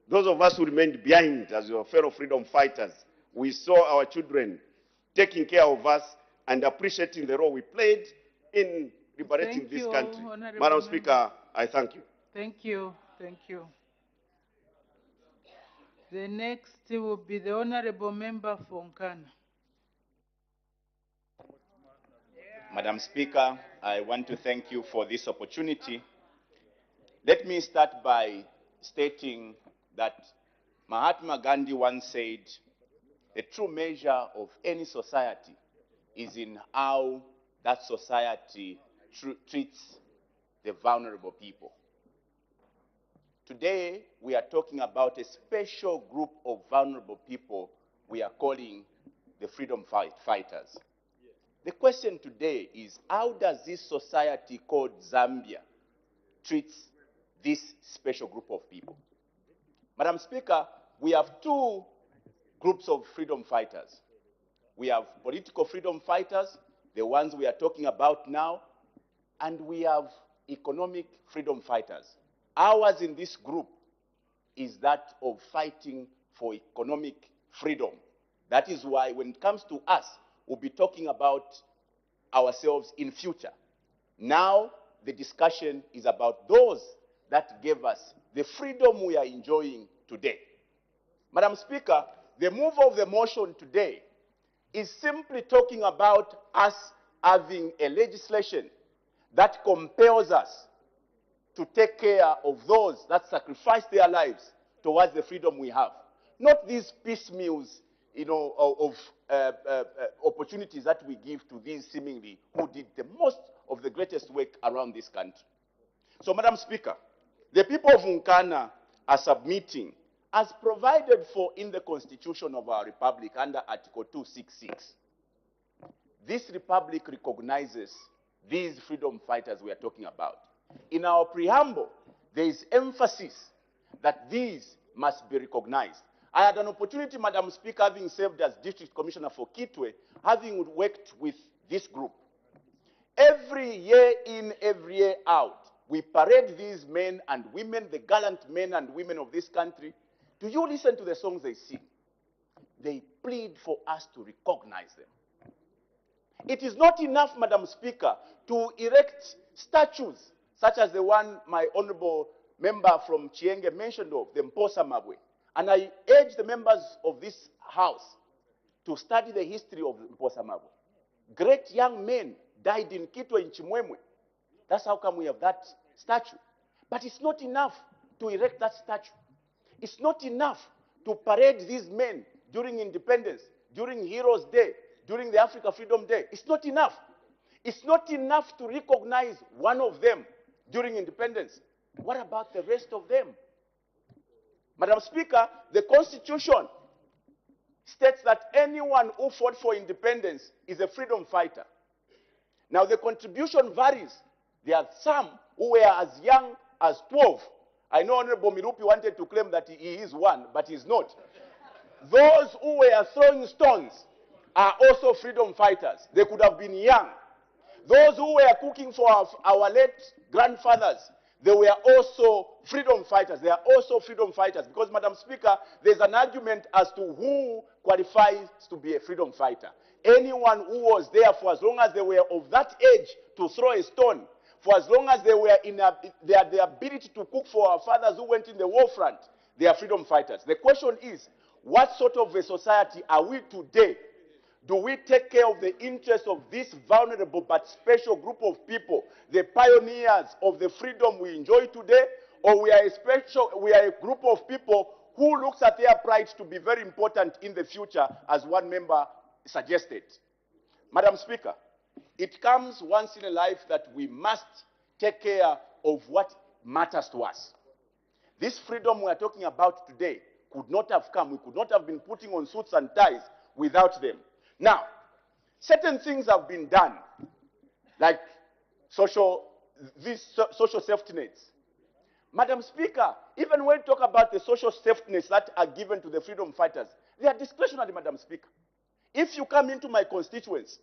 those of us who remained behind as your fellow freedom fighters, we saw our children taking care of us and appreciating the role we played in liberating this country. Madam Speaker, I thank you. Thank you. Thank you. The next will be the Honorable Member for Nkana. Madam Speaker, I want to thank you for this opportunity. Let me start by stating that Mahatma Gandhi once said, the true measure of any society is in how that society treats the vulnerable people. Today, we are talking about a special group of vulnerable people we are calling the freedom fighters. The question today is, how does this society called Zambia treat this special group of people? Madam Speaker, we have two groups of freedom fighters. We have political freedom fighters, the ones we are talking about now, and we have economic freedom fighters. Ours in this group is that of fighting for economic freedom. That is why when it comes to us, we'll be talking about ourselves in future. Now, the discussion is about those that gave us the freedom we are enjoying today. Madam Speaker, the move of the motion today is simply talking about us having a legislation that compels us to take care of those that sacrifice their lives towards the freedom we have. Not these piecemeals, of opportunities that we give to these seemingly who did the most of the greatest work around this country. So, Madam Speaker, the people of Nkana are submitting, as provided for in the Constitution of our Republic under Article 266, this republic recognizes these freedom fighters we are talking about. In our preamble, there is emphasis that these must be recognized. I had an opportunity, Madam Speaker, having served as District Commissioner for Kitwe, having worked with this group. Every year in, every year out, we parade these men and women, the gallant men and women of this country. Do you listen to the songs they sing? They plead for us to recognize them. It is not enough, Madam Speaker, to erect statues such as the one my honorable member from Chienge mentioned of, the Mposa Mabwe. And I urge the members of this house to study the history of Mposa Mabwe. Great young men died in Kitwe in Chimwemwe. That's how come we have that statue. But it's not enough to erect that statue. It's not enough to parade these men during independence, during Heroes Day, during the Africa Freedom Day. It's not enough. It's not enough to recognize one of them during independence. What about the rest of them? Madam Speaker, the Constitution states that anyone who fought for independence is a freedom fighter. Now, the contribution varies. There are some who were as young as 12. I know Honorable Mirupi wanted to claim that he is one, but he's not. Those who were throwing stones are also freedom fighters. They could have been young. Those who were cooking for our late grandfathers, they were also freedom fighters. They are also freedom fighters because, Madam Speaker, there's an argument as to who qualifies to be a freedom fighter. Anyone who was there for as long as they were of that age to throw a stone, for as long as they were they had the ability to cook for our fathers who went in the war front, they are freedom fighters. The question is, what sort of a society are we today? Do we take care of the interests of this vulnerable but special group of people, the pioneers of the freedom we enjoy today, or we are a group of people who looks at their pride to be very important in the future, as one member suggested? Madam Speaker, it comes once in a life that we must take care of what matters to us. This freedom we are talking about today could not have come. We could not have been putting on suits and ties without them. Now, certain things have been done, like these social safety nets. Madam Speaker, even when we talk about the social safety nets that are given to the freedom fighters, they are discretionary, Madam Speaker. If you come into my constituents,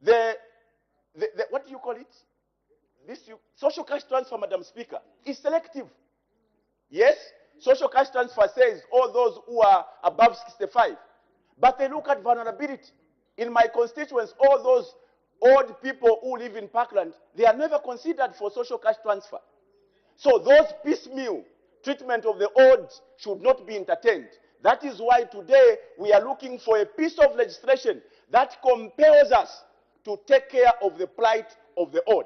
what do you call it? Social cash transfer, Madam Speaker, is selective. Yes, social cash transfer says all those who are above 65. But they look at vulnerability. In my constituents, all those old people who live in Parkland, they are never considered for social cash transfer. So those piecemeal treatment of the old should not be entertained. That is why today we are looking for a piece of legislation that compels us to take care of the plight of the old.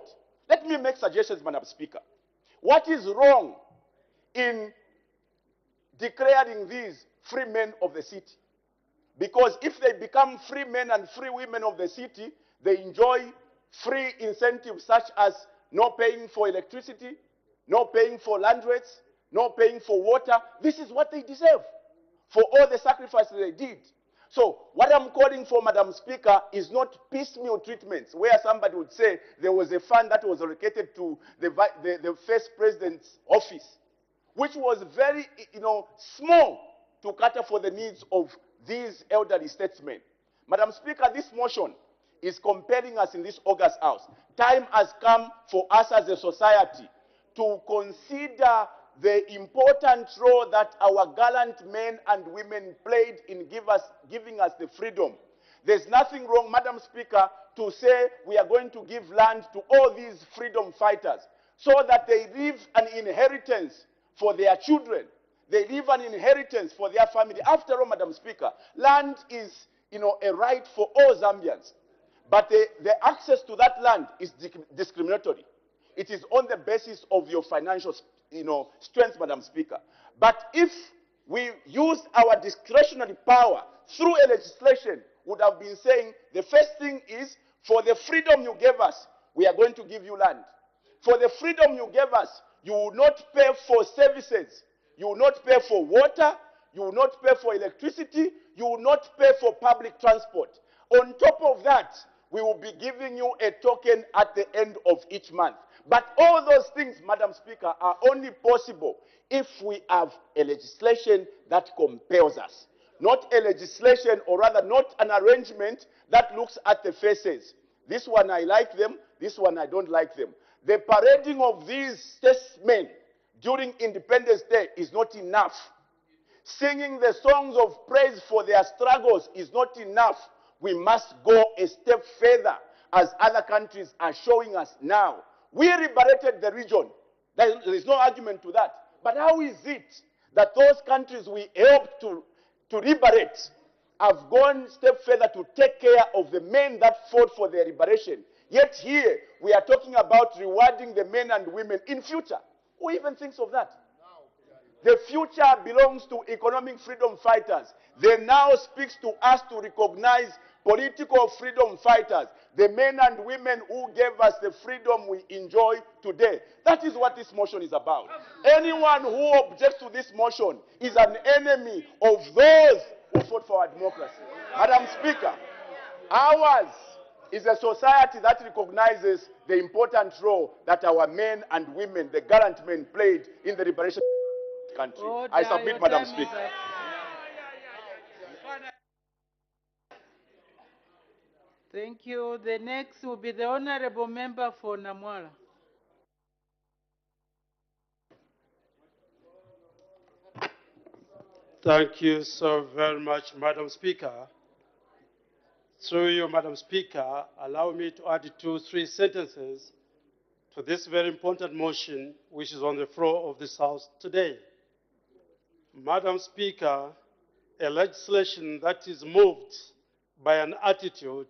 Let me make suggestions, Madam Speaker. What is wrong in declaring these free men of the city? Because if they become free men and free women of the city, they enjoy free incentives such as no paying for electricity, no paying for land rates, no paying for water. This is what they deserve for all the sacrifices they did. So what I'm calling for, Madam Speaker, is not piecemeal treatments where somebody would say there was a fund that was allocated to the first president's office, which was very, small to cater for the needs of these elderly statesmen. Madam Speaker, this motion is compelling us in this August House. Time has come for us as a society to consider the important role that our gallant men and women played in giving us the freedom. There's nothing wrong, Madam Speaker, to say we are going to give land to all these freedom fighters so that they leave an inheritance for their children. They leave an inheritance for their family. After all, Madam Speaker, land is, a right for all Zambians. But the access to that land is discriminatory. It is on the basis of your financial, strength, Madam Speaker. But if we use our discretionary power through a legislation, would have been saying the first thing is, for the freedom you gave us, we are going to give you land. For the freedom you gave us, you will not pay for services. You will not pay for water. You will not pay for electricity. You will not pay for public transport. On top of that, We will be giving you a token at the end of each month. But all those things, Madam Speaker, are only possible if we have a legislation that compels us. Not a legislation, or rather not an arrangement that looks at the faces. This one I like them, this one I don't like them. The parading of these statesmen during Independence Day is not enough. Singing the songs of praise for their struggles is not enough. We must go a step further, as other countries are showing us now. We liberated the region. There is no argument to that. But how is it that those countries we helped to liberate have gone a step further to take care of the men that fought for their liberation? Yet here, we are talking about rewarding the men and women in future. Who even thinks of that? The future belongs to economic freedom fighters. They now speaks to us to recognize political freedom fighters, the men and women who gave us the freedom we enjoy today. That is what this motion is about. Anyone who objects to this motion is an enemy of those who fought for our democracy. Madam Speaker, ours is a society that recognizes the important role that our men and women, the gallant men, played in the liberation of the country. I submit, Madam Speaker. Thank you. The next will be the Honorable Member for Namwala. Thank you so very much, Madam Speaker. Through you, Madam Speaker, allow me to add 2-3 sentences to this very important motion which is on the floor of this House today. Madam Speaker, a legislation that is moved by an attitude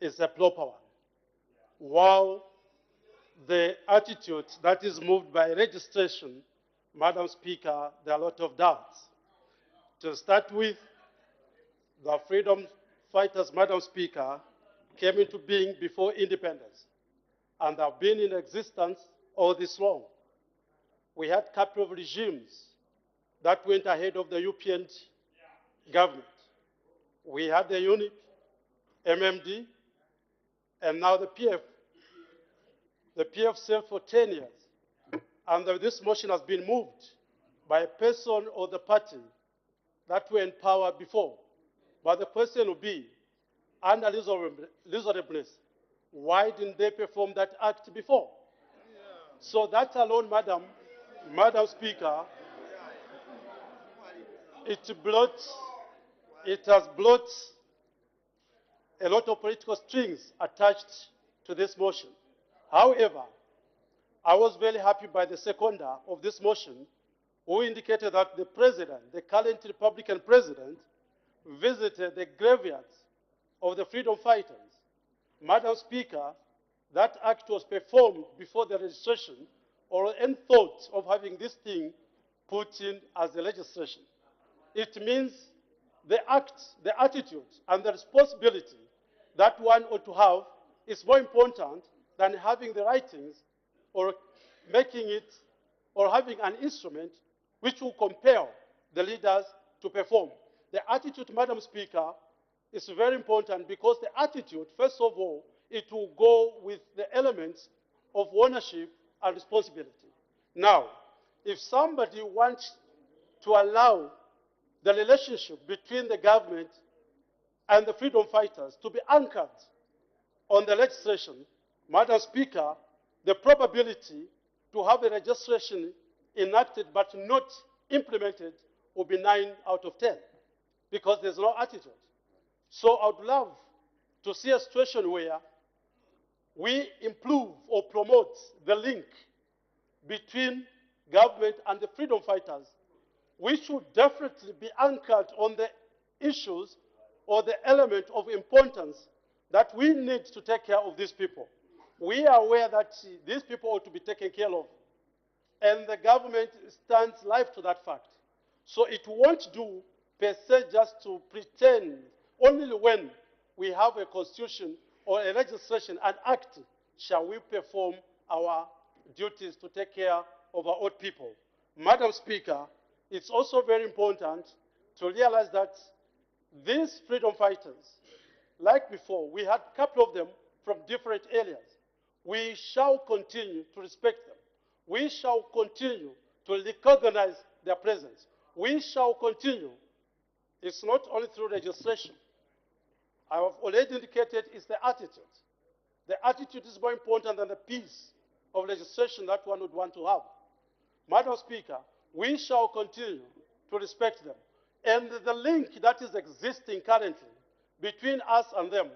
is a proper one, while the attitude that is moved by registration, Madam Speaker, there are a lot of doubts. To start with, the freedom fighters, Madam Speaker, came into being before independence and have been in existence all this long. We had capital regimes that went ahead of the UPN government. We had the UNIP, MMD, and now the PF. The PF served for 10 years. And this motion has been moved by a person or the party that were in power before. But the question will be, under reasonableness, why didn't they perform that act before? So that alone, Madam Speaker, it has brought a lot of political strings attached to this motion. However, I was very happy by the seconder of this motion, who indicated that the president, the current Republican president, visited the graveyards of the freedom fighters. Madam Speaker, that act was performed before the registration or any thought of having this thing put in as a legislation. It means the act, the attitude, and the responsibility that one ought to have is more important than having the writings or making it or having an instrument which will compel the leaders to perform. The attitude, Madam Speaker, is very important because the attitude, first of all, it will go with the elements of ownership and responsibility. Now, if somebody wants to allow the relationship between the government and the freedom fighters to be anchored on the legislation, Madam Speaker, the probability to have a registration enacted but not implemented will be 9 out of 10 because there's no attitude. So I would love to see a situation where we improve or promote the link between government and the freedom fighters. We should definitely be anchored on the issues or the element of importance that we need to take care of these people. We are aware that these people ought to be taken care of, and the government stands live to that fact. So it won't do per se just to pretend only when we have a constitution or a legislation, an act, shall we perform our duties to take care of our old people. Madam Speaker, it's also very important to realize that these freedom fighters, like before, we had a couple of them from different areas. We shall continue to respect them. We shall continue to recognize their presence. We shall continue. It's not only through legislation. I have already indicated it's the attitude. The attitude is more important than the piece of legislation that one would want to have. Madam Speaker, we shall continue to respect them. And the link that is existing currently between us and them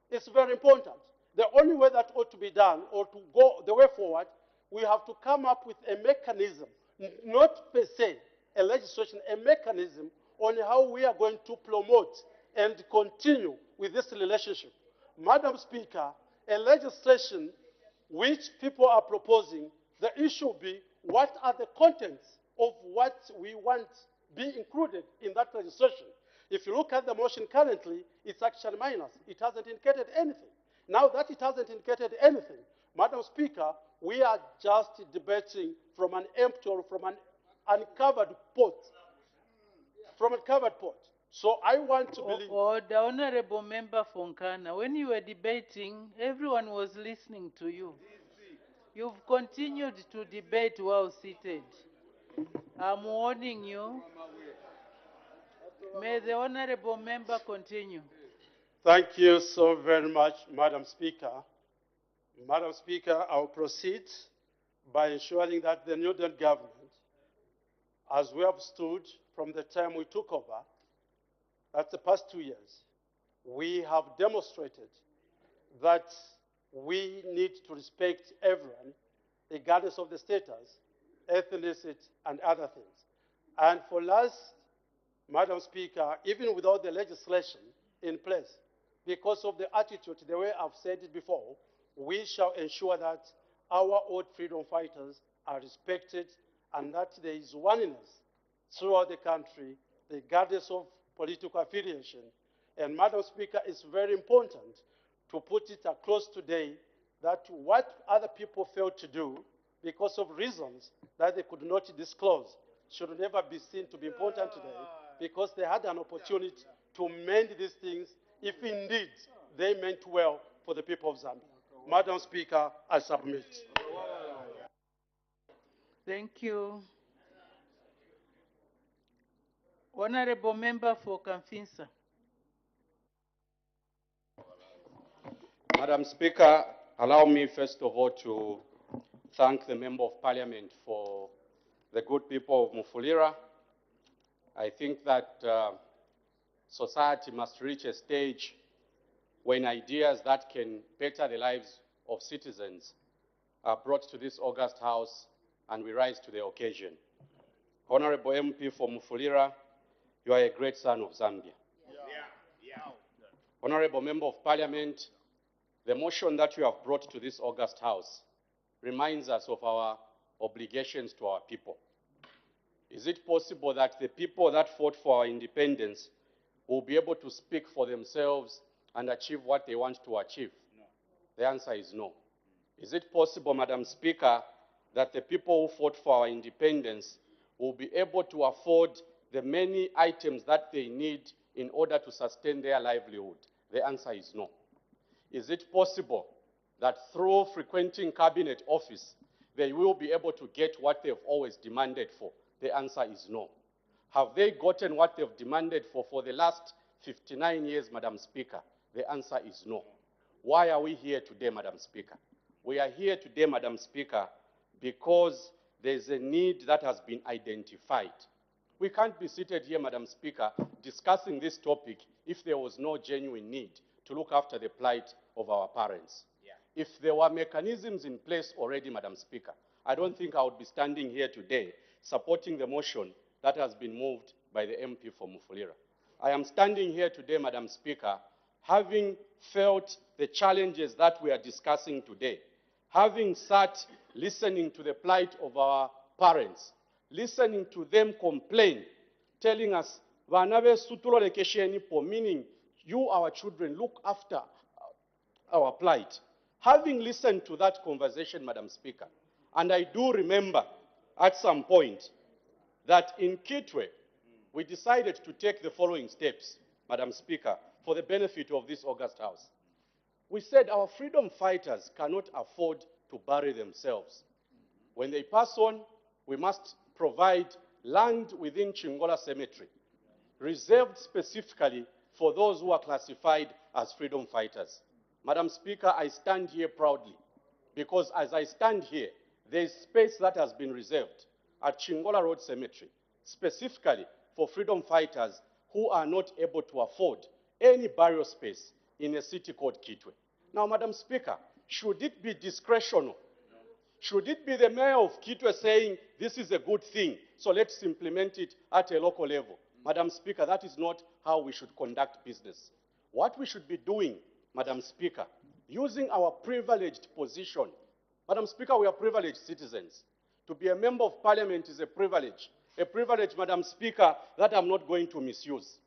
is very important. The only way that ought to be done, or to go the way forward, we have to come up with a mechanism, not per se a legislation, a mechanism on how we are going to promote and continue with this relationship. Madam Speaker, a legislation which people are proposing, the issue will be what are the contents of what we want be included in that legislation. If you look at the motion currently, it's actually minus. It hasn't indicated anything. Now that it hasn't indicated anything, Madam Speaker, we are just debating from an empty or from an uncovered pot. From a covered pot. So I want to believe. Order, Honorable Member Fonkana, when you were debating, everyone was listening to you. You've continued to debate while seated. I'm warning you. May the Honorable Member continue. Thank you so very much, Madam Speaker. Madam Speaker, I'll proceed by ensuring that the new government, as we have stood from the time we took over, that's the past 2 years, we have demonstrated that we need to respect everyone, regardless of the status, ethnicity, and other things. And for us, Madam Speaker, even without the legislation in place, because of the attitude, the way I've said it before, we shall ensure that our old freedom fighters are respected and that there is oneness throughout the country, regardless of political affiliation. And Madam Speaker, it's very important to put it across today that what other people failed to do because of reasons that they could not disclose should never be seen to be important today, because they had an opportunity to mend these things if indeed they meant well for the people of Zambia. Madam Speaker, I submit. Thank you. Honorable Member for Kamfinsa. Madam Speaker, allow me first of all to thank the Member of Parliament for the good people of Mufulira. I think that society must reach a stage when ideas that can better the lives of citizens are brought to this august house and we rise to the occasion. Honorable MP for Mufulira, you are a great son of Zambia. Honorable Member of Parliament, the motion that you have brought to this august house reminds us of our obligations to our people. Is it possible that the people that fought for our independence will be able to speak for themselves and achieve what they want to achieve? No. The answer is no. Is it possible, Madam Speaker, that the people who fought for our independence will be able to afford the many items that they need in order to sustain their livelihood? The answer is no. Is it possible that through frequenting cabinet office, they will be able to get what they've always demanded for? The answer is no. Have they gotten what they've demanded for the last 59 years, Madam Speaker? The answer is no. Why are we here today, Madam Speaker? We are here today, Madam Speaker, because there's a need that has been identified. We can't be seated here, Madam Speaker, discussing this topic if there was no genuine need to look after the plight of our parents. Yeah. If there were mechanisms in place already, Madam Speaker, I don't think I would be standing here today supporting the motion that has been moved by the MP for Mufulira. I am standing here today, Madam Speaker, having felt the challenges that we are discussing today, having sat listening to the plight of our parents, listening to them complain, telling us, meaning you, our children, look after our plight. Having listened to that conversation, Madam Speaker, and I do remember at some point that in Kitwe, we decided to take the following steps, Madam Speaker. for the benefit of this August House. We said our freedom fighters cannot afford to bury themselves. When they pass on, we must provide land within Chingola Cemetery, reserved specifically for those who are classified as freedom fighters. Madam Speaker, I stand here proudly because as I stand here, there is space that has been reserved at Chingola Road Cemetery, specifically for freedom fighters who are not able to afford any burial space in a city called Kitwe. Now, Madam Speaker, should it be discretional? Should it be the mayor of Kitwe saying this is a good thing, so let's implement it at a local level? Madam Speaker, that is not how we should conduct business. What we should be doing, Madam Speaker, using our privileged position. Madam Speaker, we are privileged citizens. To be a member of parliament is a privilege, Madam Speaker, that I'm not going to misuse.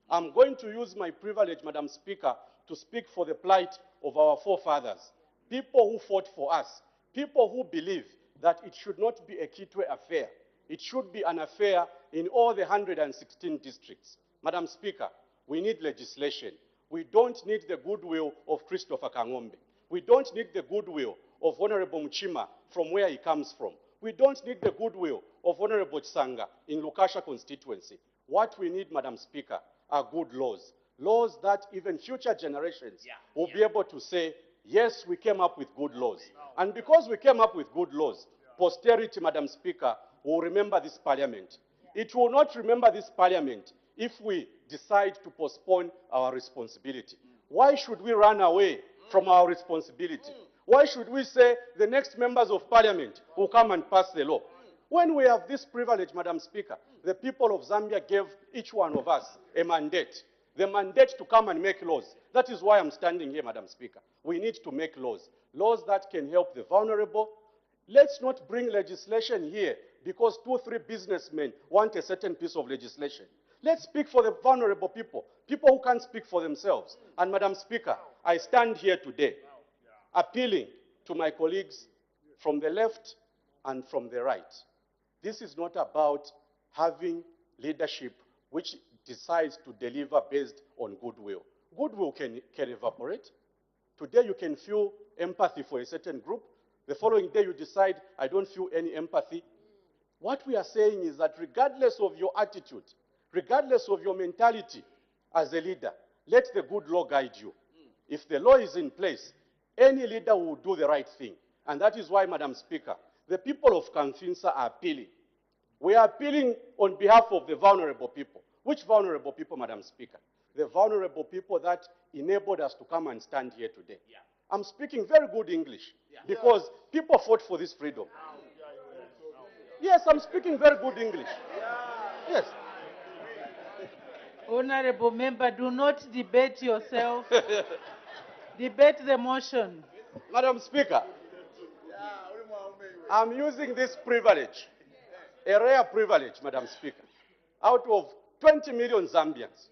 I'm going to use my privilege, Madam Speaker, to speak for the plight of our forefathers, people who fought for us, people who believe that it should not be a Kitwe affair. It should be an affair in all the 116 districts. Madam Speaker, we need legislation. We don't need the goodwill of Christopher Kangombe. We don't need the goodwill of Honorable Mchima from where he comes from. We don't need the goodwill of Honorable Chisanga in Lukasha constituency. What we need, Madam Speaker, are good laws. Laws that even future generations will be able to say, yes, we came up with good laws. And because we came up with good laws, posterity, Madam Speaker, will remember this parliament. It will not remember this parliament if we decide to postpone our responsibility. Why should we run away from our responsibility? Why should we say the next members of parliament will come and pass the law? When we have this privilege, Madam Speaker, the people of Zambia gave each one of us a mandate. The mandate to come and make laws. That is why I'm standing here, Madam Speaker. We need to make laws. Laws that can help the vulnerable. Let's not bring legislation here because 2 or 3 businessmen want a certain piece of legislation. Let's speak for the vulnerable people, people who can't speak for themselves. And Madam Speaker, I stand here today appealing to my colleagues from the left and from the right. This is not about having leadership which decides to deliver based on goodwill. Goodwill can evaporate. Today you can feel empathy for a certain group. The following day you decide, I don't feel any empathy. What we are saying is that regardless of your attitude, regardless of your mentality as a leader, let the good law guide you. If the law is in place, any leader will do the right thing. And that is why, Madam Speaker, the people of Kamfinsa are appealing. We are appealing on behalf of the vulnerable people. Which vulnerable people, Madam Speaker? The vulnerable people that enabled us to come and stand here today. I'm speaking very good English because people fought for this freedom. Yes, I'm speaking very good English. Yes. Honorable member, do not debate yourself. Debate the motion. Madam Speaker, I'm using this privilege, a rare privilege, Madam Speaker. Out of 20 million Zambians,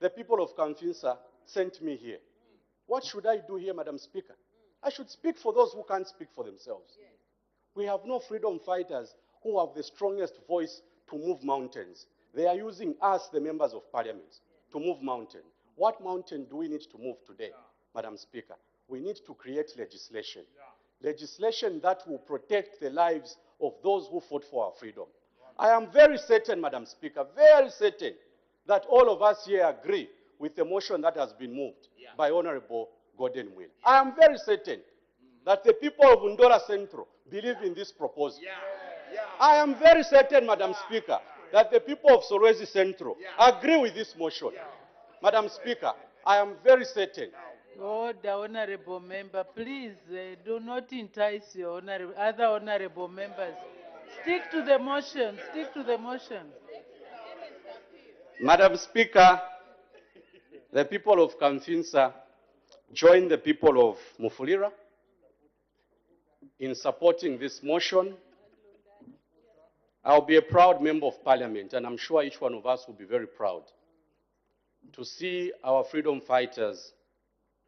the people of Kamfinsa sent me here. What should I do here, Madam Speaker? I should speak for those who can't speak for themselves. We have no freedom fighters who have the strongest voice to move mountains. They are using us, the members of parliament, to move mountains. What mountain do we need to move today, Madam Speaker? We need to create legislation. Legislation that will protect the lives of those who fought for our freedom. I am very certain, Madam Speaker, very certain that all of us here agree with the motion that has been moved by Honorable Gordon Will. I am very certain that the people of Undora Central believe in this proposal. I am very certain, Madam Speaker, that the people of Solwezi Central agree with this motion. Madam Speaker, I am very certain. Order, honorable member. Please do not entice your other honorable members. Stick to the motion. Stick to the motion. Madam Speaker, the people of Kamfinsa join the people of Mufulira in supporting this motion. I'll be a proud member of parliament, and I'm sure each one of us will be very proud to see our freedom fighters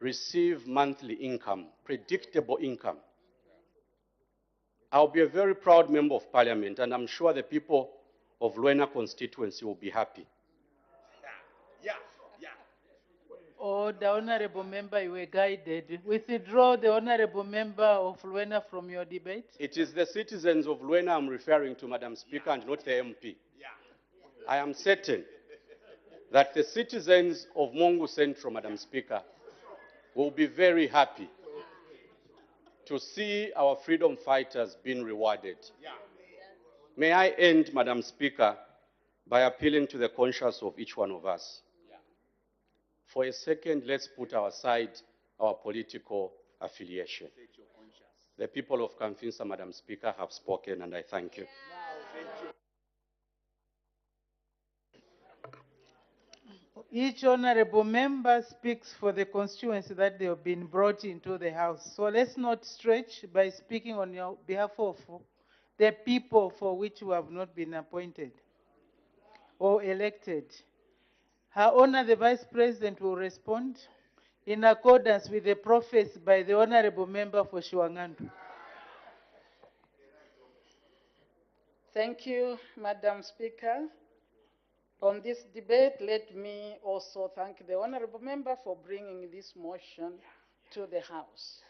receive monthly income, predictable income. I'll be a very proud member of parliament, and I'm sure the people of Luena constituency will be happy. Order, honorable member, you were guided. Withdraw the honorable member of Luena from your debate. It is the citizens of Luena I'm referring to, Madam Speaker, and not the MP. I am certain that the citizens of Mongu Central, Madam Speaker, will be very happy to see our freedom fighters being rewarded. May I end, Madam Speaker, by appealing to the conscience of each one of us. For a second, let's put aside our political affiliation. The people of Kamfinsa, Madam Speaker, have spoken, and I thank you. Each honorable member speaks for the constituency that they have been brought into the House. So let's not stretch by speaking on your behalf of the people for which you have not been appointed or elected. Her Honor, the Vice President will respond in accordance with the prophecy by the honorable member for Shiwangandu. Thank you, Madam Speaker. On this debate, let me also thank the honorable member for bringing this motion to the House.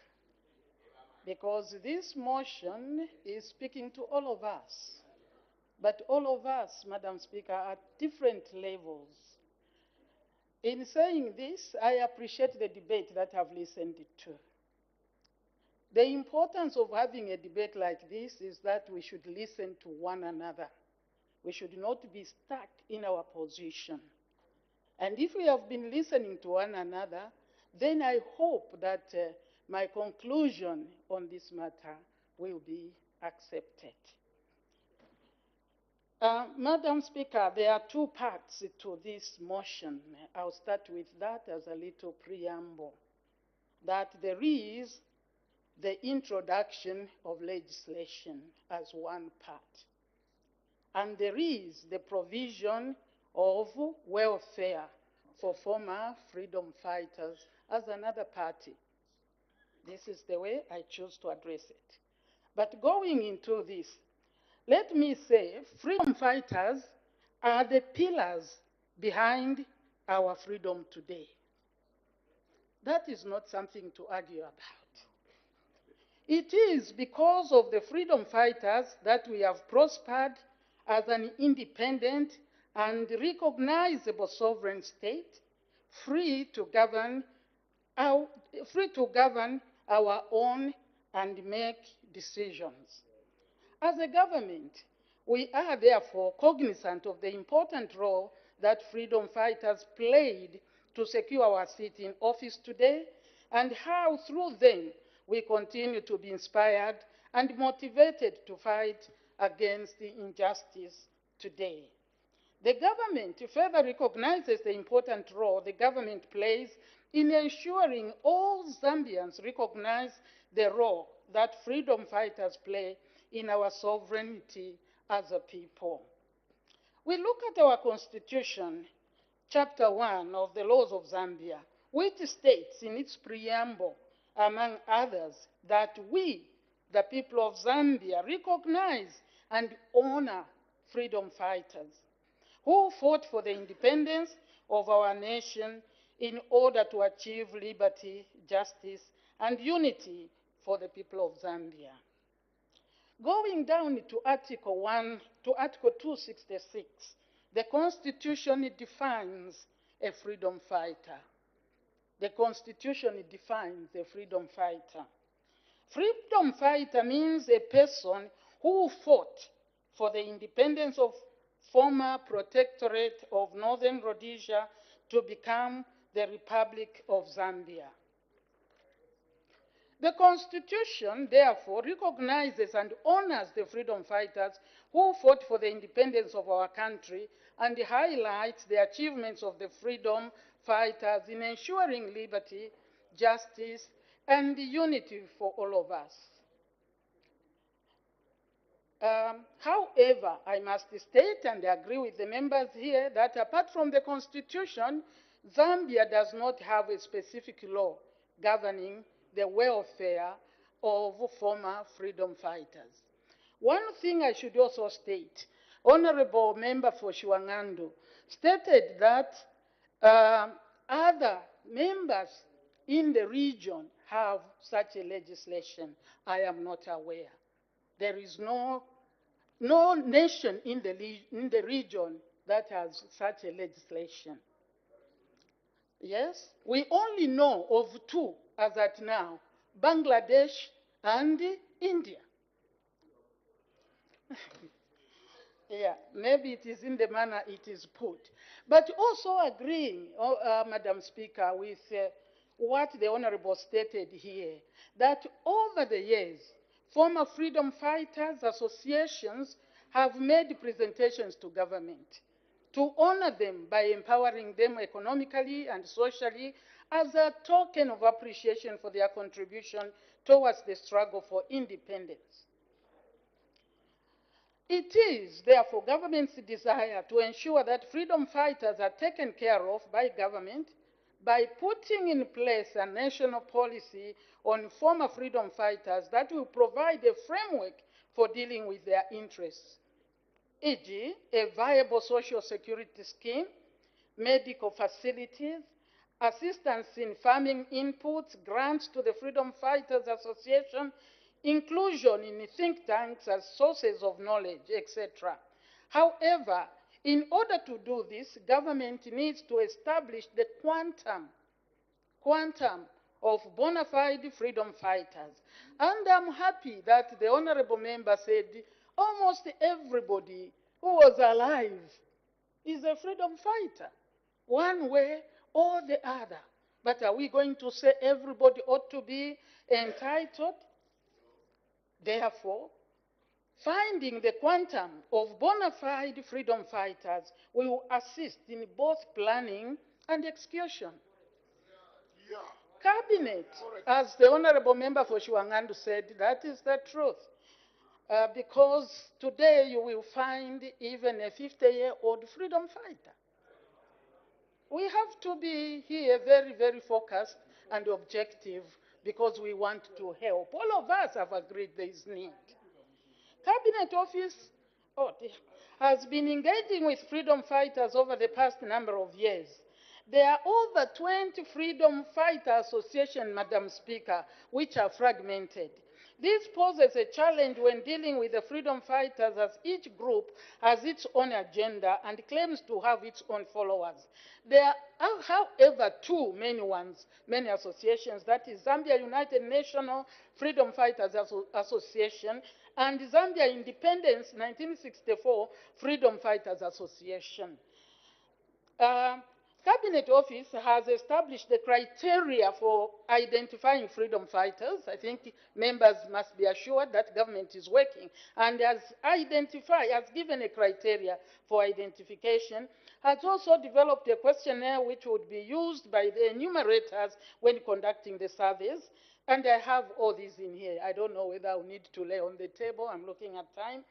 Because this motion is speaking to all of us. But all of us, Madam Speaker, are at different levels. In saying this, I appreciate the debate that I've listened to. The importance of having a debate like this is that we should listen to one another. We should not be stuck in our position. And if we have been listening to one another, then I hope that my conclusion on this matter will be accepted. Madam Speaker, there are two parts to this motion. I'll start with that as a little preamble. That there is the introduction of legislation as one part. And there is the provision of welfare for former freedom fighters as another party. This is the way I choose to address it. But going into this, let me say freedom fighters are the pillars behind our freedom today. That is not something to argue about. It is because of the freedom fighters that we have prospered as an independent and recognizable sovereign state, free to govern our own and make decisions. As a government, we are therefore cognizant of the important role that freedom fighters played to secure our seat in office today, and how through them we continue to be inspired and motivated to fight against the injustice today. The government further recognizes the important role the government plays in ensuring all Zambians recognize the role that freedom fighters play in our sovereignty as a people. We look at our constitution, chapter 1 of the laws of Zambia, which states in its preamble, among others, that we, the people of Zambia, recognize and honor freedom fighters who fought for the independence of our nation in order to achieve liberty, justice, and unity for the people of Zambia. Going down to Article 266, the Constitution defines a freedom fighter. The Constitution defines a freedom fighter. Freedom fighter means a person who fought for the independence of former protectorate of Northern Rhodesia to become the Republic of Zambia. The Constitution, therefore, recognizes and honors the freedom fighters who fought for the independence of our country and highlights the achievements of the freedom fighters in ensuring liberty, justice, and unity for all of us. However, I must state and agree with the members here that apart from the Constitution, Zambia does not have a specific law governing the welfare of former freedom fighters. One thing I should also state, Honorable Member for Shiwangandu stated that other members in the region have such a legislation. I am not aware. There is no nation in the region that has such a legislation. Yes, we only know of two as at now, Bangladesh and India. Yeah, maybe it is in the manner it is put. But also agreeing, Madam Speaker, with what the Honorable stated here, that over the years, former freedom fighters associations have made presentations to government to honor them by empowering them economically and socially as a token of appreciation for their contribution towards the struggle for independence. It is, therefore, government's desire to ensure that freedom fighters are taken care of by government by putting in place a national policy on former freedom fighters that will provide a framework for dealing with their interests, e.g., a viable social security scheme, medical facilities, assistance in farming inputs, grants to the Freedom Fighters Association, inclusion in think tanks as sources of knowledge, etc. However, in order to do this, government needs to establish the quantum of bona fide freedom fighters. And I'm happy that the honorable member said almost everybody who was alive is a freedom fighter, one way or the other. But are we going to say everybody ought to be entitled? Therefore, finding the quantum of bona fide freedom fighters will assist in both planning and execution. Cabinet, as the Honorable Member for Shuangandu said, that is the truth. Because today you will find even a 50-year-old freedom fighter. We have to be here very, very focused and objective because we want to help. All of us have agreed there is need. Cabinet Office has been engaging with freedom fighters over the past number of years. There are over 20 freedom fighter associations, Madam Speaker, which are fragmented. This poses a challenge when dealing with the freedom fighters, as each group has its own agenda and claims to have its own followers. There are, however, two many associations, that is Zambia United National Freedom Fighters Association and Zambia Independence 1964 Freedom Fighters Association. Cabinet Office has established the criteria for identifying freedom fighters. I think members must be assured that government is working and has given a criteria for identification, has also developed a questionnaire which would be used by the enumerators when conducting the surveys. And I have all these in here. I don't know whether I need to lay on the table. I'm looking at time.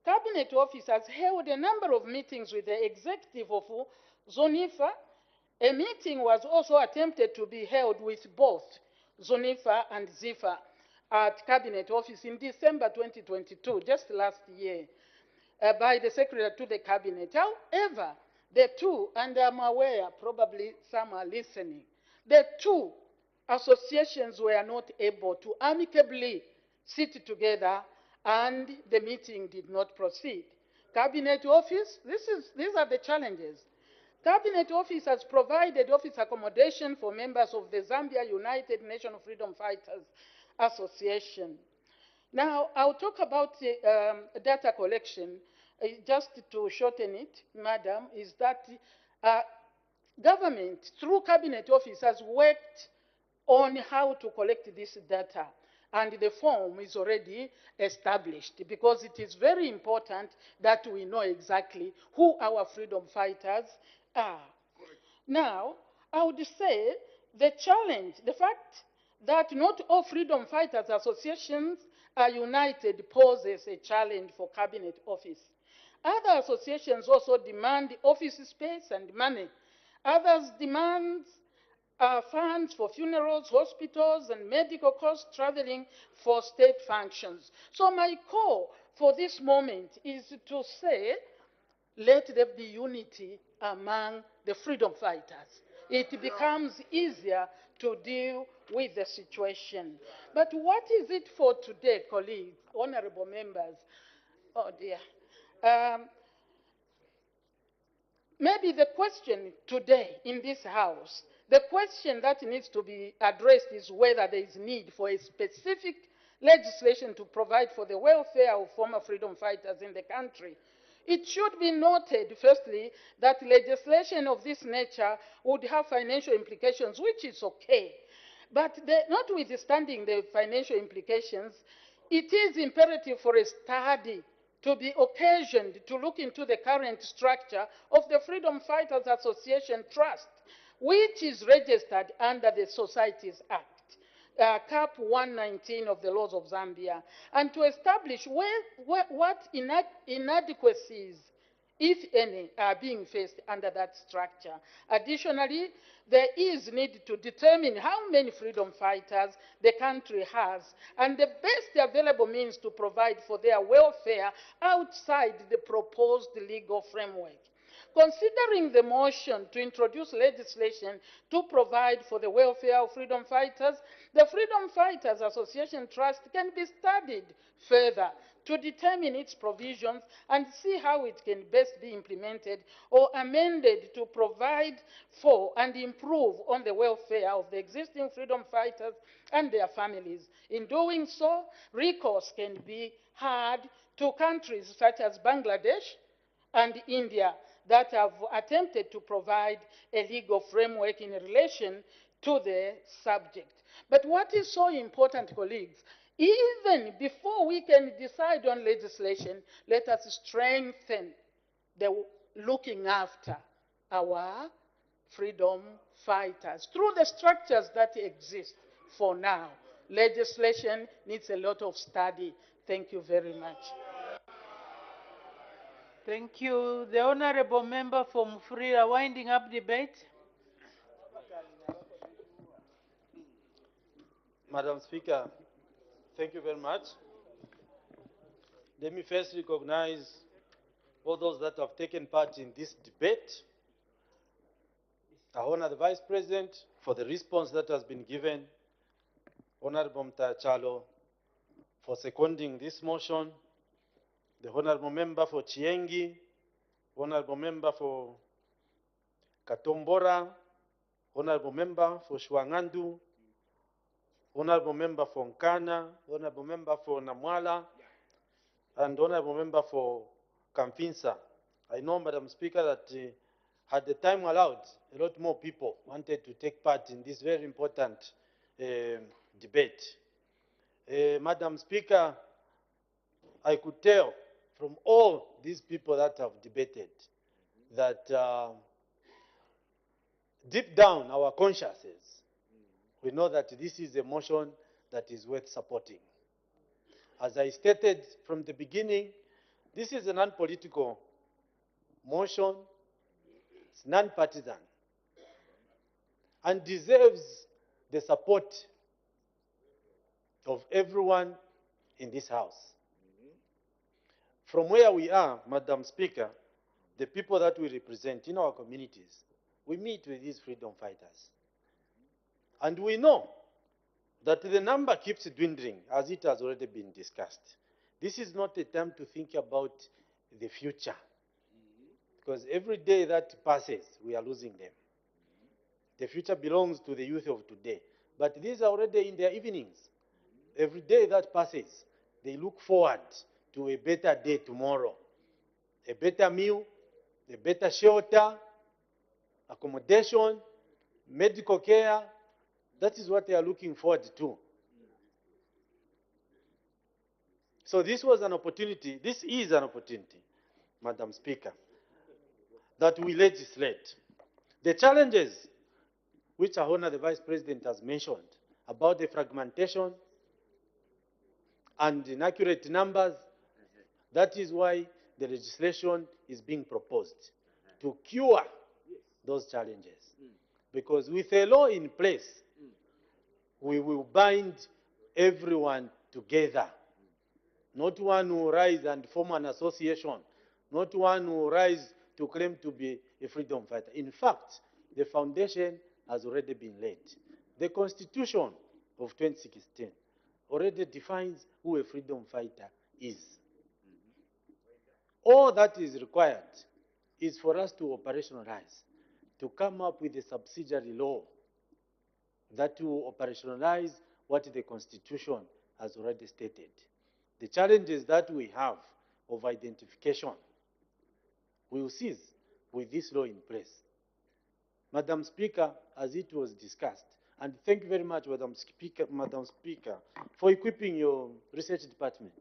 Cabinet Office has held a number of meetings with the executive of ZONIFA. A meeting was also attempted to be held with both ZONIFA and ZIFA at Cabinet Office in December 2022, just last year, by the Secretary to the Cabinet. However, the two, and I'm aware probably some are listening, the two associations were not able to amicably sit together and the meeting did not proceed. Cabinet Office, these are the challenges. Cabinet Office has provided office accommodation for members of the Zambia United National Freedom Fighters Association. Now, I'll talk about data collection. Just to shorten it, Madam, is that government, through Cabinet Office, has worked on how to collect this data. And the form is already established because it is very important that we know exactly who our freedom fighters are. Now, I would say the challenge, the fact that not all freedom fighters associations are united poses a challenge for Cabinet Office. Other associations also demand office space and money. Others demand funds for funerals, hospitals, and medical costs traveling for state functions. So my call for this moment is to say let there be unity among the freedom fighters. It becomes easier to deal with the situation. But what is it for today, colleagues, honorable members? Oh dear. Maybe the question today in this House, the question that needs to be addressed is whether there is need for a specific legislation to provide for the welfare of former freedom fighters in the country. It should be noted, firstly, that legislation of this nature would have financial implications, which is okay. But notwithstanding the financial implications, it is imperative for a study to be occasioned to look into the current structure of the Freedom Fighters Association Trust, which is registered under the Societies Act. Cap 119 of the laws of Zambia, and to establish what inadequacies, if any, are being faced under that structure. Additionally, there is need to determine how many freedom fighters the country has and the best available means to provide for their welfare outside the proposed legal framework. Considering the motion to introduce legislation to provide for the welfare of freedom fighters, the Freedom Fighters Association Trust can be studied further to determine its provisions and see how it can best be implemented or amended to provide for and improve on the welfare of the existing freedom fighters and their families. In doing so, recourse can be had to countries such as Bangladesh and India that have attempted to provide a legal framework in relation to the subject. But what is so important, colleagues, even before we can decide on legislation, let us strengthen the looking after our freedom fighters through the structures that exist for now. Legislation needs a lot of study. Thank you very much. Thank you. The Honorable Member for Mufrira, winding up debate. Madam Speaker, thank you very much. Let me first recognize all those that have taken part in this debate. I honor the Vice President for the response that has been given. Honorable Mtachalo for seconding this motion. The Honorable Member for Chiengi, Honorable Member for Katombora, Honorable Member for Shwangandu, Honorable Member for Nkana, Honorable Member for Namwala, and Honorable Member for Kamfinsa. I know, Madam Speaker, that had the time allowed, a lot more people wanted to take part in this very important debate. Madam Speaker, I could tell from all these people that have debated that deep down our consciences, we know that this is a motion that is worth supporting. As I stated from the beginning, this is a non-political motion, it's non-partisan, and deserves the support of everyone in this House. From where we are, Madam Speaker, the people that we represent in our communities, we meet with these freedom fighters. And we know that the number keeps dwindling, as it has already been discussed. This is not a time to think about the future, because every day that passes, we are losing them. The future belongs to the youth of today, but these are already in their evenings. Every day that passes, they look forward to a better day tomorrow, a better meal, a better shelter, accommodation, medical care. That is what they are looking forward to. So this was an opportunity, this is an opportunity, Madam Speaker, that we legislate. The challenges which I honor the Vice President has mentioned about the fragmentation and inaccurate numbers, that is why the legislation is being proposed, to cure those challenges. Because with a law in place, we will bind everyone together. Not one who rise and form an association not one who rise to claim to be a freedom fighter. In fact, the foundation has already been laid. The Constitution of 2016 already defines who a freedom fighter is. All that is required is for us to operationalize, to come up with a subsidiary law that will operationalize what the Constitution has already stated. The challenges that we have of identification will cease with this law in place. Madam Speaker, as it was discussed, and thank you very much, Madam Speaker, for equipping your research department,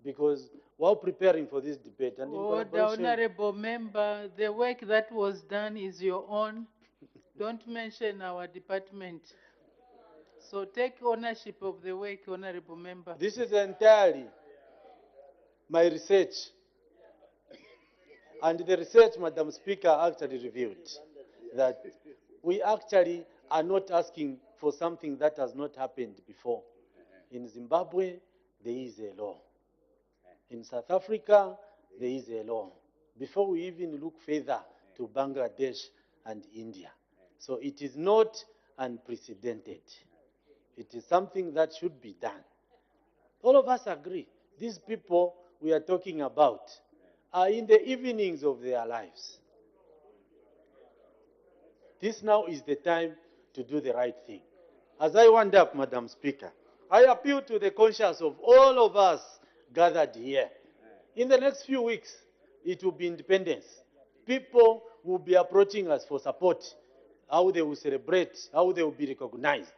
because while preparing for this debate and in collaboration... Honorable Member, the work that was done is your own. Don't mention our department. So take ownership of the work, Honorable Member. This is entirely my research. And the research, Madam Speaker, actually revealed that we actually are not asking for something that has not happened before. In Zimbabwe, there is a law. In South Africa, there is a law. Before we even look further to Bangladesh and India. So it is not unprecedented. It is something that should be done. All of us agree. These people we are talking about are in the evenings of their lives. This now is the time to do the right thing. As I wind up, Madam Speaker, I appeal to the conscience of all of us gathered here. In the next few weeks, it will be independence. People will be approaching us for support, how they will celebrate, how they will be recognized.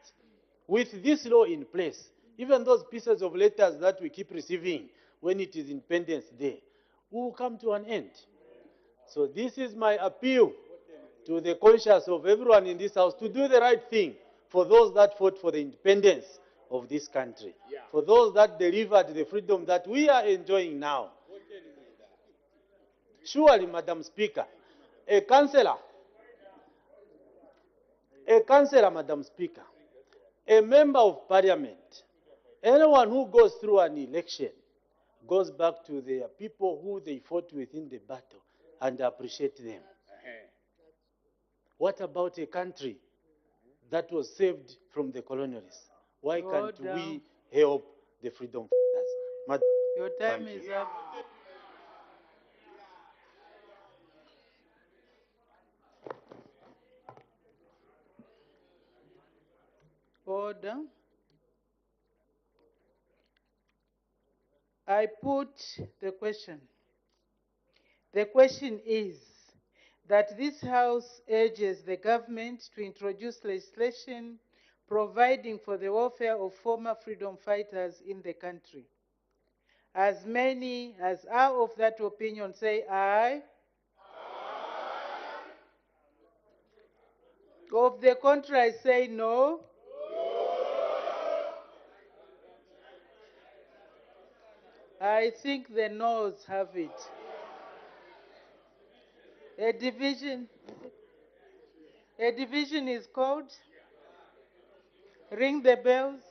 With this law in place, even those pieces of letters that we keep receiving when it is Independence Day will come to an end. So this is my appeal to the conscience of everyone in this house to do the right thing for those that fought for the independence of this country, for those that delivered the freedom that we are enjoying now. Surely, Madam Speaker, a councillor, Madam Speaker, a member of parliament, anyone who goes through an election goes back to their people who they fought with in the battle and appreciate them. What about a country that was saved from the colonialists? Why can't we help the freedom fighters? Your time is up. Order. I put the question. The question is that this House urges the government to introduce legislation providing for the welfare of former freedom fighters in the country. As many as are of that opinion say aye. Of the contrary say no. I think the noes have it. A division is called. Ring the bells.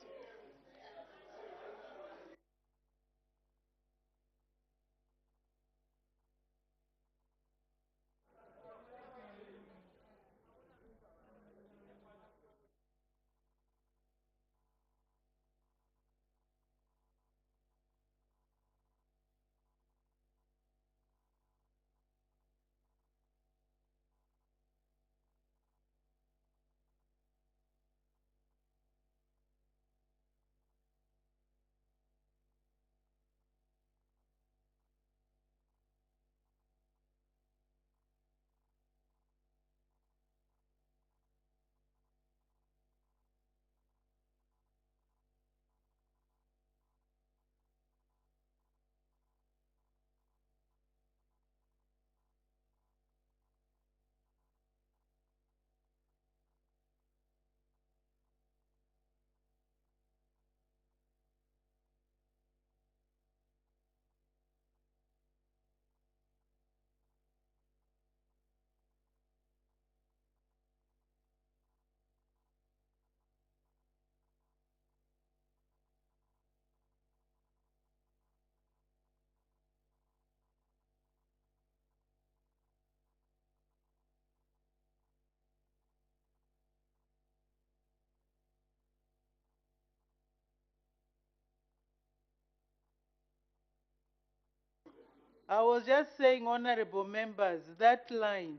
I was just saying, honorable members, that line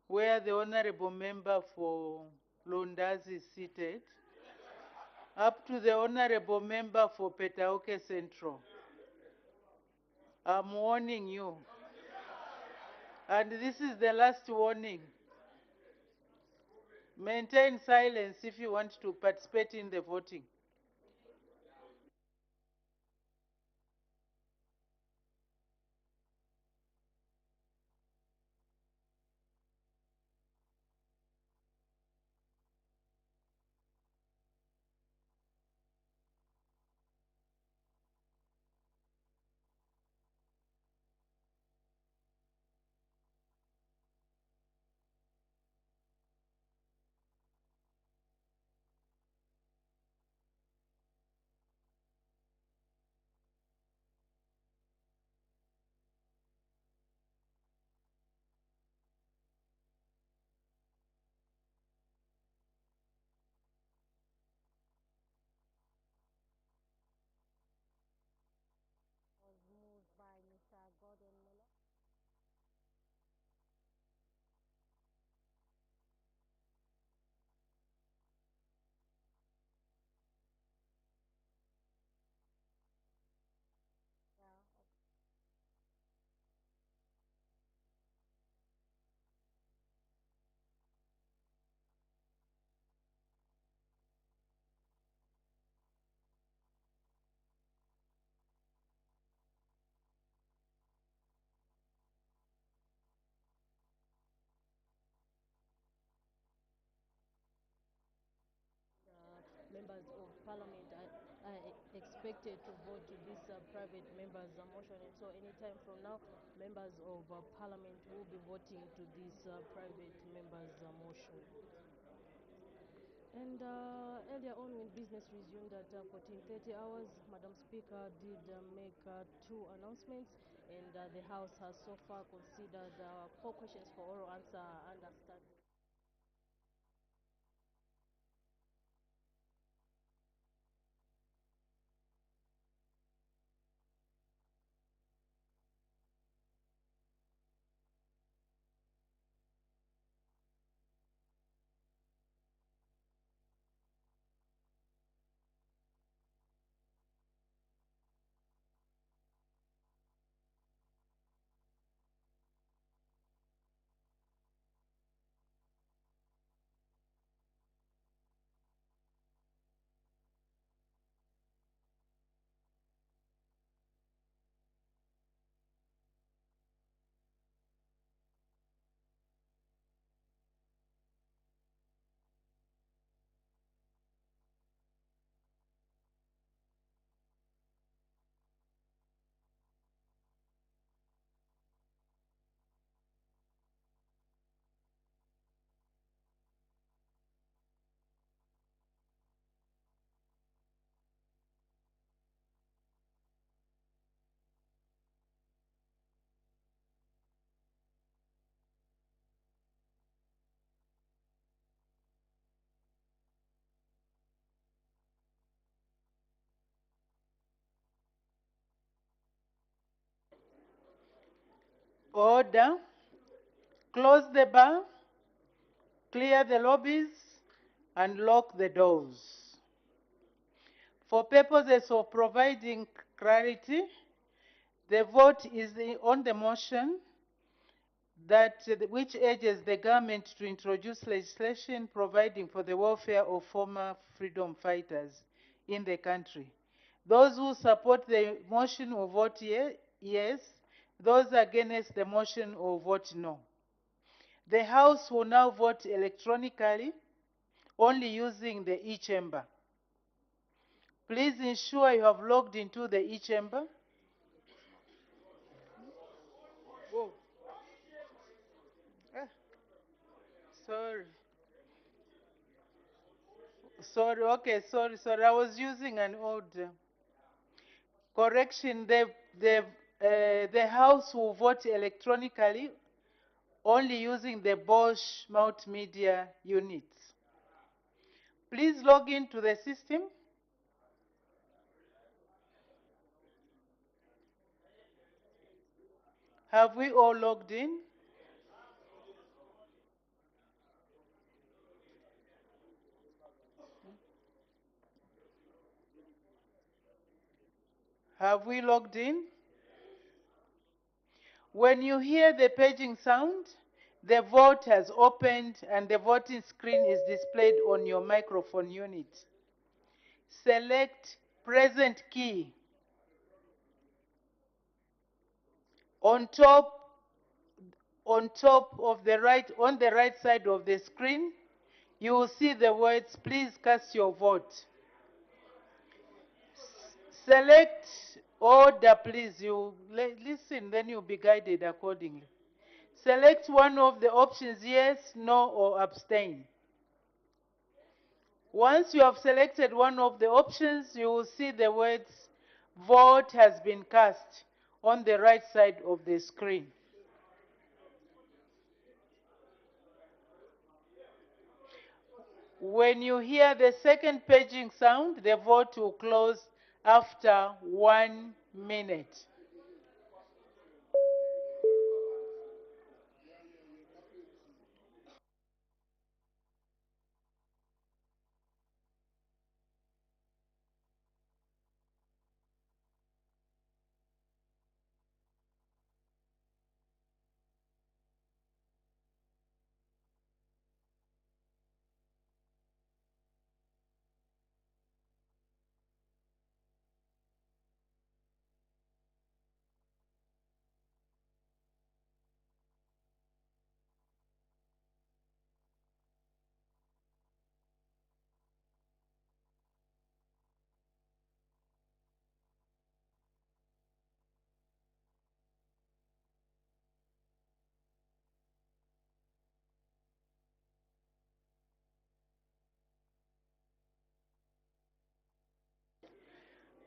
where the honorable member for Lundas is seated, up to the honorable member for Petauke Central. I'm warning you. And this is the last warning. Maintain silence if you want to participate in the voting. Members of Parliament are expected to vote to this private members' motion, and so anytime from now, members of Parliament will be voting to this private members' motion. And earlier on, when business resumed at 14:30 hours, Madam Speaker did make two announcements, and the House has so far considered 4 questions for oral answer understanding. Order. Close the bar, clear the lobbies, and lock the doors. For purposes of providing clarity, the vote is on the motion that which urges the government to introduce legislation providing for the welfare of former freedom fighters in the country. Those who support the motion will vote yes. Those against the motion will vote no. The House will now vote electronically, only using the e-chamber. Please ensure you have logged into the e-chamber. Whoa. Ah, sorry. Sorry, okay, sorry. I was using an old correction. The House will vote electronically, only using the Bosch multimedia units. Please log into the system. Have we all logged in? Have we logged in? When you hear the paging sound, the vote has opened and the voting screen is displayed on your microphone unit. Select present key. On the right side of the screen, you will see the words, please cast your vote. Select order, please. You listen, then you'll be guided accordingly. Select one of the options, yes, no, or abstain. Once you have selected one of the options, you will see the words, vote has been cast on the right side of the screen. When you hear the second paging sound, the vote will close after 1 minute.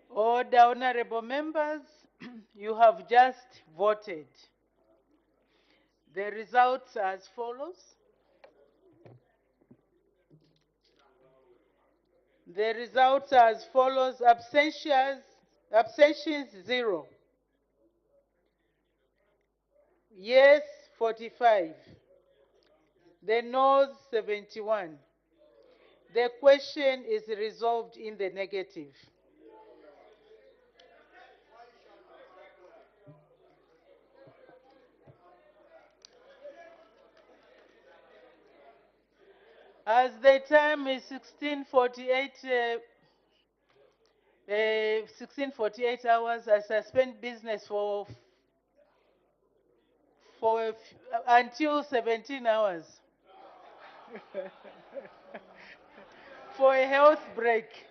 Order, honorable members, you have just voted. The results are as follows. The results are as follows. Abstentions 0. Yes 45. The noes 71. The question is resolved in the negative. As the time is 1648 hours, I suspend business until 17 hours for a health break.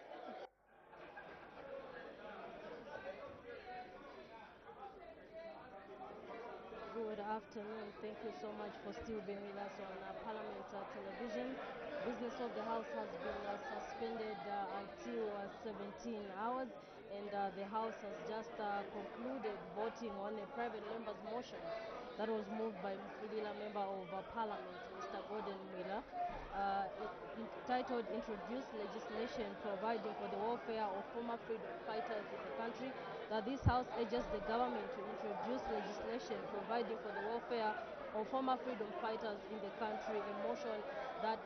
Good afternoon. Thank you so much for still being with us on Parliament Television. Business of the House has been suspended until 17 hours, and the House has just concluded voting on a private member's motion that was moved by Mfulila Member of Parliament, Mr. Gordon Miller, entitled Introduce Legislation Providing for the Welfare of Former Freedom Fighters in the Country, that this House urges the government to introduce legislation providing for the welfare of former freedom fighters in the country, a motion that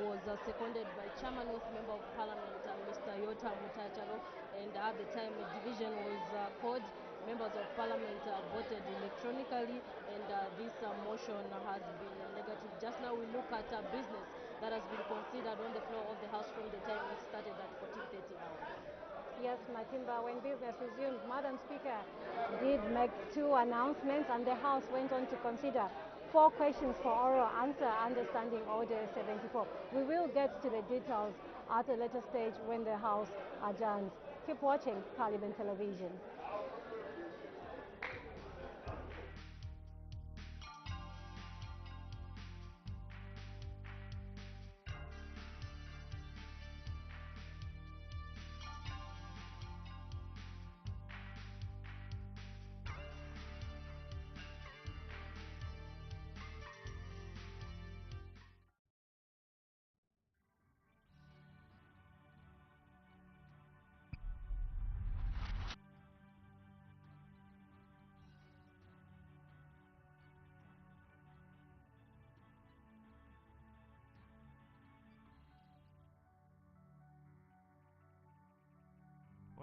was seconded by Chairman of Member of Parliament, Mr. Yota Mutachalo, and at the time a division was called. Members of Parliament voted electronically, and this motion has been negative. Just now we look at business that has been considered on the floor of the House from the time it started at 14:30 hours. Yes, Matimba, when business resumed, Madam Speaker did make 2 announcements, and the House went on to consider 4 questions for oral answer under Standing Order 74. We will get to the details at a later stage when the House adjourns. Keep watching Parliament Television.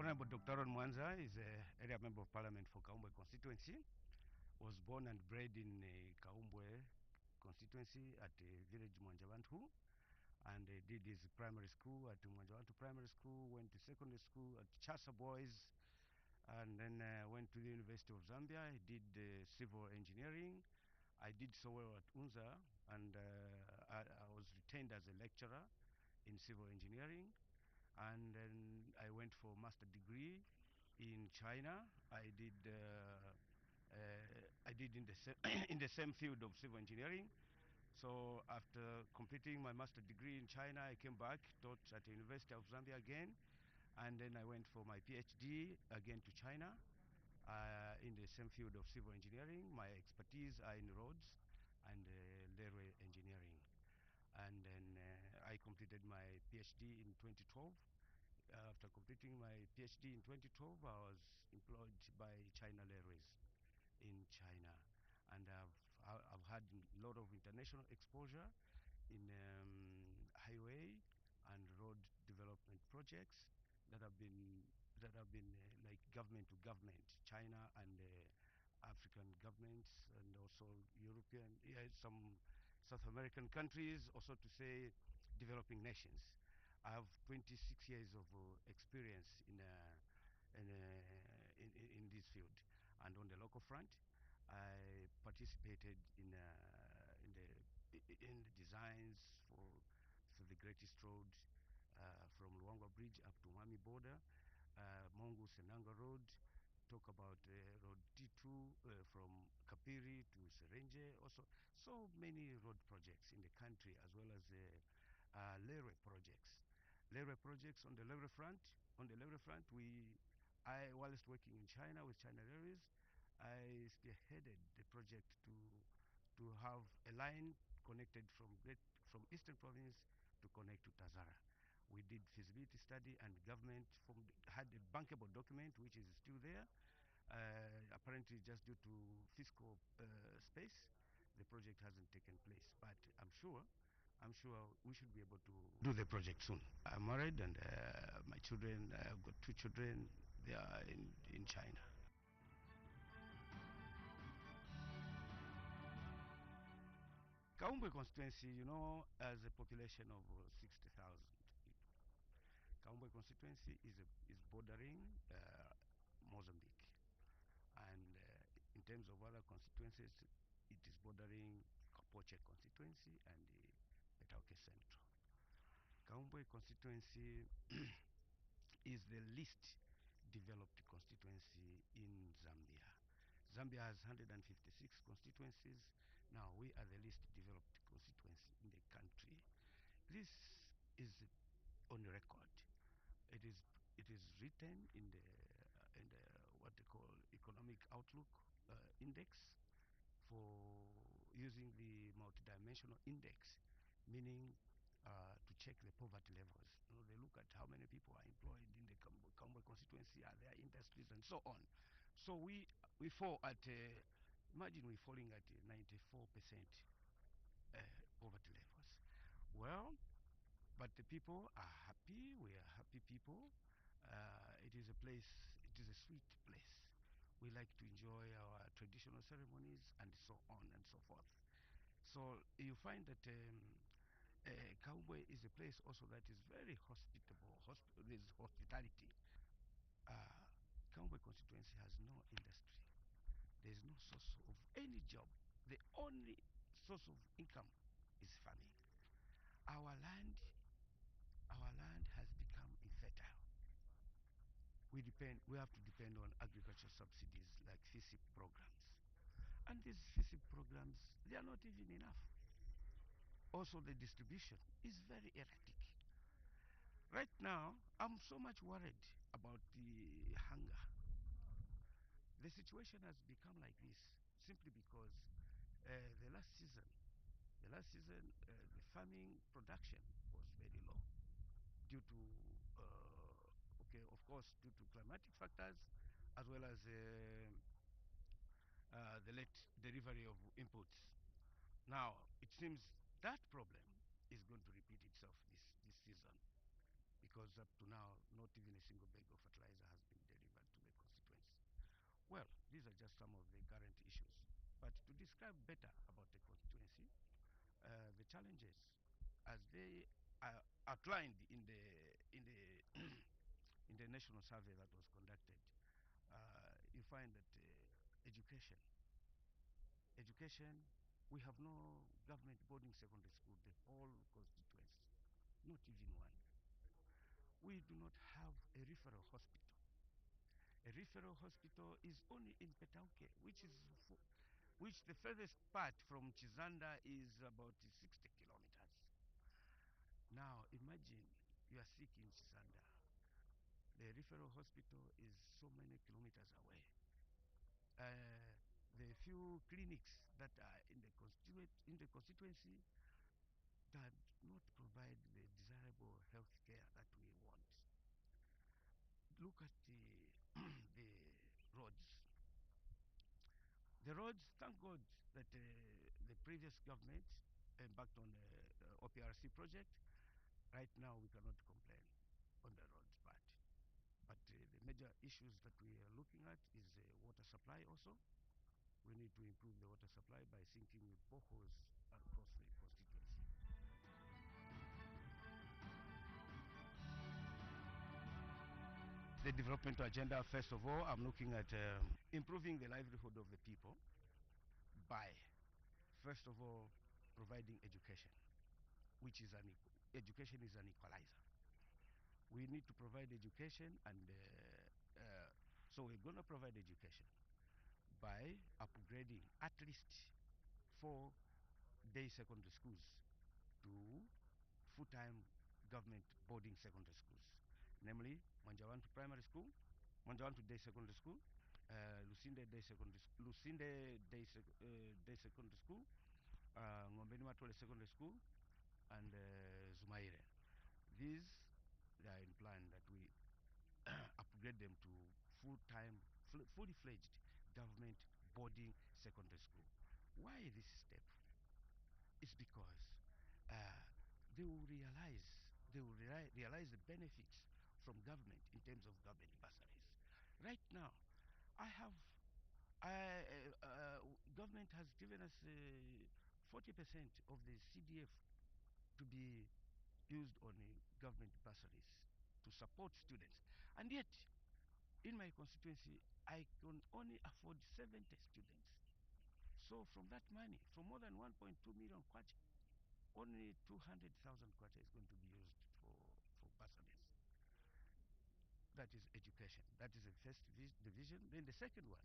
Honorable Dr. Aaron Mwanza is a area member of parliament for Kaumbwe constituency. Was born and bred in Kaumbwe constituency at village Mwanjavantu, and did his primary school at Mwanjavantu Primary School, went to secondary school at Chasa Boys, and then went to the University of Zambia. He did civil engineering. I did so well at UNZA, and I was retained as a lecturer in civil engineering. And then I went for master degree in China. I did in the in the same field of civil engineering. So after completing my master degree in China, I came back, taught at the University of Zambia again, and then I went for my PhD again to China in the same field of civil engineering. My expertise are in roads and railway engineering. And then I completed my PhD in 2012. After completing my PhD in 2012, I was employed by China Railways in China, and I've had a lot of international exposure in highway and road development projects that have been like government to government, China and African governments, and also European, some South American countries, also to say developing nations. I have 26 years of experience in this field, and on the local front, I participated in the designs for the greatest road from Luangwa Bridge up to Mwami border, Mongu Senanga Road. Talk about Road T2 from Kapiri to Serenje. Also, so many road projects in the country, as well as railway projects. Railway projects on the railway front. On the railway front, whilst working in China with China Railways, I spearheaded the project to have a line connected from Eastern Province to connect to Tazara. We did feasibility study, and government had a bankable document which is still there. Apparently, just due to fiscal space, the project hasn't taken place. But I'm sure we should be able to do the project soon. I'm married, and my children, I've got 2 children. They are in China. Kaumbwe constituency, has a population of 60,000 people. Kaumbwe constituency is bordering Mozambique, and in terms of other constituencies, it is bordering Kapoche constituency and the Petauke Central. Kaumbwe constituency is the least developed constituency in Zambia. Zambia has 156 constituencies. Now we are the least developed constituency in the country. This is on record. It is written in the what they call economic outlook index, for using the multidimensional index, meaning to check the poverty levels. They look at how many people are employed in the Kaumbwe constituency, are there industries, and so on. So we fall at, imagine we're falling at 94% poverty levels. Well, but the people are happy. We are happy people. It is a sweet place. We like to enjoy our traditional ceremonies and so on and so forth. So you find that Kaumbwe is a place also that is very hospitable. There's hospitality. Kaumbwe constituency has no industry. There's no source of any job. The only source of income is farming. Our land has become infertile. We have to depend on agricultural subsidies like FISIP programs. And these FISIP programs, they are not even enough. Also, the distribution is very erratic. Right now, I'm so much worried about the hunger. The situation has become like this simply because the last season, the farming production was very low due to, of course, due to climatic factors, as well as the late delivery of inputs. Now, it seems that problem is going to repeat itself this season, because because up to now, not even a single bag of fertilizer has been delivered to the constituency. Well, these are just some of the current issues. But to describe better about the constituency, the challenges as they are outlined in the in the national survey that was conducted, you find that education, we have no government boarding secondary school, the whole constituency, not even one. We do not have a referral hospital. A referral hospital is only in Petauke, which the furthest part from Chizanda is about 60 kilometers. Now imagine you are sick in Chizanda. The referral hospital is so many kilometers away. The few clinics that are in the constituency that not provide the desirable health care that we want. Look at the the roads. The roads, thank God that the previous government embarked on the OPRC project. Right now we cannot complain on the roads part. But the major issues that we are looking at is water supply also. We need to improve the water supply by sinking boreholes across the constituency. The development agenda, first of all, I'm looking at improving the livelihood of the people by, first of all, providing education, which is education is an equalizer. We need to provide education, and so we're going to provide education by upgrading at least 4 day secondary schools to full-time government boarding secondary schools, namely Manjawantu Primary School, Manjawantu Day Secondary School, Lusinde Day Secondary School, Lusinde Day Secondary School, Ngombeni Matole Secondary School, and Zumaire. These are in plan that we upgrade them to full-time, fully fledged government boarding secondary school. Why this step? It's because they will realize the benefits from government in terms of government bursaries. Right now, government has given us 40% of the CDF to be used on government bursaries to support students. And yet, in my constituency, I can only afford 70 students. So from that money, from more than 1.2 million kwacha, only 200,000 kwacha is going to be used for bursaries. That is education. That is the first division. Then the second one,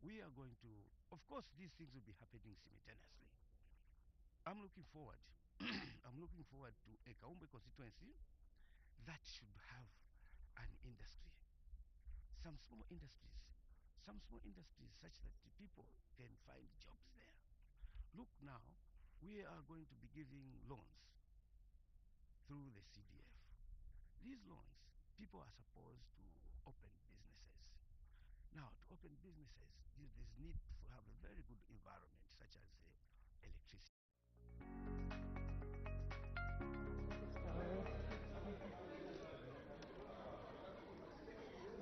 we are going to, of course, these things will be happening simultaneously. I'm looking forward. I'm looking forward to a Kaumbe constituency that should have an industry, some small industries such that the people can find jobs there. Look now, we are going to be giving loans through the CDF. These loans, people are supposed to open businesses. Now, to open businesses, there's need to have a very good environment, such as electricity.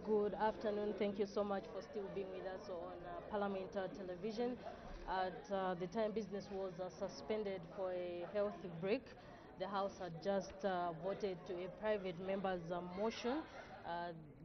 Good afternoon. Thank you so much for still being with us on Parliament television. At the time business was suspended for a health break, the House had just voted to a private member's motion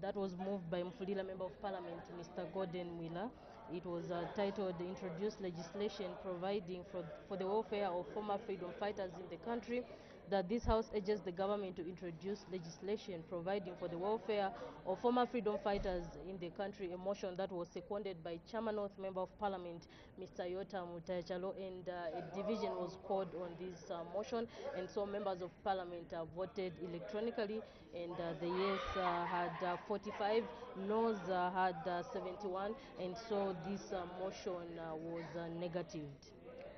that was moved by Mfulira Member of Parliament, Mr. Gordon Wheeler. It was titled Introduce Legislation Providing for the Welfare of Former Freedom Fighters in the Country, that this House urges the government to introduce legislation providing for the welfare of former freedom fighters in the country, a motion that was seconded by Chairman North Member of Parliament, Mr. Yota Mutayachalo, and a division was called on this motion, and so members of Parliament voted electronically, and the yes had 45, noes had 71, and so this motion was negatived.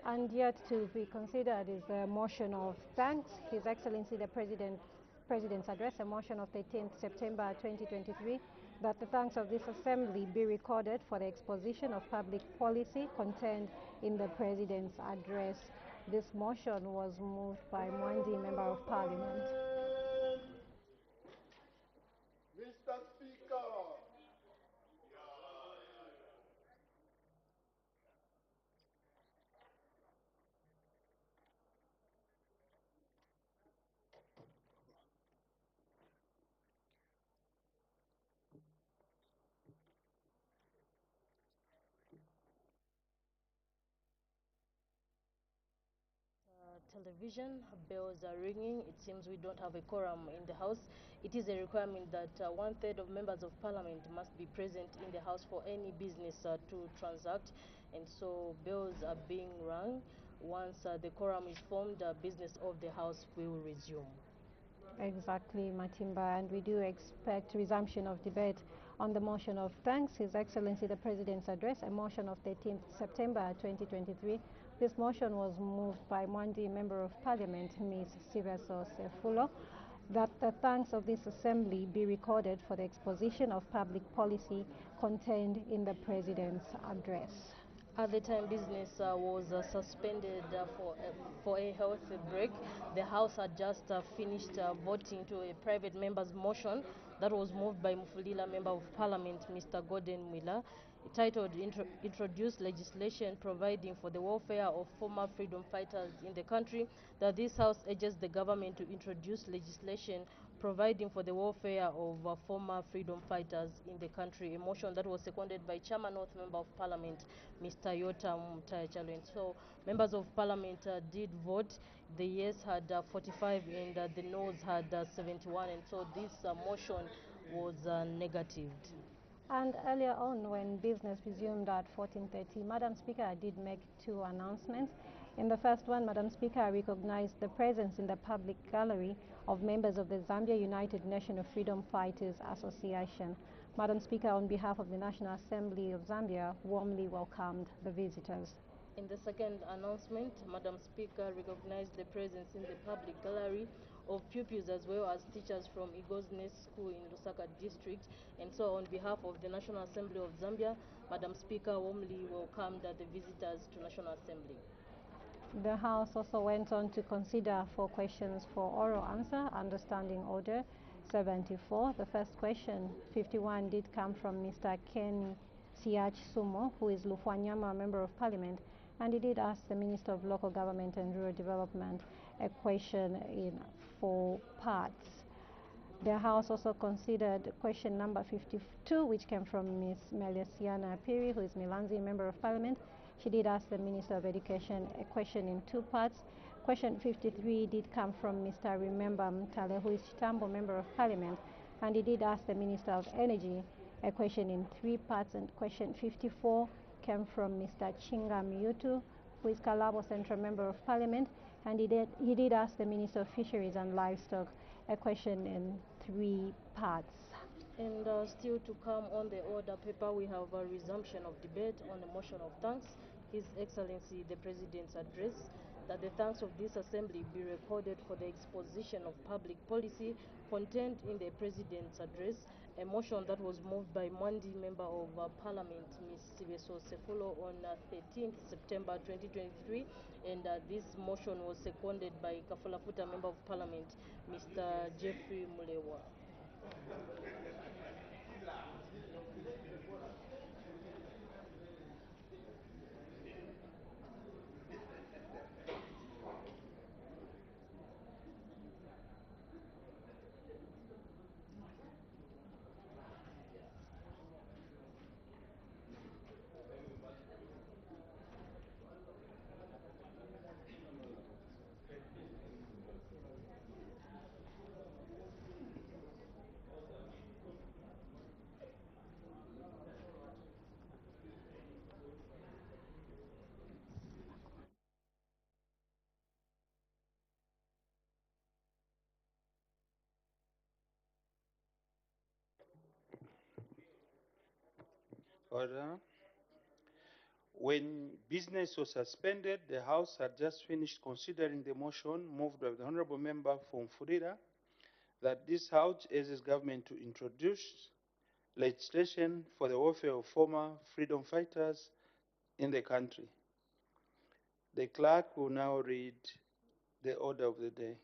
And yet to be considered is a motion of thanks. His Excellency the President's address, a motion of 13th September 2023, that the thanks of this Assembly be recorded for the exposition of public policy contained in the President's address. This motion was moved by Mwandi, Member of Parliament. television. Bells are ringing. It seems we don't have a quorum in the House. It is a requirement that 1/3 of members of Parliament must be present in the House for any business to transact. And so bells are being rung. Once the quorum is formed, business of the House will resume. Exactly, Matimba, and we do expect resumption of debate on the motion of thanks, His Excellency the President's address, a motion of 13th September 2023. This motion was moved by Mwandi Member of Parliament, Ms. Siveso Sefulo, that the thanks of this assembly be recorded for the exposition of public policy contained in the President's address. At the time business was suspended for a health break, the House had just finished voting to a private member's motion that was moved by Mufulira Member of Parliament, Mr. Gordon Mwila, titled Introduce Legislation Providing for the Welfare of Former Freedom Fighters in the Country, that this House urges the government to introduce legislation providing for the welfare of former freedom fighters in the country, a motion that was seconded by Chairman North Member of Parliament, Mr. Yota Mutayachalo. So members of Parliament did vote. The yes had 45 and the noes had 71, and so this motion was negatived. And earlier on, when business resumed at 14:30, Madam Speaker, I did make two announcements. In the first one, Madam Speaker, I recognized the presence in the public gallery of members of the Zambia United Nation of Freedom Fighters Association. Madam Speaker, on behalf of the National Assembly of Zambia, warmly welcomed the visitors. In the second announcement, Madam Speaker recognized the presence in the public gallery of pupils as well as teachers from Igosnes School in Lusaka District. And so on behalf of the National Assembly of Zambia, Madam Speaker warmly welcomed the visitors to National Assembly. The House also went on to consider 4 questions for oral answer under Standing Order 74. The first question, 51, did come from Mr. Kenny Siach Sumo, who is Lufwanyama Member of Parliament, and he did ask the Minister of Local Government and Rural Development a question in 4 parts. The House also considered question number 52, which came from Ms. Melesiana Piri, who is Milanzi Member of Parliament. She did ask the Minister of Education a question in 2 parts. Question 53 did come from Mr. Remember Mtale, who is Chitambo Member of Parliament, and he did ask the Minister of Energy a question in 3 parts. And question 54 came from Mr. Chinga Miyutu, who is Kalabo Central Member of Parliament, and he did ask the Minister of Fisheries and Livestock a question in 3 parts. And still to come on the order paper, we have a resumption of debate on the motion of thanks. His Excellency the President's address, that the thanks of this assembly be recorded for the exposition of public policy contained in the President's address, a motion that was moved by Mwandi Member of Parliament, Ms. Siveso Sefulo, on 13th September 2023, and this motion was seconded by Kafulafuta Member of Parliament, Mr. Jeffrey Mulewa. Order. When business was suspended, the House had just finished considering the motion moved by the Honorable Member from Furira that this House urges government to introduce legislation for the welfare of former freedom fighters in the country. The clerk will now read the order of the day.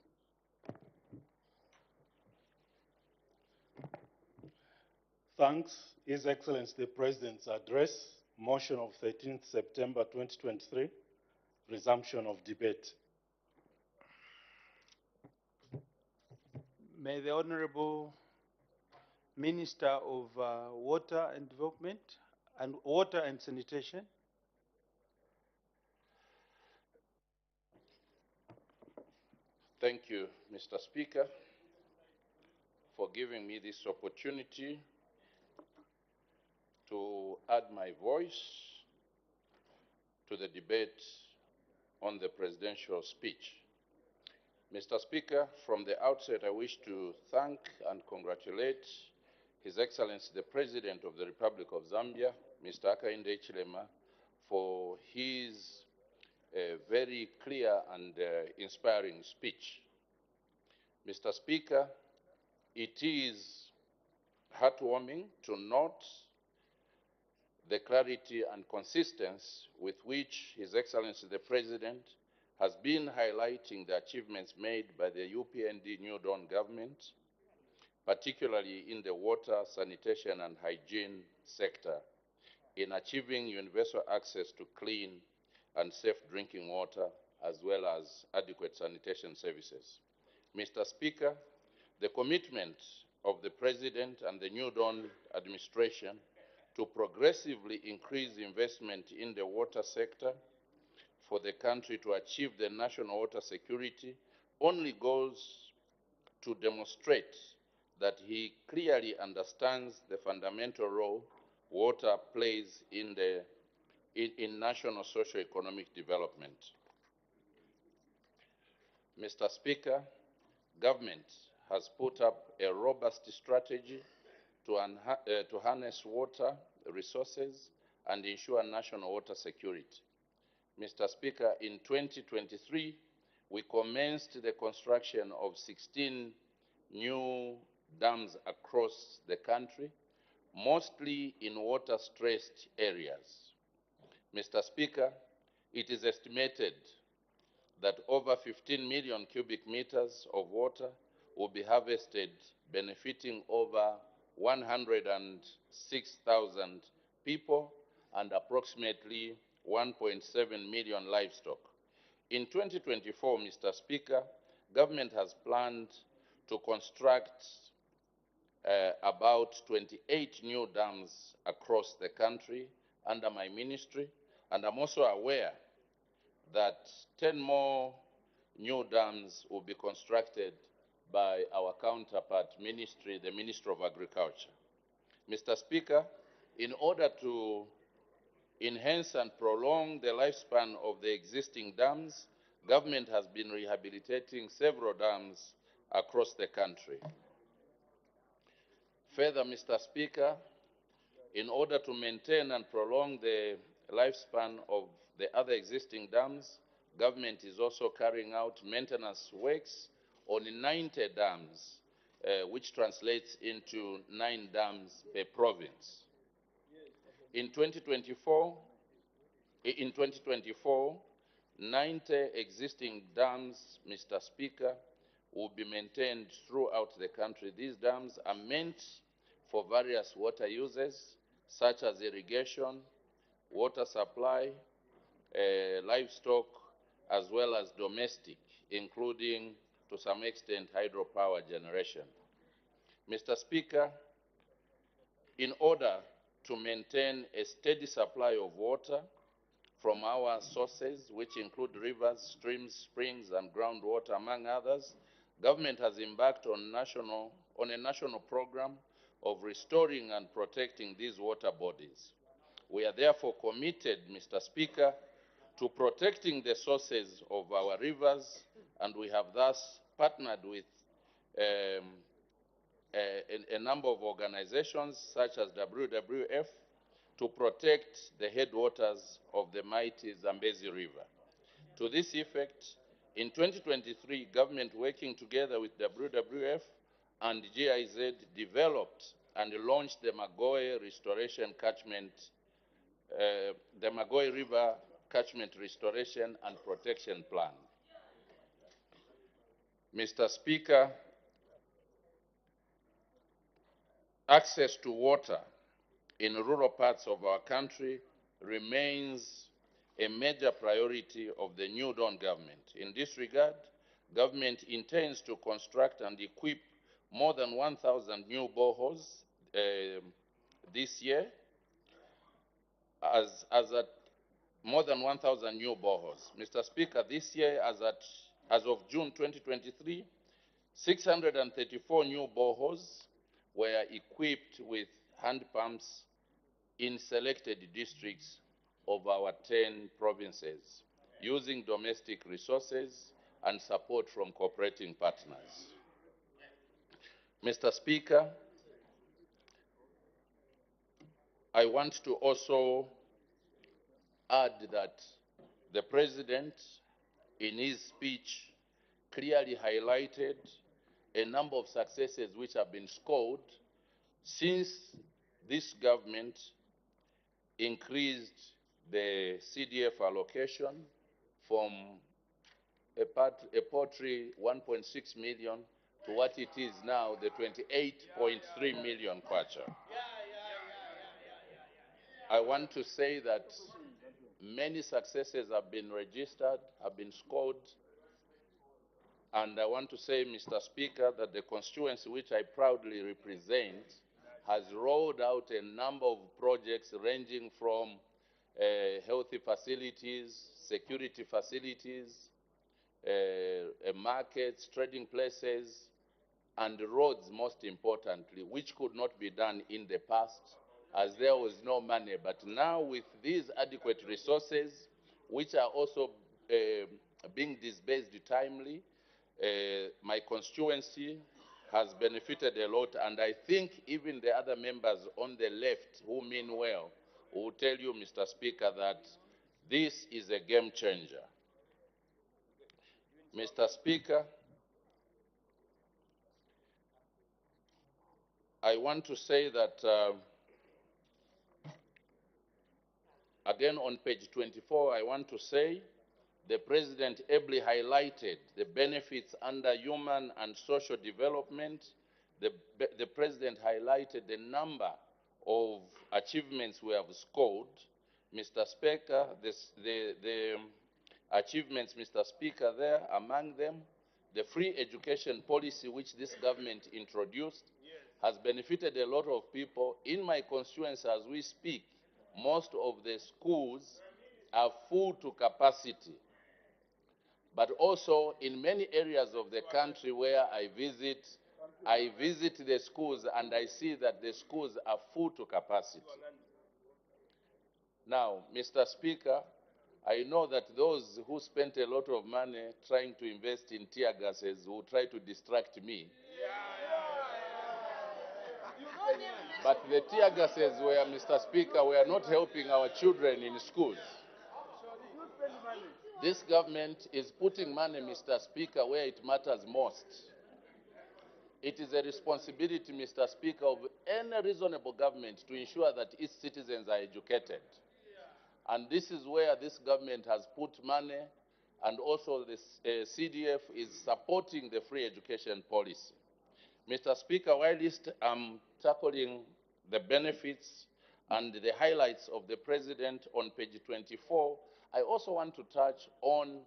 Thanks, His Excellency the President's address, motion of 13th September 2023, resumption of debate. May the Honorable Minister of Water and Development and Water and Sanitation Thank you, Mr. Speaker, for giving me this opportunity to add my voice to the debate on the presidential speech. Mr. Speaker, from the outset, I wish to thank and congratulate His Excellency the President of the Republic of Zambia, Mr. Hakainde Hichilema, for his very clear and inspiring speech. Mr. Speaker, it is heartwarming to note the clarity and consistency with which His Excellency the President has been highlighting the achievements made by the UPND New Dawn government, particularly in the water, sanitation, and hygiene sector, in achieving universal access to clean and safe drinking water, as well as adequate sanitation services. Mr. Speaker, the commitment of the President and the New Dawn administration to progressively increase investment in the water sector for the country to achieve the national water security only goes to demonstrate that he clearly understands the fundamental role water plays in national socio-economic development. Mr. Speaker, government has put up a robust strategy to harness water resources and ensure national water security. Mr. Speaker, in 2023, we commenced the construction of 16 new dams across the country, mostly in water-stressed areas. Mr. Speaker, it is estimated that over 15 million cubic meters of water will be harvested, benefiting over 106,000 people and approximately 1.7 million livestock. In 2024, Mr. Speaker, government has planned to construct about 28 new dams across the country under my ministry, and I'm also aware that 10 more new dams will be constructed by our counterpart ministry, the Ministry of Agriculture. Mr. Speaker, in order to enhance and prolong the lifespan of the existing dams, government has been rehabilitating several dams across the country. Further, Mr. Speaker, in order to maintain and prolong the lifespan of the other existing dams, government is also carrying out maintenance works on 90 dams, which translates into 9 dams per province. In 2024, 90 existing dams, Mr. Speaker, will be maintained throughout the country. These dams are meant for various water uses, such as irrigation, water supply, livestock, as well as domestic, including, to some extent, hydropower generation. Mr. Speaker, in order to maintain a steady supply of water from our sources, which include rivers, streams, springs, and groundwater, among others, government has embarked on a national program of restoring and protecting these water bodies. We are therefore committed, Mr. Speaker, to protecting the sources of our rivers, and we have thus partnered with a number of organizations such as WWF to protect the headwaters of the mighty Zambezi River. To this effect, in 2023, government working together with WWF and GIZ developed and launched the Magoe Restoration Catchment, the Magoe River Catchment Restoration and Protection Plan. Mr. Speaker, access to water in rural parts of our country remains a major priority of the New Dawn government. In this regard, government intends to construct and equip more than 1,000 new boreholes this year, as at more than 1,000 new boreholes. Mr. Speaker, this year, as at As of June 2023, 634 new boreholes were equipped with hand pumps in selected districts of our 10 provinces, using domestic resources and support from cooperating partners. Mr. Speaker, I want to also add that the President, in his speech, clearly highlighted a number of successes which have been scored since this government increased the CDF allocation from a paltry 1.6 million to what it is now, the 28.3 million kwacha. I want to say that many successes have been registered, have been scored, and I want to say, Mr. Speaker, that the constituency which I proudly represent has rolled out a number of projects ranging from healthy facilities, security facilities, markets, trading places, and roads, most importantly, which could not be done in the past as there was no money. But now with these adequate resources, which are also being disbursed timely, my constituency has benefited a lot, and I think even the other members on the left who mean well will tell you, Mr. Speaker, that this is a game changer. Mr. Speaker, I want to say that, again on page 24, I want to say the President ably highlighted the benefits under human and social development. The President highlighted the number of achievements we have scored. Mr. Speaker, the achievements, Mr. Speaker, there, among them, the free education policy which this government introduced has benefited a lot of people. In my constituency, as we speak, most of the schools are full to capacity. But also in many areas of the country where I visit the schools and I see that the schools are full to capacity. Now, Mr. Speaker, I know that those who spent a lot of money trying to invest in tear gases will try to distract me. But the tear gases were, Mr. Speaker, were not helping our children in schools. This government is putting money, Mr. Speaker, where it matters most. It is a responsibility, Mr. Speaker, of any reasonable government to ensure that its citizens are educated. And this is where this government has put money, and also the CDF is supporting the free education policy. Mr. Speaker, while I'm tackling the benefits and the highlights of the President on page 24, I also want to touch on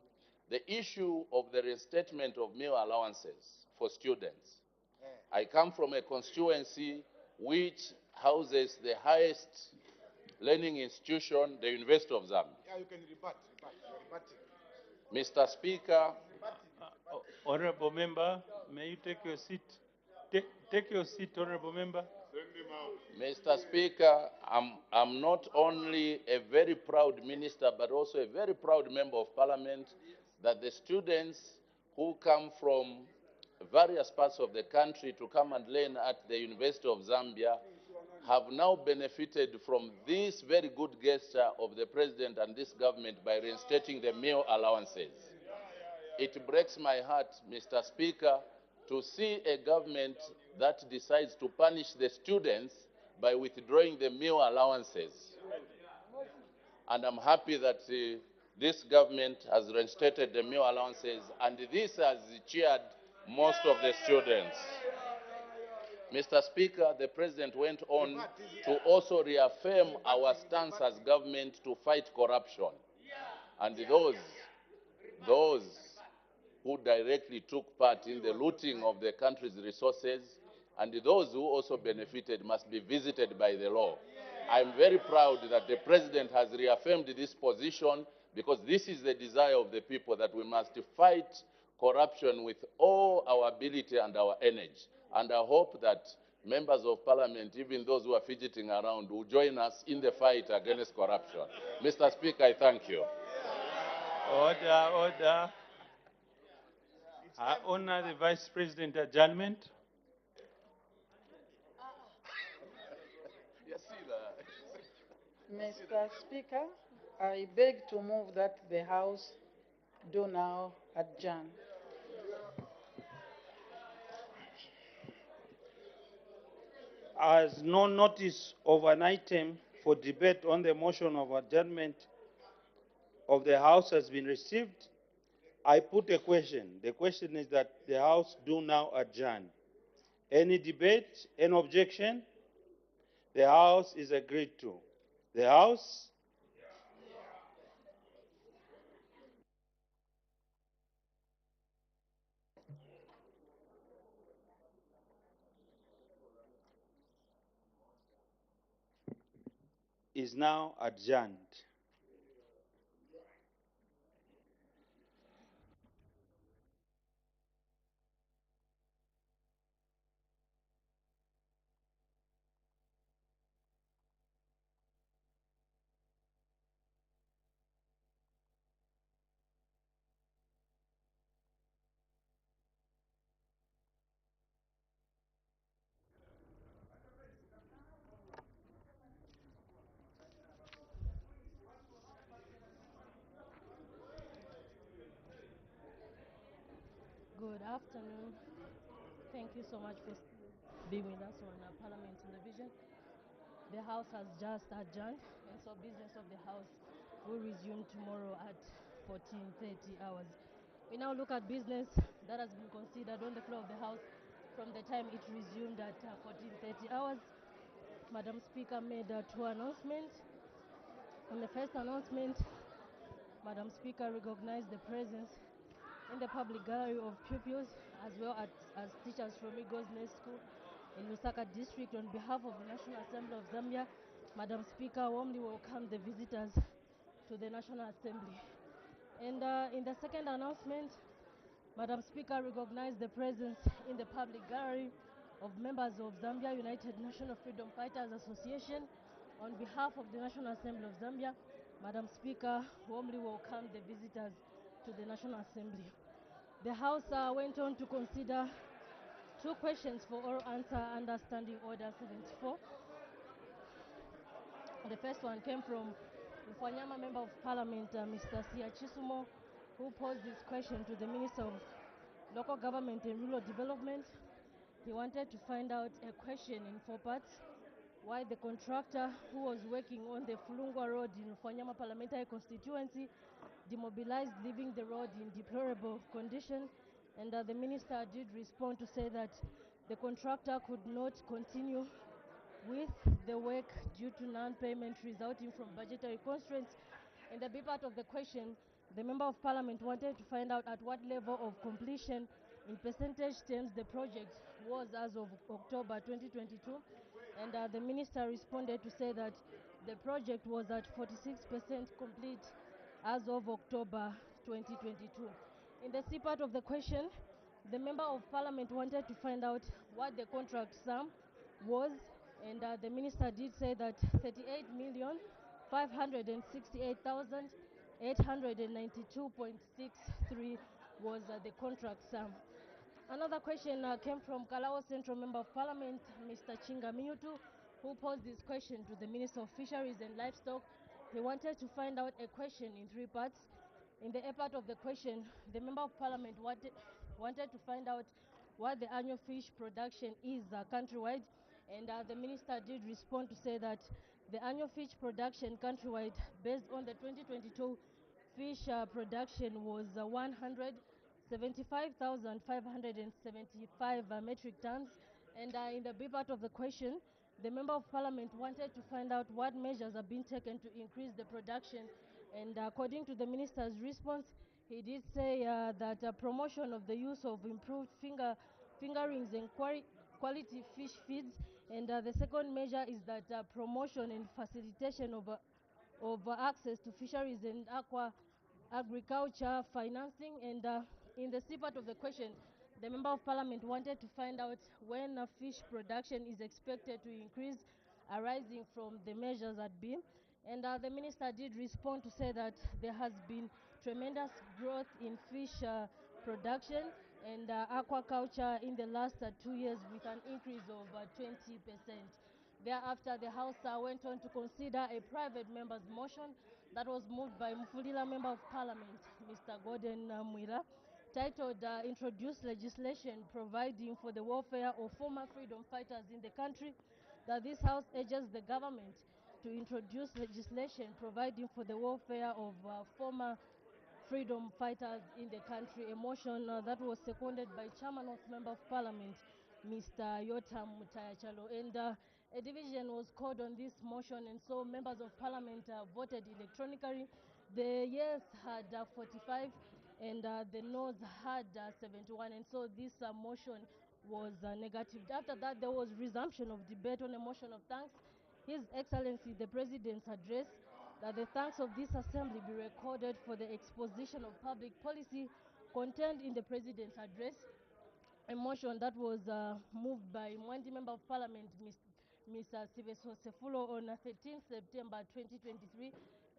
the issue of the restatement of meal allowances for students. I come from a constituency which houses the highest learning institution, the University of Zambia. Yeah, you can rebut. Mr. Speaker, Honorable member, may you take your seat? Take your seat, honorable member. Mr. Speaker, I'm not only a very proud minister, but also a very proud member of parliament, that the students who come from various parts of the country to come and learn at the University of Zambia have now benefited from this very good gesture of the President and this government by reinstating the meal allowances. It breaks my heart, Mr. Speaker, to see a government that decides to punish the students by withdrawing the meal allowances. And I'm happy that this government has reinstated the meal allowances, and this has cheered most of the students. Mr. Speaker, the President went on to also reaffirm our stance as government to fight corruption. And those who directly took part in the looting of the country's resources, and those who also benefited must be visited by the law. I'm very proud that the President has reaffirmed this position, because this is the desire of the people, that we must fight corruption with all our ability and our energy. And I hope that members of parliament, even those who are fidgeting around, will join us in the fight against corruption. Mr. Speaker, I thank you. Order, order. I honor the Vice President adjournment. Mr. Speaker, I beg to move that the House do now adjourn. As no notice of an item for debate on the motion of adjournment of the House has been received, I put a question. The question is that the House do now adjourn. Any debate, any objection? The House is agreed to. The House is now adjourned. Good afternoon. Thank you so much for being with us on Parliament Television. The House has just adjourned, and so business of the House will resume tomorrow at 14:30 hours. We now look at business that has been considered on the floor of the House from the time it resumed at 14:30 hours. Madam Speaker made two announcements. On the first announcement, Madam Speaker recognized the presence in the public gallery of pupils as well as teachers from Igosne School in Lusaka District. On behalf of the National Assembly of Zambia, Madam Speaker warmly welcome the visitors to the National Assembly. And in the second announcement, Madam Speaker recognized the presence in the public gallery of members of Zambia United National Freedom Fighters Association. On behalf of the National Assembly of Zambia, Madam Speaker warmly welcomed the visitors to the National Assembly. The House went on to consider two questions for oral answer under Standing Order 74. The first one came from Mfwanyama Member of Parliament, Mr. Sia Chisumo, who posed this question to the Minister of Local Government and Rural Development. He wanted to find out a question in four parts: why the contractor who was working on the Fulungwa Road in Mfwanyama Parliamentary Constituency demobilized, leaving the road in deplorable condition. And the minister did respond to say that the contractor could not continue with the work due to non-payment resulting from budgetary constraints. In the B part of the question, the Member of Parliament wanted to find out at what level of completion in percentage terms the project was as of October 2022. And the minister responded to say that the project was at 46% complete as of October 2022. In the C part of the question, the Member of Parliament wanted to find out what the contract sum was, and the minister did say that 38,568,892.63 was the contract sum. Another question came from Kalao Central Member of Parliament, Mr. Chinga Minutu, who posed this question to the Minister of Fisheries and Livestock. He wanted to find out a question in three parts. In the A part of the question, the Member of Parliament wanted to find out what the annual fish production is countrywide, and the Minister did respond to say that the annual fish production countrywide based on the 2022 fish production was 175,575 metric tons. And in the B part of the question, the Member of Parliament wanted to find out what measures are being taken to increase the production. And according to the Minister's response, he did say that promotion of the use of improved fingerings and quality fish feeds. And the second measure is that promotion and facilitation of access to fisheries and agriculture financing. And In the C part of the question, the Member of Parliament wanted to find out when fish production is expected to increase arising from the measures at B. And the Minister did respond to say that there has been tremendous growth in fish production and aquaculture in the last 2 years with an increase of 20%. Thereafter, the House went on to consider a private member's motion that was moved by Mufulira Member of Parliament, Mr. Gordon Mwira, titled Introduce Legislation Providing for the Welfare of Former Freedom Fighters in the Country, that this House urges the government to introduce legislation providing for the welfare of former freedom fighters in the country, a motion that was seconded by Chairman of Member of Parliament, Mr. Yotam Mutayachalo. And a division was called on this motion, and so members of Parliament voted electronically. The yes had 45, and the noes had 71, and so this motion was negative. After that, there was resumption of debate on a motion of thanks. His Excellency the President's address, that the thanks of this assembly be recorded for the exposition of public policy contained in the President's address, a motion that was moved by Mwandi Member of Parliament, Mr. Siveso Sefulo, on 13 September 2023,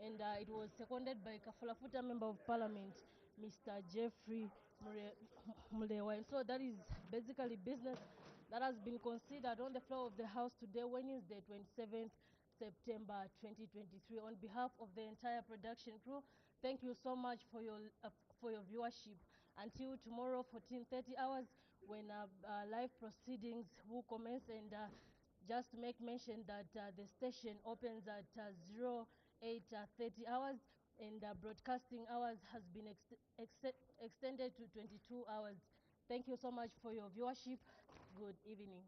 and it was seconded by Kafulafuta Member of Parliament, Mr. Jeffrey Mulewa. And so that is basically business that has been considered on the floor of the House today, Wednesday, 27th September 2023. On behalf of the entire production crew, thank you so much for your viewership. Until tomorrow, 14:30 hours, when live proceedings will commence. And just to make mention that the station opens at 08:30 hours, and broadcasting hours has been extended to 22 hours. Thank you so much for your viewership. Good evening.